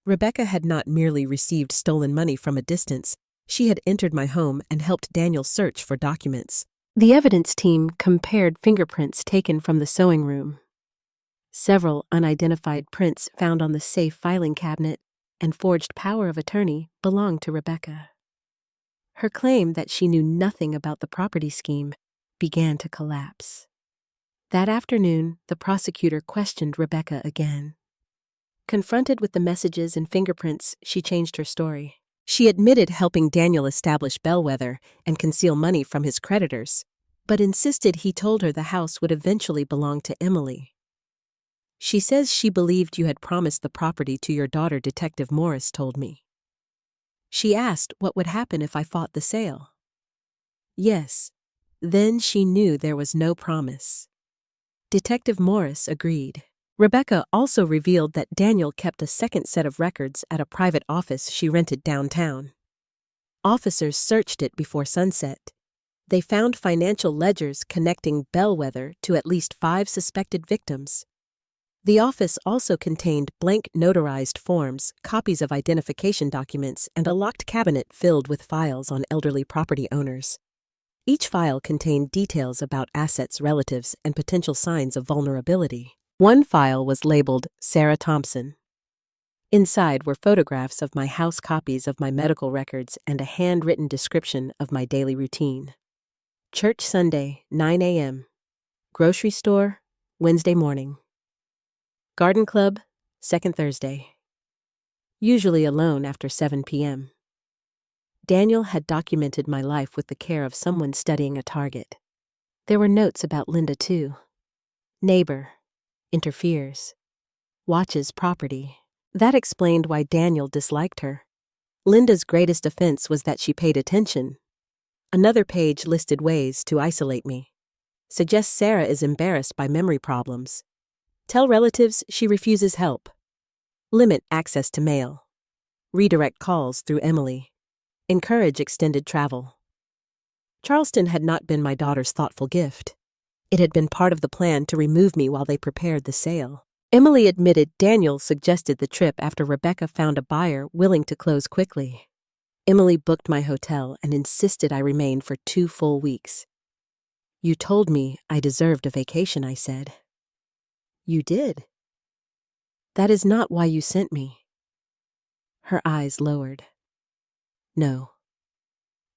A: Rebecca had not merely received stolen money from a distance. She had entered my home and helped Daniel search for documents. The evidence team compared fingerprints taken from the sewing room. Several unidentified prints found on the safe filing cabinet and forged power of attorney belonged to Rebecca. Her claim that she knew nothing about the property scheme began to collapse. That afternoon, the prosecutor questioned Rebecca again. Confronted with the messages and fingerprints, she changed her story. She admitted helping Daniel establish Bellwether and conceal money from his creditors, but insisted he told her the house would eventually belong to Emily. She says she believed you had promised the property to your daughter, Detective Morris told me. She asked what would happen if I fought the sale. Yes, then she knew there was no promise. Detective Morris agreed. Rebecca also revealed that Daniel kept a second set of records at a private office she rented downtown. Officers searched it before sunset. They found financial ledgers connecting Bellwether to at least 5 suspected victims. The office also contained blank notarized forms, copies of identification documents, and a locked cabinet filled with files on elderly property owners. Each file contained details about assets, relatives, and potential signs of vulnerability. One file was labeled Sarah Thompson. Inside were photographs of my house, copies of my medical records, and a handwritten description of my daily routine. Church Sunday, 9 a.m. Grocery store, Wednesday morning. Garden club, second Thursday. Usually alone after 7 p.m. Daniel had documented my life with the care of someone studying a target. There were notes about Linda, too. Neighbor. Interferes. Watches property. That explained why Daniel disliked her. Linda's greatest offense was that she paid attention. Another page listed ways to isolate me. Suggests Sarah is embarrassed by memory problems. Tell relatives she refuses help. Limit access to mail. Redirect calls through Emily. Encourage extended travel. Charleston had not been my daughter's thoughtful gift. It had been part of the plan to remove me while they prepared the sale. Emily admitted Daniel suggested the trip after Rebecca found a buyer willing to close quickly. Emily booked my hotel and insisted I remain for 2 full weeks. You told me I deserved a vacation, I said. You did. That is not why you sent me. Her eyes lowered. No.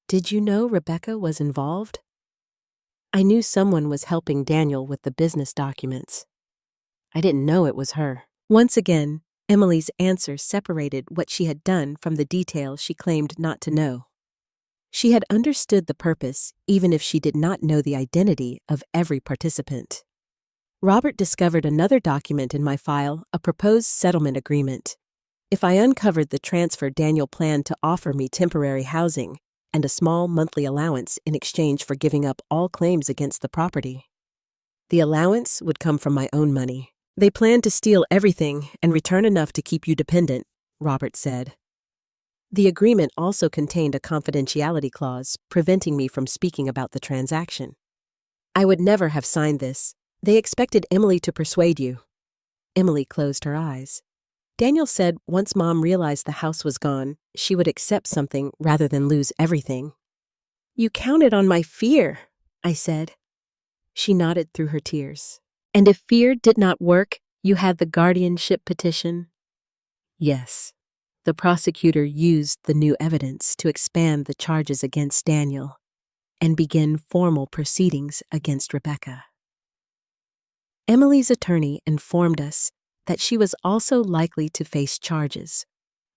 A: Did you know Rebecca was involved? I knew someone was helping Daniel with the business documents. I didn't know it was her. Once again, Emily's answer separated what she had done from the details she claimed not to know. She had understood the purpose, even if she did not know the identity of every participant. Robert discovered another document in my file, a proposed settlement agreement. If I uncovered the transfer, Daniel planned to offer me temporary housing and a small monthly allowance in exchange for giving up all claims against the property. The allowance would come from my own money. They planned to steal everything and return enough to keep you dependent, Robert said. The agreement also contained a confidentiality clause preventing me from speaking about the transaction. I would never have signed this. They expected Emily to persuade you. Emily closed her eyes. Daniel said once Mom realized the house was gone, she would accept something rather than lose everything. You counted on my fear, I said. She nodded through her tears. And if fear did not work, you had the guardianship petition? Yes. The prosecutor used the new evidence to expand the charges against Daniel and begin formal proceedings against Rebecca. Emily's attorney informed us that she was also likely to face charges,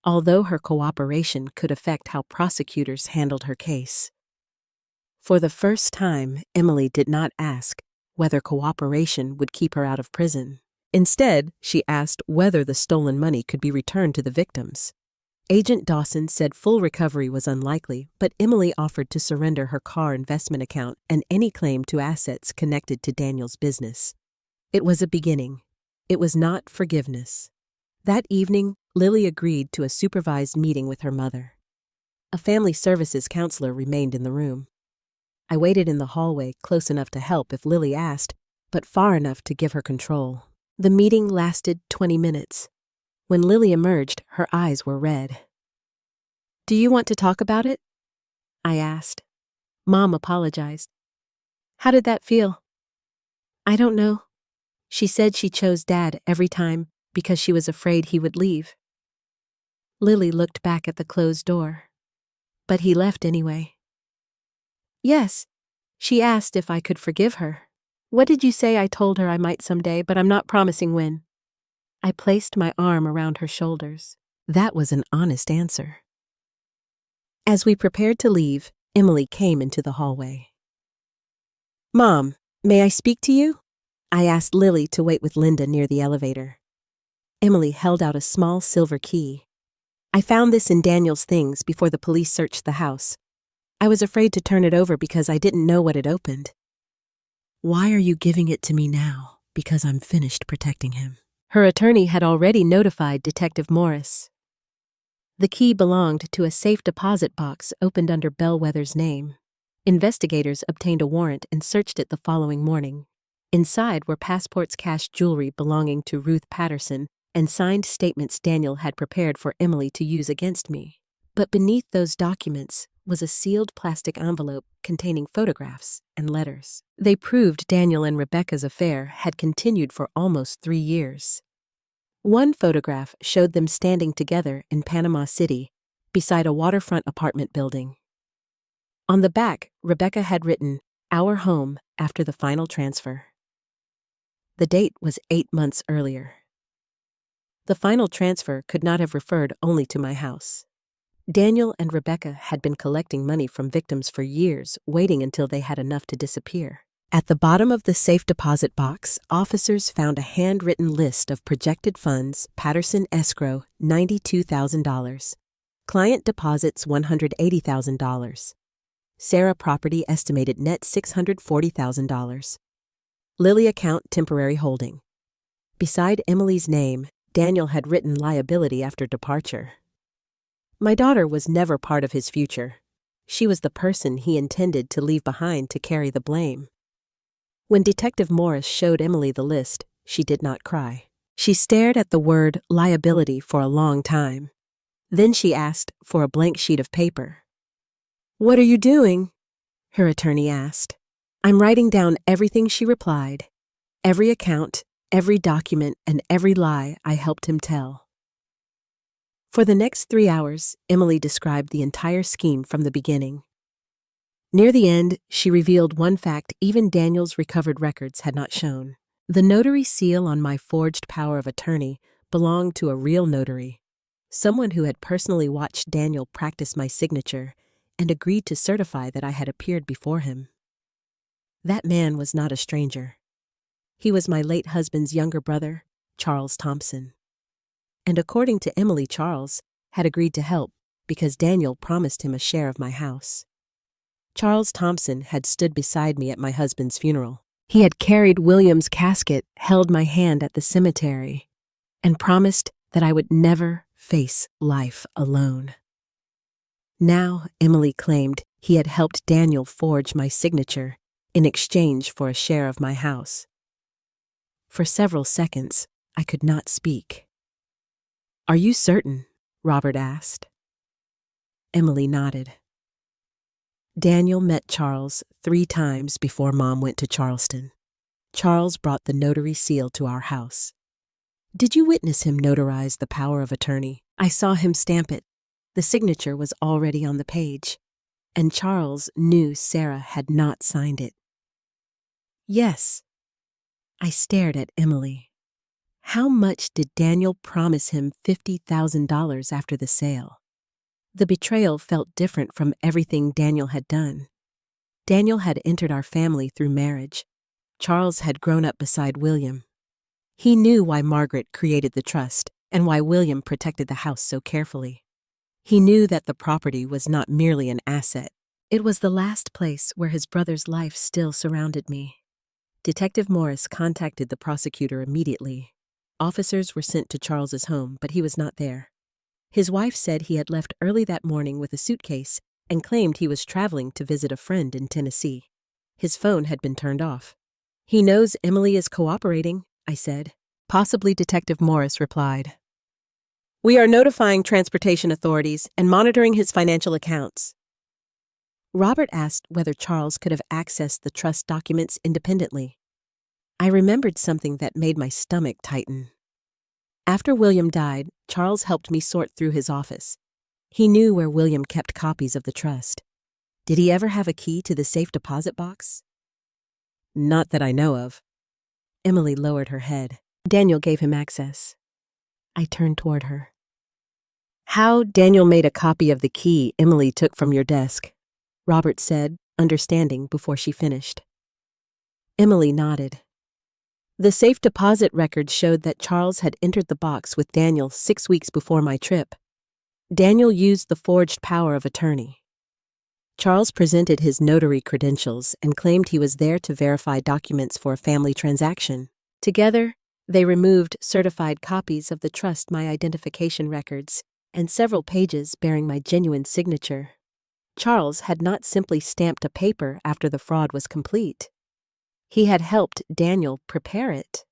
A: although her cooperation could affect how prosecutors handled her case. For the first time, Emily did not ask whether cooperation would keep her out of prison. Instead, she asked whether the stolen money could be returned to the victims. Agent Dawson said full recovery was unlikely, but Emily offered to surrender her car investment account and any claim to assets connected to Daniel's business. It was a beginning. It was not forgiveness. That evening, Lily agreed to a supervised meeting with her mother. A family services counselor remained in the room. I waited in the hallway, close enough to help if Lily asked, but far enough to give her control. The meeting lasted 20 minutes. When Lily emerged, her eyes were red. "Do you want to talk about it?" I asked. Mom apologized. "How did that feel?" "I don't know. She said she chose Dad every time because she was afraid he would leave." Lily looked back at the closed door. "But he left anyway." "Yes. She asked if I could forgive her." "What did you say?" "I told her I might someday, but I'm not promising when." I placed my arm around her shoulders. That was an honest answer. As we prepared to leave, Emily came into the hallway. "Mom, may I speak to you?" I asked Lily to wait with Linda near the elevator. Emily held out a small silver key. "I found this in Daniel's things before the police searched the house. I was afraid to turn it over because I didn't know what it opened." "Why are you giving it to me now?" "Because I'm finished protecting him." Her attorney had already notified Detective Morris. The key belonged to a safe deposit box opened under Bellwether's name. Investigators obtained a warrant and searched it the following morning. Inside were passports, cash, jewelry belonging to Ruth Patterson, and signed statements Daniel had prepared for Emily to use against me. But beneath those documents was a sealed plastic envelope containing photographs and letters. They proved Daniel and Rebecca's affair had continued for almost 3 years. One photograph showed them standing together in Panama City, beside a waterfront apartment building. On the back, Rebecca had written, "Our home after the final transfer." The date was 8 months earlier. The final transfer could not have referred only to my house. Daniel and Rebecca had been collecting money from victims for years, waiting until they had enough to disappear. At the bottom of the safe deposit box, officers found a handwritten list of projected funds: Patterson escrow, $92,000. Client deposits, $180,000. Sarah property estimated net $640,000. Lily account temporary holding. Beside Emily's name, Daniel had written liability after departure. My daughter was never part of his future. She was the person he intended to leave behind to carry the blame. When Detective Morris showed Emily the list, she did not cry. She stared at the word liability for a long time. Then she asked for a blank sheet of paper. "What are you doing?" her attorney asked. "I'm writing down everything," she replied. "Every account, every document, and every lie I helped him tell." For the next 3 hours, Emily described the entire scheme from the beginning. Near the end, she revealed one fact even Daniel's recovered records had not shown. The notary seal on my forged power of attorney belonged to a real notary, someone who had personally watched Daniel practice my signature and agreed to certify that I had appeared before him. That man was not a stranger. He was my late husband's younger brother, Charles Thompson. And according to Emily, Charles had agreed to help because Daniel promised him a share of my house. Charles Thompson had stood beside me at my husband's funeral. He had carried William's casket, held my hand at the cemetery, and promised that I would never face life alone. Now, Emily claimed he had helped Daniel forge my signature in exchange for a share of my house. For several seconds, I could not speak. "Are you certain?" Robert asked. Emily nodded. Daniel met Charles 3 times before Mom went to Charleston. Charles brought the notary seal to our house. "Did you witness him notarize the power of attorney?" "I saw him stamp it. The signature was already on the page, and Charles knew Sarah had not signed it." "Yes." I stared at Emily. How much did Daniel promise him $50,000 after the sale? The betrayal felt different from everything Daniel had done. Daniel had entered our family through marriage. Charles had grown up beside William. He knew why Margaret created the trust and why William protected the house so carefully. He knew that the property was not merely an asset. It was the last place where his brother's life still surrounded me. Detective Morris contacted the prosecutor immediately. Officers were sent to Charles's home, but he was not there. His wife said he had left early that morning with a suitcase and claimed he was traveling to visit a friend in Tennessee. His phone had been turned off. "He knows Emily is cooperating," I said. "Possibly," Detective Morris replied. "We are notifying transportation authorities and monitoring his financial accounts." Robert asked whether Charles could have accessed the trust documents independently. I remembered something that made my stomach tighten. After William died, Charles helped me sort through his office. He knew where William kept copies of the trust. Did he ever have a key to the safe deposit box? "Not that I know of." Emily lowered her head. "Daniel gave him access." I turned toward her. "How Daniel made a copy of the key Emily took from your desk," Robert said, understanding before she finished. Emily nodded. "The safe deposit record showed that Charles had entered the box with Daniel 6 weeks before my trip. Daniel used the forged power of attorney. Charles presented his notary credentials and claimed he was there to verify documents for a family transaction. Together, they removed certified copies of the trust, my identification records, and several pages bearing my genuine signature. Charles had not simply stamped a paper after the fraud was complete. He had helped Daniel prepare it.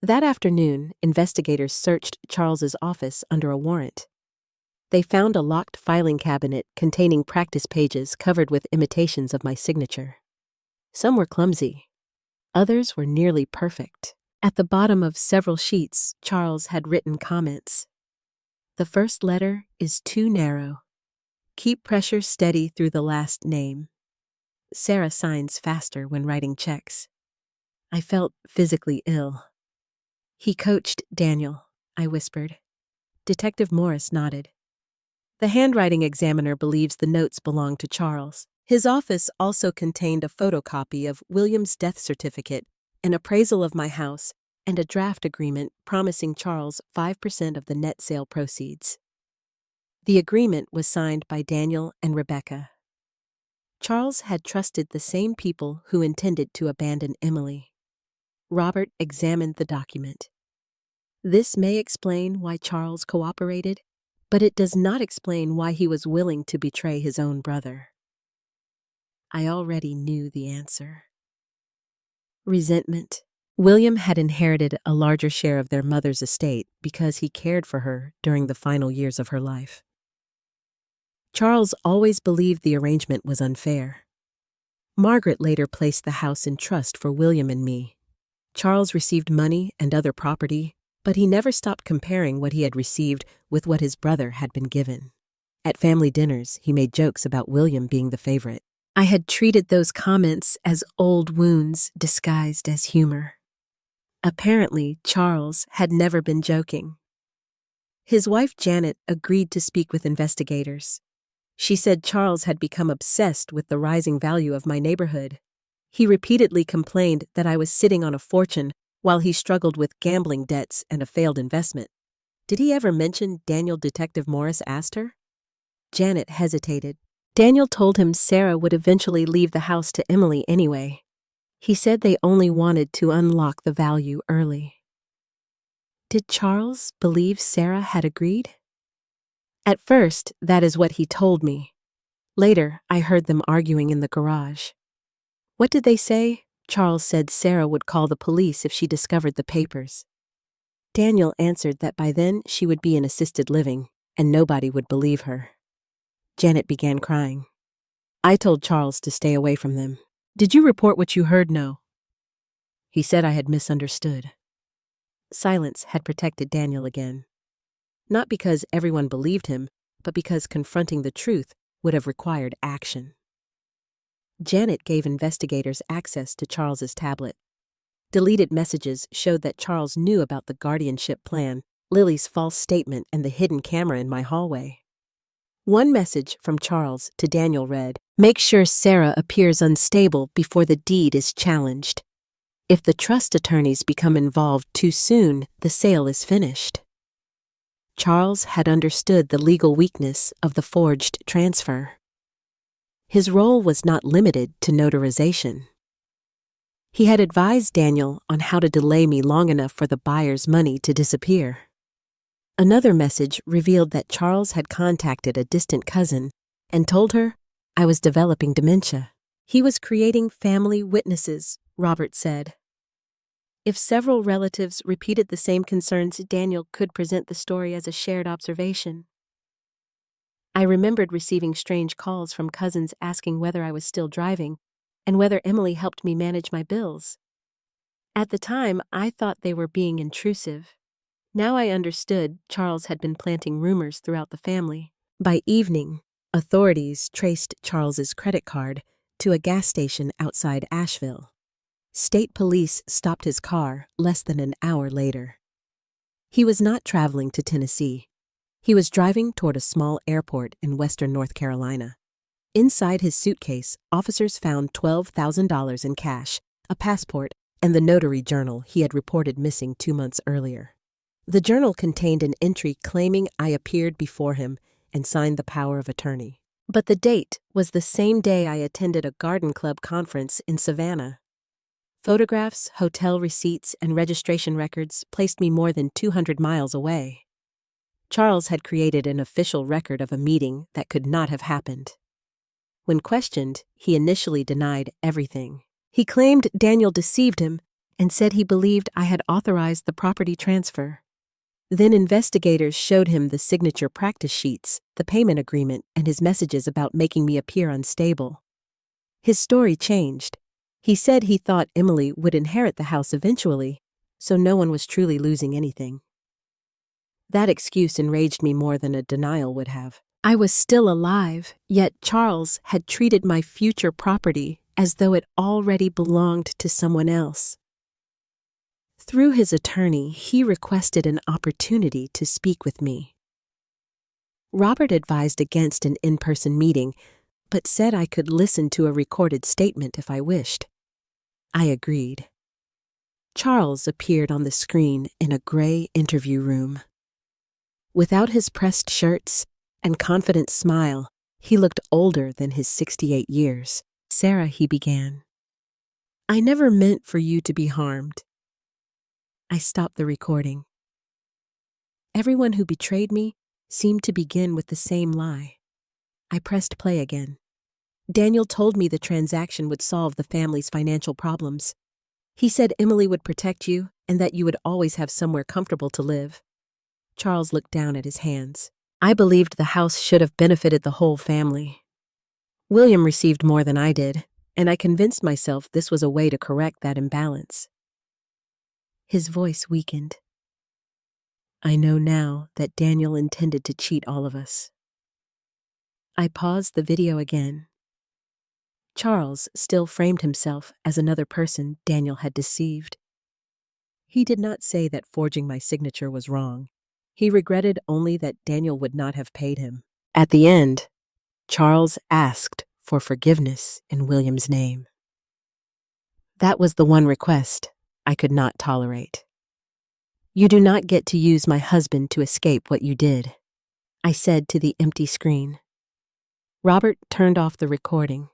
A: That afternoon, investigators searched Charles's office under a warrant. They found a locked filing cabinet containing practice pages covered with imitations of my signature. Some were clumsy. Others were nearly perfect. At the bottom of several sheets, Charles had written comments. "The first letter is too narrow. Keep pressure steady through the last name. Sarah signs faster when writing checks." I felt physically ill. "He coached Daniel," I whispered. Detective Morris nodded. "The handwriting examiner believes the notes belong to Charles." His office also contained a photocopy of William's death certificate, an appraisal of my house, and a draft agreement promising Charles 5% of the net sale proceeds. The agreement was signed by Daniel and Rebecca. Charles had trusted the same people who intended to abandon Emily. Robert examined the document. This may explain why Charles cooperated, but it does not explain why he was willing to betray his own brother. I already knew the answer. Resentment. William had inherited a larger share of their mother's estate because he cared for her during the final years of her life. Charles always believed the arrangement was unfair. Margaret later placed the house in trust for William and me. Charles received money and other property, but he never stopped comparing what he had received with what his brother had been given. At family dinners, he made jokes about William being the favorite. I had treated those comments as old wounds disguised as humor. Apparently, Charles had never been joking. His wife Janet agreed to speak with investigators. She said Charles had become obsessed with the rising value of my neighborhood. He repeatedly complained that I was sitting on a fortune while he struggled with gambling debts and a failed investment. Did he ever mention Daniel? Detective Morris asked her. Janet hesitated. Daniel told him Sarah would eventually leave the house to Emily anyway. He said they only wanted to unlock the value early. Did Charles believe Sarah had agreed? At first, that is what he told me. Later, I heard them arguing in the garage. What did they say? Charles said Sarah would call the police if she discovered the papers. Daniel answered that by then she would be in assisted living, and nobody would believe her. Janet began crying. I told Charles to stay away from them. Did you report what you heard? No. He said I had misunderstood. Silence had protected Daniel again. Not because everyone believed him, but because confronting the truth would have required action. Janet gave investigators access to Charles's tablet. Deleted messages showed that Charles knew about the guardianship plan, Lily's false statement, and the hidden camera in my hallway. One message from Charles to Daniel read, "Make sure Sarah appears unstable before the deed is challenged. If the trust attorneys become involved too soon, the sale is finished." Charles had understood the legal weakness of the forged transfer. His role was not limited to notarization. He had advised Daniel on how to delay me long enough for the buyer's money to disappear. Another message revealed that Charles had contacted a distant cousin and told her I was developing dementia. He was creating family witnesses, Robert said. If several relatives repeated the same concerns, Daniel could present the story as a shared observation. I remembered receiving strange calls from cousins asking whether I was still driving and whether Emily helped me manage my bills. At the time, I thought they were being intrusive. Now I understood Charles had been planting rumors throughout the family. By evening, authorities traced Charles's credit card to a gas station outside Asheville. State police stopped his car less than an hour later. He was not traveling to Tennessee. He was driving toward a small airport in western North Carolina. Inside his suitcase, officers found $12,000 in cash, a passport, and the notary journal he had reported missing 2 months earlier. The journal contained an entry claiming I appeared before him and signed the power of attorney. But the date was the same day I attended a garden club conference in Savannah. Photographs, hotel receipts, and registration records placed me more than 200 miles away. Charles had created an official record of a meeting that could not have happened. When questioned, he initially denied everything. He claimed Daniel deceived him and said he believed I had authorized the property transfer. Then investigators showed him the signature practice sheets, the payment agreement, and his messages about making me appear unstable. His story changed. He said he thought Emily would inherit the house eventually, so no one was truly losing anything. That excuse enraged me more than a denial would have. I was still alive, yet Charles had treated my future property as though it already belonged to someone else. Through his attorney, he requested an opportunity to speak with me. Robert advised against an in-person meeting, but said I could listen to a recorded statement if I wished. I agreed. Charles appeared on the screen in a gray interview room. Without his pressed shirts and confident smile, he looked older than his 68 years. "Sarah," he began, "I never meant for you to be harmed." I stopped the recording. Everyone who betrayed me seemed to begin with the same lie. I pressed play again. Daniel told me the transaction would solve the family's financial problems. He said Emily would protect you and that you would always have somewhere comfortable to live. Charles looked down at his hands. I believed the house should have benefited the whole family. William received more than I did, and I convinced myself this was a way to correct that imbalance. His voice weakened. I know now that Daniel intended to cheat all of us. I paused the video again. Charles still framed himself as another person Daniel had deceived. He did not say that forging my signature was wrong. He regretted only that Daniel would not have paid him. At the end, Charles asked for forgiveness in William's name. That was the one request I could not tolerate. "You do not get to use my husband to escape what you did," I said to the empty screen. Robert turned off the recording.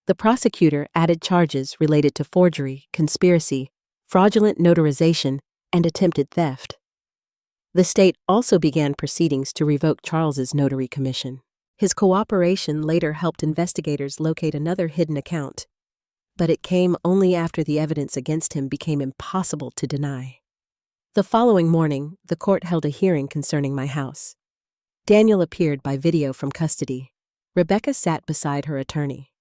A: The prosecutor added charges related to forgery, conspiracy, fraudulent notarization, and attempted theft. The state also began proceedings to revoke Charles's notary commission. His cooperation later helped investigators locate another hidden account, but it came only after the evidence against him became impossible to deny. The following morning, the court held a hearing concerning my house. Daniel appeared by video from custody. Rebecca sat beside her attorney.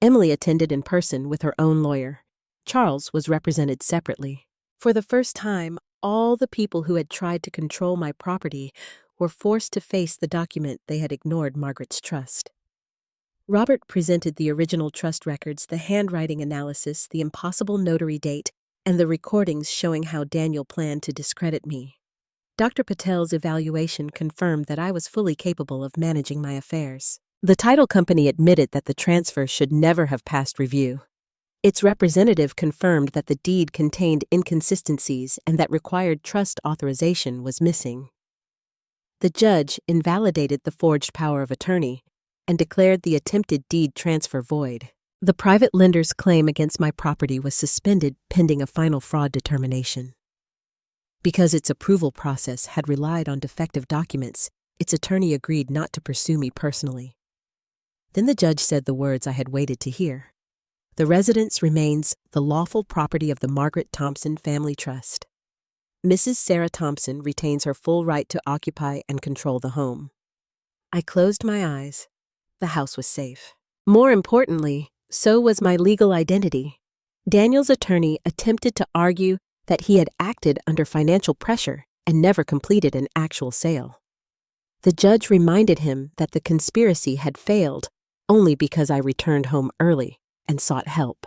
A: Emily attended in person with her own lawyer. Charles was represented separately. For the first time, all the people who had tried to control my property were forced to face the document they had ignored Margaret's trust. Robert presented the original trust records, the handwriting analysis, the impossible notary date, and the recordings showing how Daniel planned to discredit me. Dr. Patel's evaluation confirmed that I was fully capable of managing my affairs. The title company admitted that the transfer should never have passed review. Its representative confirmed that the deed contained inconsistencies and that required trust authorization was missing. The judge invalidated the forged power of attorney and declared the attempted deed transfer void. The private lender's claim against my property was suspended pending a final fraud determination. Because its approval process had relied on defective documents, its attorney agreed not to pursue me personally. Then the judge said the words I had waited to hear. The residence remains the lawful property of the Margaret Thompson Family Trust. Mrs. Sarah Thompson retains her full right to occupy and control the home. I closed my eyes. The house was safe. More importantly, so was my legal identity. Daniel's attorney attempted to argue that he had acted under financial pressure and never completed an actual sale. The judge reminded him that the conspiracy had failed only because I returned home early and sought help.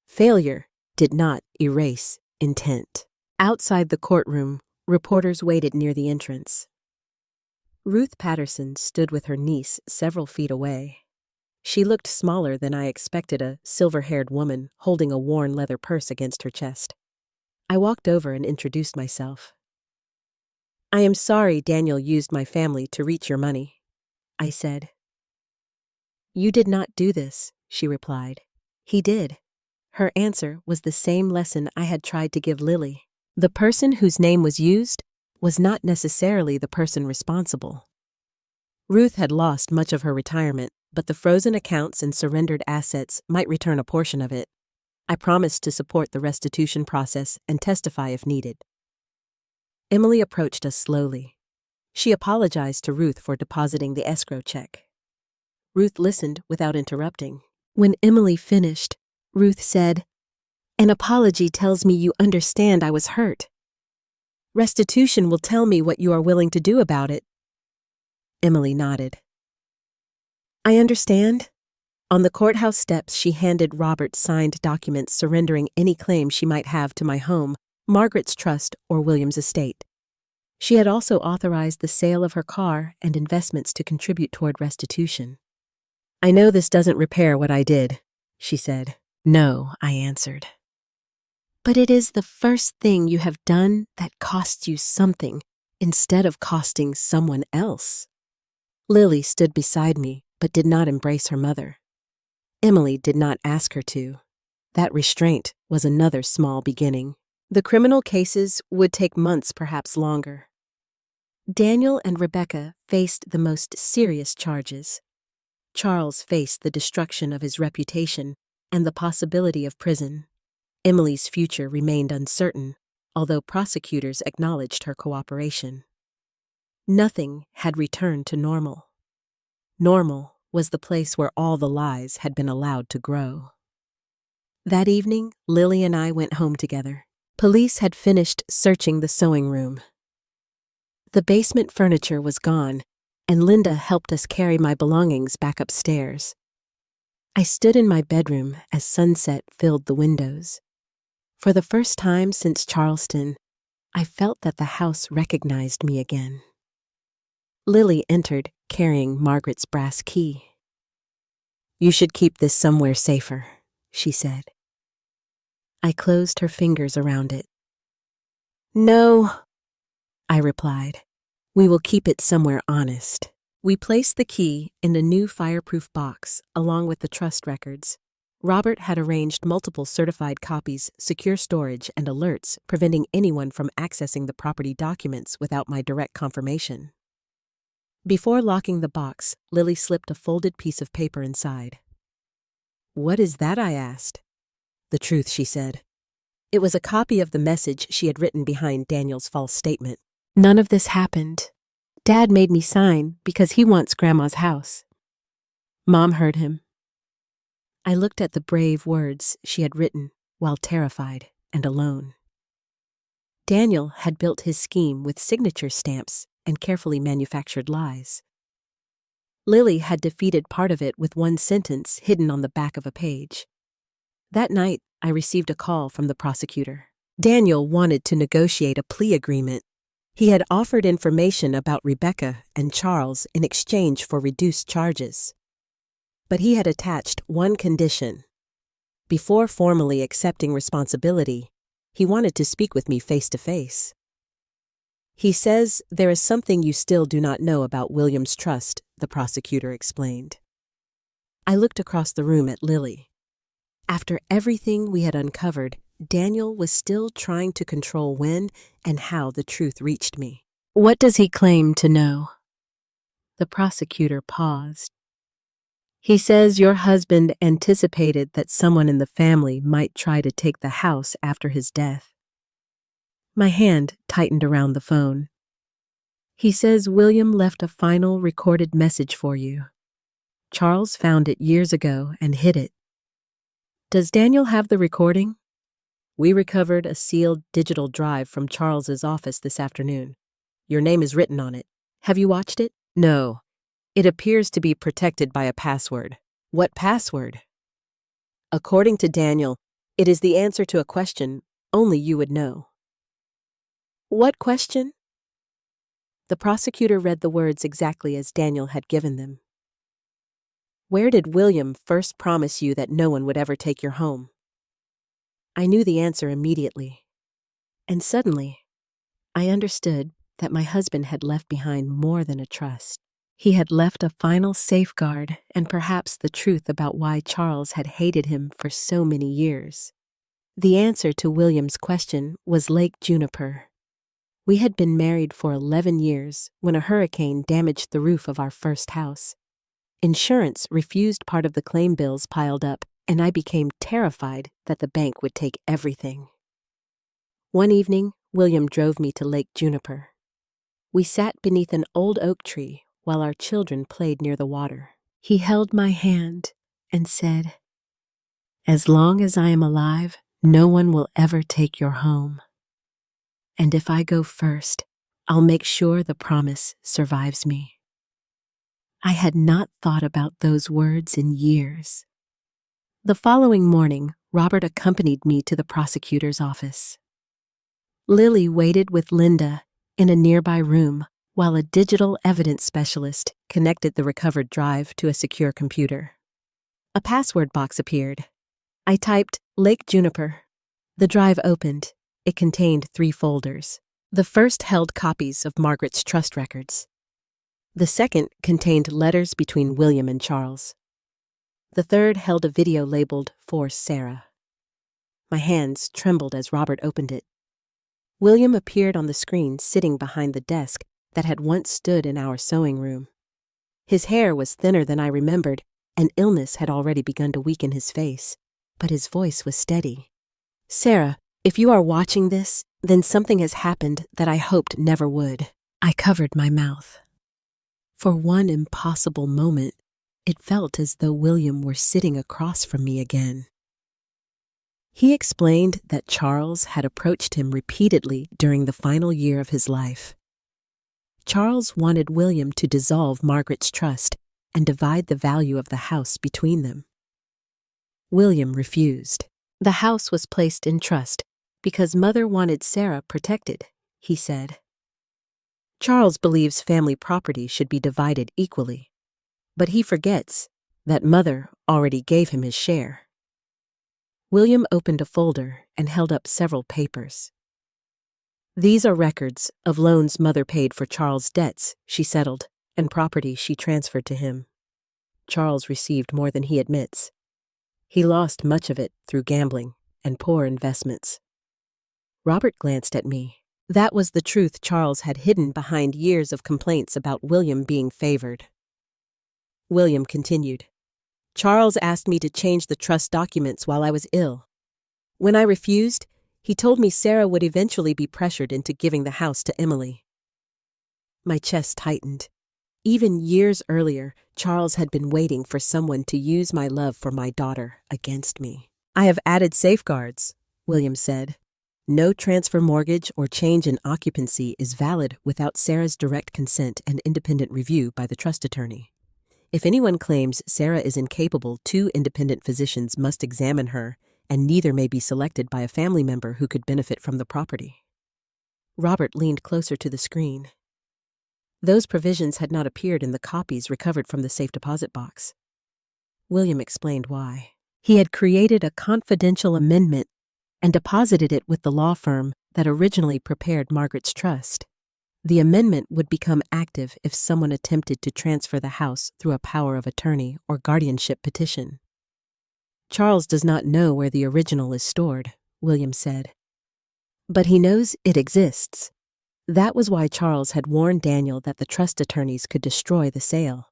A: Failure did not erase intent. Outside the courtroom, reporters waited near the entrance. Ruth Patterson stood with her niece several feet away. She looked smaller than I expected, a silver-haired woman holding a worn leather purse against her chest. I walked over and introduced myself. "I am sorry Daniel used my family to reach your money," I said. "You did not do this," she replied. "He did." Her answer was the same lesson I had tried to give Lily. The person whose name was used was not necessarily the person responsible. Ruth had lost much of her retirement, but the frozen accounts and surrendered assets might return a portion of it. I promised to support the restitution process and testify if needed. Emily approached us slowly. She apologized to Ruth for depositing the escrow check. Ruth listened without interrupting. When Emily finished, Ruth said, "An apology tells me you understand I was hurt. Restitution will tell me what you are willing to do about it." Emily nodded. "I understand." On the courthouse steps, she handed Robert signed documents surrendering any claim she might have to my home, Margaret's trust, or William's estate. She had also authorized the sale of her car and investments to contribute toward restitution. "I know this doesn't repair what I did," she said. "No," I answered. "But it is the first thing you have done that costs you something instead of costing someone else." Lily stood beside me, but did not embrace her mother. Emily did not ask her to. That restraint was another small beginning. The criminal cases would take months, perhaps longer. Daniel and Rebecca faced the most serious charges. Charles faced the destruction of his reputation and the possibility of prison. Emily's future remained uncertain, although prosecutors acknowledged her cooperation. Nothing had returned to normal. Normal was the place where all the lies had been allowed to grow. That evening, Lily and I went home together. Police had finished searching the sewing room. The basement furniture was gone, and Linda helped us carry my belongings back upstairs. I stood in my bedroom as sunset filled the windows. For the first time since Charleston, I felt that the house recognized me again. Lily entered, carrying Margaret's brass key. "You should keep this somewhere safer," she said. I closed her fingers around it. "No," I replied. "We will keep it somewhere honest." We placed the key in a new fireproof box, along with the trust records. Robert had arranged multiple certified copies, secure storage, and alerts, preventing anyone from accessing the property documents without my direct confirmation. Before locking the box, Lily slipped a folded piece of paper inside. "What is that?" I asked. "The truth," she said. It was a copy of the message she had written behind Daniel's false statement. "None of this happened. Dad made me sign because he wants Grandma's house." Mom heard him. I looked at the brave words she had written while terrified and alone. Daniel had built his scheme with signature stamps and carefully manufactured lies. Lily had defeated part of it with one sentence hidden on the back of a page. That night, I received a call from the prosecutor. Daniel wanted to negotiate a plea agreement. He had offered information about Rebecca and Charles in exchange for reduced charges. But he had attached one condition. Before formally accepting responsibility, he wanted to speak with me face to face. He says there is something you still do not know about William's trust, the prosecutor explained. I looked across the room at Lily. After everything we had uncovered, Daniel was still trying to control when and how the truth reached me. What does he claim to know? The prosecutor paused. He says your husband anticipated that someone in the family might try to take the house after his death. My hand tightened around the phone. He says William left a final recorded message for you. Charles found it years ago and hid it. Does Daniel have the recording? We recovered a sealed digital drive from Charles's office this afternoon. Your name is written on it. Have you watched it? No. It appears to be protected by a password. What password? According to Daniel, it is the answer to a question only you would know. What question? The prosecutor read the words exactly as Daniel had given them. Where did William first promise you that no one would ever take your home? I knew the answer immediately. And suddenly, I understood that my husband had left behind more than a trust. He had left a final safeguard and perhaps the truth about why Charles had hated him for so many years. The answer to William's question was Lake Juniper. We had been married for 11 years when a hurricane damaged the roof of our first house. Insurance refused part of the claim bills piled up, and I became terrified that the bank would take everything. One evening, William drove me to Lake Juniper. We sat beneath an old oak tree while our children played near the water. He held my hand and said, "As long as I am alive, no one will ever take your home. And if I go first, I'll make sure the promise survives me." I had not thought about those words in years. The following morning, Robert accompanied me to the prosecutor's office. Lily waited with Linda in a nearby room while a digital evidence specialist connected the recovered drive to a secure computer. A password box appeared. I typed Lake Juniper. The drive opened. It contained 3 folders. The first held copies of Margaret's trust records. The second contained letters between William and Charles. The third held a video labeled "For Sarah." My hands trembled as Robert opened it. William appeared on the screen sitting behind the desk that had once stood in our sewing room. His hair was thinner than I remembered, and illness had already begun to weaken his face, but his voice was steady. "Sarah, if you are watching this, then something has happened that I hoped never would." I covered my mouth. For one impossible moment, it felt as though William were sitting across from me again. He explained that Charles had approached him repeatedly during the final year of his life. Charles wanted William to dissolve Margaret's trust and divide the value of the house between them. William refused. The house was placed in trust because Mother wanted Sarah protected, he said. Charles believes family property should be divided equally, but he forgets that Mother already gave him his share. William opened a folder and held up several papers. "These are records of loans Mother paid for Charles' debts she settled and property she transferred to him. Charles received more than he admits. He lost much of it through gambling and poor investments." Robert glanced at me. That was the truth Charles had hidden behind years of complaints about William being favored. William continued. "Charles asked me to change the trust documents while I was ill. When I refused, he told me Sarah would eventually be pressured into giving the house to Emily." My chest tightened. Even years earlier, Charles had been waiting for someone to use my love for my daughter against me. "I have added safeguards," William said. "No transfer mortgage or change in occupancy is valid without Sarah's direct consent and independent review by the trust attorney. If anyone claims Sarah is incapable, 2 independent physicians must examine her
B: and neither may be selected by a family member who could benefit from the property.
A: Robert leaned closer to the screen. Those provisions had not appeared in the copies recovered from the safe deposit box. William explained why. He had created a confidential amendment and deposited it with the law firm that originally prepared Margaret's trust. The amendment would become active if someone attempted to transfer the house through a power of attorney or guardianship petition. Charles does not know where the original is stored, William said. But he knows it exists. That was why Charles had warned Daniel that the trust attorneys could destroy the sale.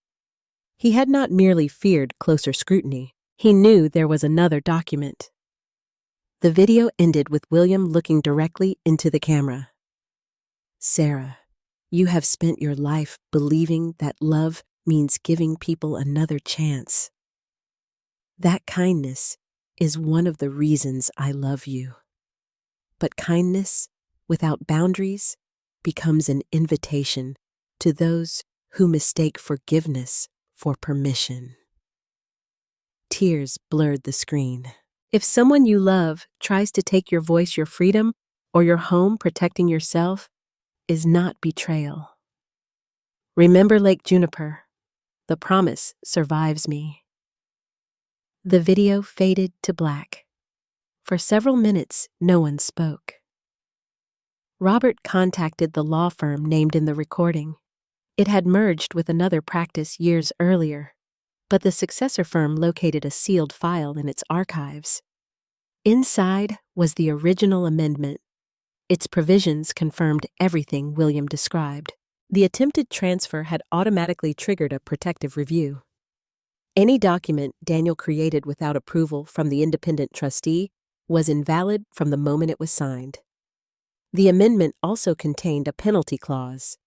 A: He had not merely feared closer scrutiny. He knew there was another document. The video ended with William looking directly into the camera. "Sarah, you have spent your life believing that love means giving people another chance. That kindness is one of the reasons I love you. But kindness without boundaries becomes an invitation to those who mistake forgiveness for permission." Tears blurred the screen. If someone you love tries to take your voice, your freedom, or your home, protecting yourself is not betrayal. Remember Lake Juniper. The promise survives me. The video faded to black. For several minutes, no one spoke. Robert contacted the law firm named in the recording. It had merged with another practice years earlier, but the successor firm located a sealed file in its archives. Inside was the original amendment. Its provisions confirmed everything William described. The attempted transfer had automatically triggered a protective review. Any document Daniel created without approval from the independent trustee was invalid from the moment it was signed. The amendment also contained a penalty clause.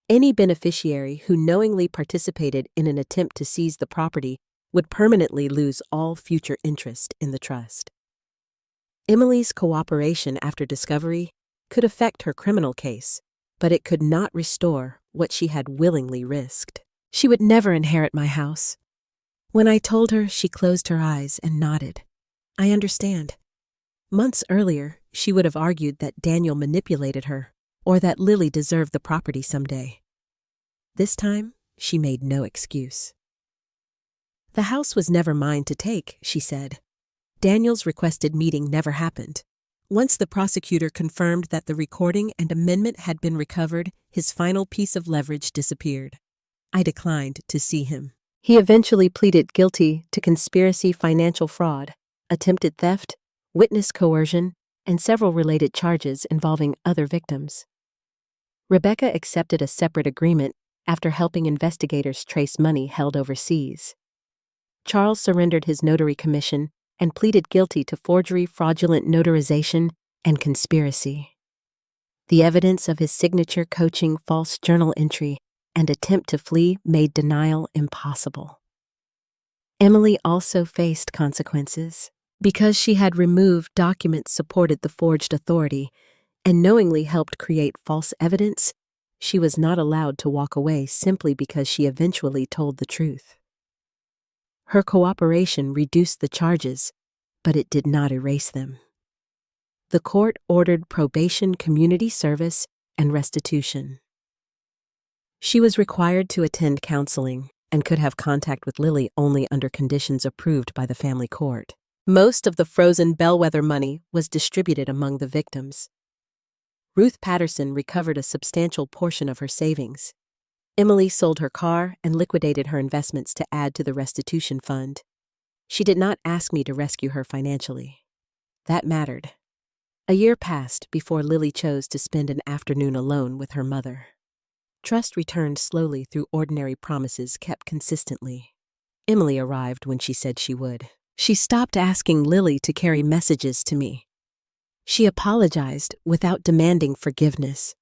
A: Any beneficiary who knowingly participated in an attempt to seize the property would permanently lose all future interest in the trust. Emily's cooperation after discovery could affect her criminal case, but it could not restore what she had willingly risked. "She would never inherit my house." When I told her, she closed her eyes and nodded. "I understand." Months earlier, she would have argued that Daniel manipulated her, or that Lily deserved the property someday. This time, she made no excuse. "The house was never mine to take," she said. Daniel's requested meeting never happened. Once the prosecutor confirmed that the recording and amendment had been recovered, his final piece of leverage disappeared. I declined to see him. He eventually pleaded guilty to conspiracy, financial fraud, attempted theft, witness coercion, and several related charges involving other victims. Rebecca accepted a separate agreement after helping investigators trace money held overseas. Charles surrendered his notary commission and pleaded guilty to forgery, fraudulent notarization, and conspiracy. The evidence of his signature, coaching, false journal entry, and attempt to flee made denial impossible. Emily also faced consequences. Because she had removed documents supported the forged authority and knowingly helped create false evidence, she was not allowed to walk away simply because she eventually told the truth. Her cooperation reduced the charges, but it did not erase them. The court ordered probation, community service, and restitution. She was required to attend counseling and could have contact with Lily only under conditions approved by the family court. Most of the frozen bellwether money was distributed among the victims. Ruth Patterson recovered a substantial portion of her savings. Emily sold her car and liquidated her investments to add to the restitution fund. She did not ask me to rescue her financially. That mattered. A year passed before Lily chose to spend an afternoon alone with her mother. Trust returned slowly through ordinary promises kept consistently. Emily arrived when she said she would. She stopped asking Lily to carry messages to me. She apologized without demanding forgiveness.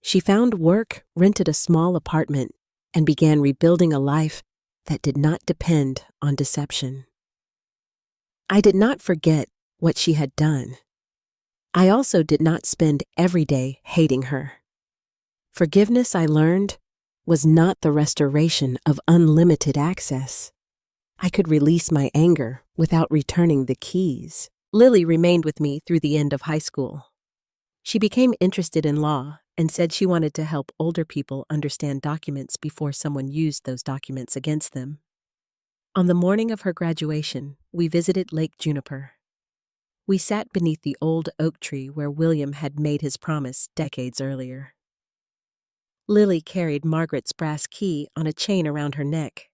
A: She found work, rented a small apartment, and began rebuilding a life that did not depend on deception. I did not forget what she had done. I also did not spend every day hating her. Forgiveness, I learned, was not the restoration of unlimited access. I could release my anger without returning the keys. Lily remained with me through the end of high school. She became interested in law and said she wanted to help older people understand documents before someone used those documents against them. On the morning of her graduation, we visited Lake Juniper. We sat beneath the old oak tree where William had made his promise decades earlier. Lily carried Margaret's brass key on a chain around her neck.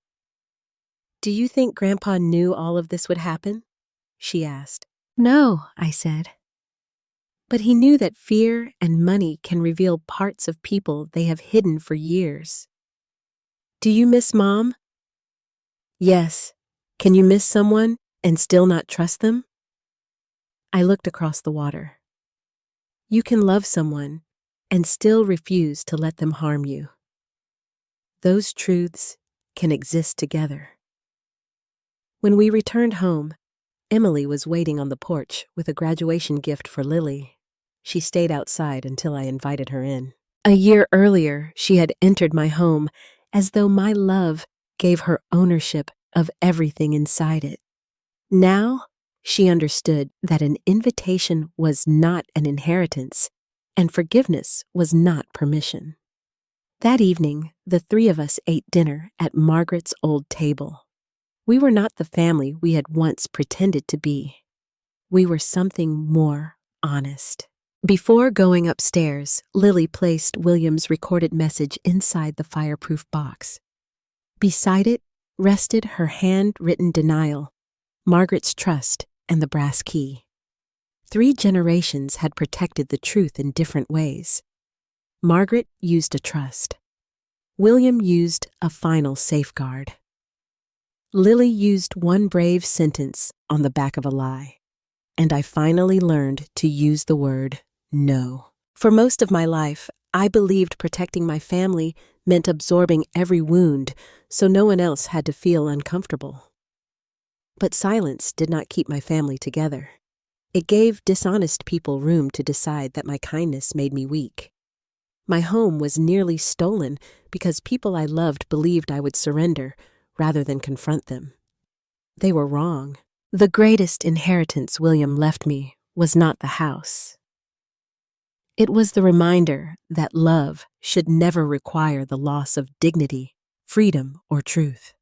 A: "Do you think Grandpa knew all of this would happen?" she asked. "No," I said. "But he knew that fear and money can reveal parts of people they have hidden for years." "Do you miss Mom?" "Yes. Can you miss someone and still not trust them?" I looked across the water. You can love someone and still refuse to let them harm you. Those truths can exist together. When we returned home, Emily was waiting on the porch with a graduation gift for Lily. She stayed outside until I invited her in. A year earlier, she had entered my home as though my love gave her ownership of everything inside it. Now, she understood that an invitation was not an inheritance, and forgiveness was not permission. That evening, the three of us ate dinner at Margaret's old table. We were not the family we had once pretended to be. We were something more honest. Before going upstairs, Lily placed William's recorded message inside the fireproof box. Beside it rested her handwritten denial, Margaret's trust, and the brass key. 3 generations had protected the truth in different ways. Margaret used a trust. William used a final safeguard. Lily used one brave sentence on the back of a lie. And I finally learned to use the word no. For most of my life, I believed protecting my family meant absorbing every wound so no one else had to feel uncomfortable. But silence did not keep my family together. It gave dishonest people room to decide that my kindness made me weak. My home was nearly stolen because people I loved believed I would surrender rather than confront them. They were wrong. The greatest inheritance William left me was not the house. It was the reminder that love should never require the loss of dignity, freedom, or truth.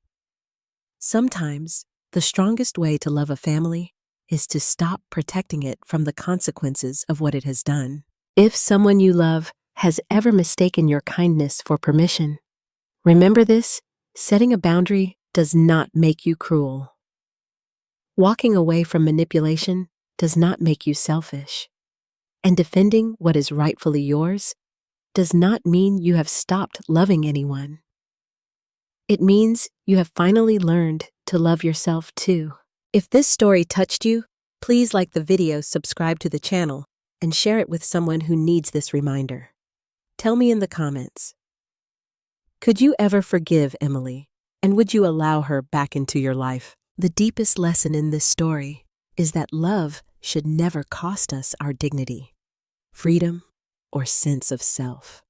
A: Sometimes, the strongest way to love a family is to stop protecting it from the consequences of what it has done. If someone you love has ever mistaken your kindness for permission, remember this: setting a boundary does not make you cruel. Walking away from manipulation does not make you selfish. And defending what is rightfully yours does not mean you have stopped loving anyone. It means you have finally learned to love yourself too. If this story touched you, please like the video, subscribe to the channel, and share it with someone who needs this reminder. Tell me in the comments, could you ever forgive Emily, and would you allow her back into your life? The deepest lesson in this story is that love should never cost us our dignity, freedom, or sense of self.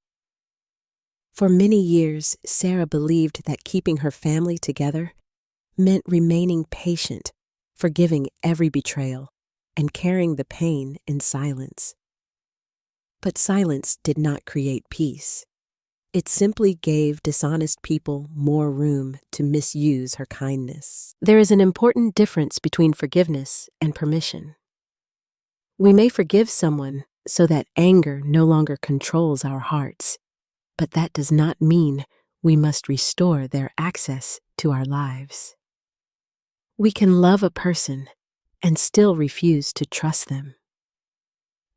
A: For many years, Sarah believed that keeping her family together meant remaining patient, forgiving every betrayal, and carrying the pain in silence. But silence did not create peace. It simply gave dishonest people more room to misuse her kindness. There is an important difference between forgiveness and permission. We may forgive someone so that anger no longer controls our hearts, but that does not mean we must restore their access to our lives. We can love a person and still refuse to trust them.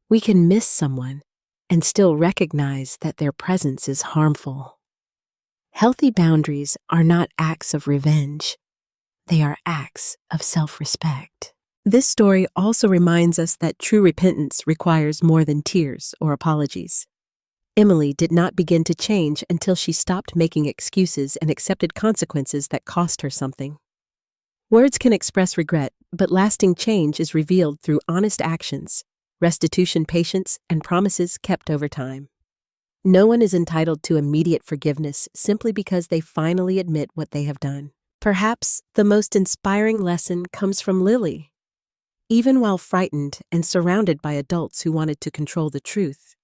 A: We can miss someone and still recognize that their presence is harmful. Healthy boundaries are not acts of revenge. They are acts of self-respect. This story also reminds us that true repentance requires more than tears or apologies. Emily did not begin to change until she stopped making excuses and accepted consequences that cost her something. Words can express regret, but lasting change is revealed through honest actions, restitution, patience, and promises kept over time. No one is entitled to immediate forgiveness simply because they finally admit what they have done. Perhaps the most inspiring lesson comes from Lily. Even while frightened and surrounded by adults who wanted to control the truth,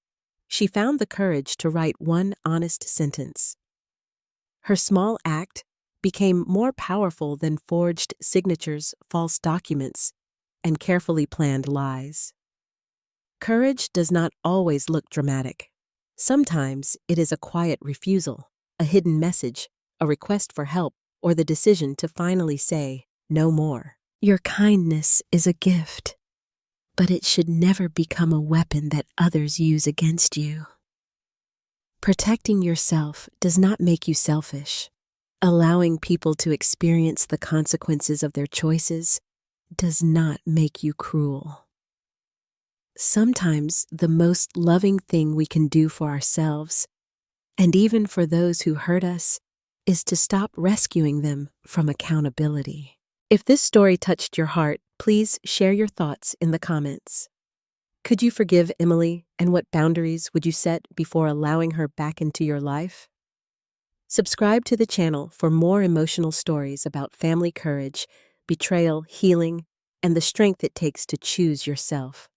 A: she found the courage to write one honest sentence. Her small act became more powerful than forged signatures, false documents, and carefully planned lies. Courage does not always look dramatic. Sometimes it is a quiet refusal, a hidden message, a request for help, or the decision to finally say, "No more." Your kindness is a gift, but it should never become a weapon that others use against you. Protecting yourself does not make you selfish. Allowing people to experience the consequences of their choices does not make you cruel. Sometimes the most loving thing we can do for ourselves, and even for those who hurt us, is to stop rescuing them from accountability. If this story touched your heart, please share your thoughts in the comments. Could you forgive Emily, and what boundaries would you set before allowing her back into your life? Subscribe to the channel for more emotional stories about family courage, betrayal, healing, and the strength it takes to choose yourself.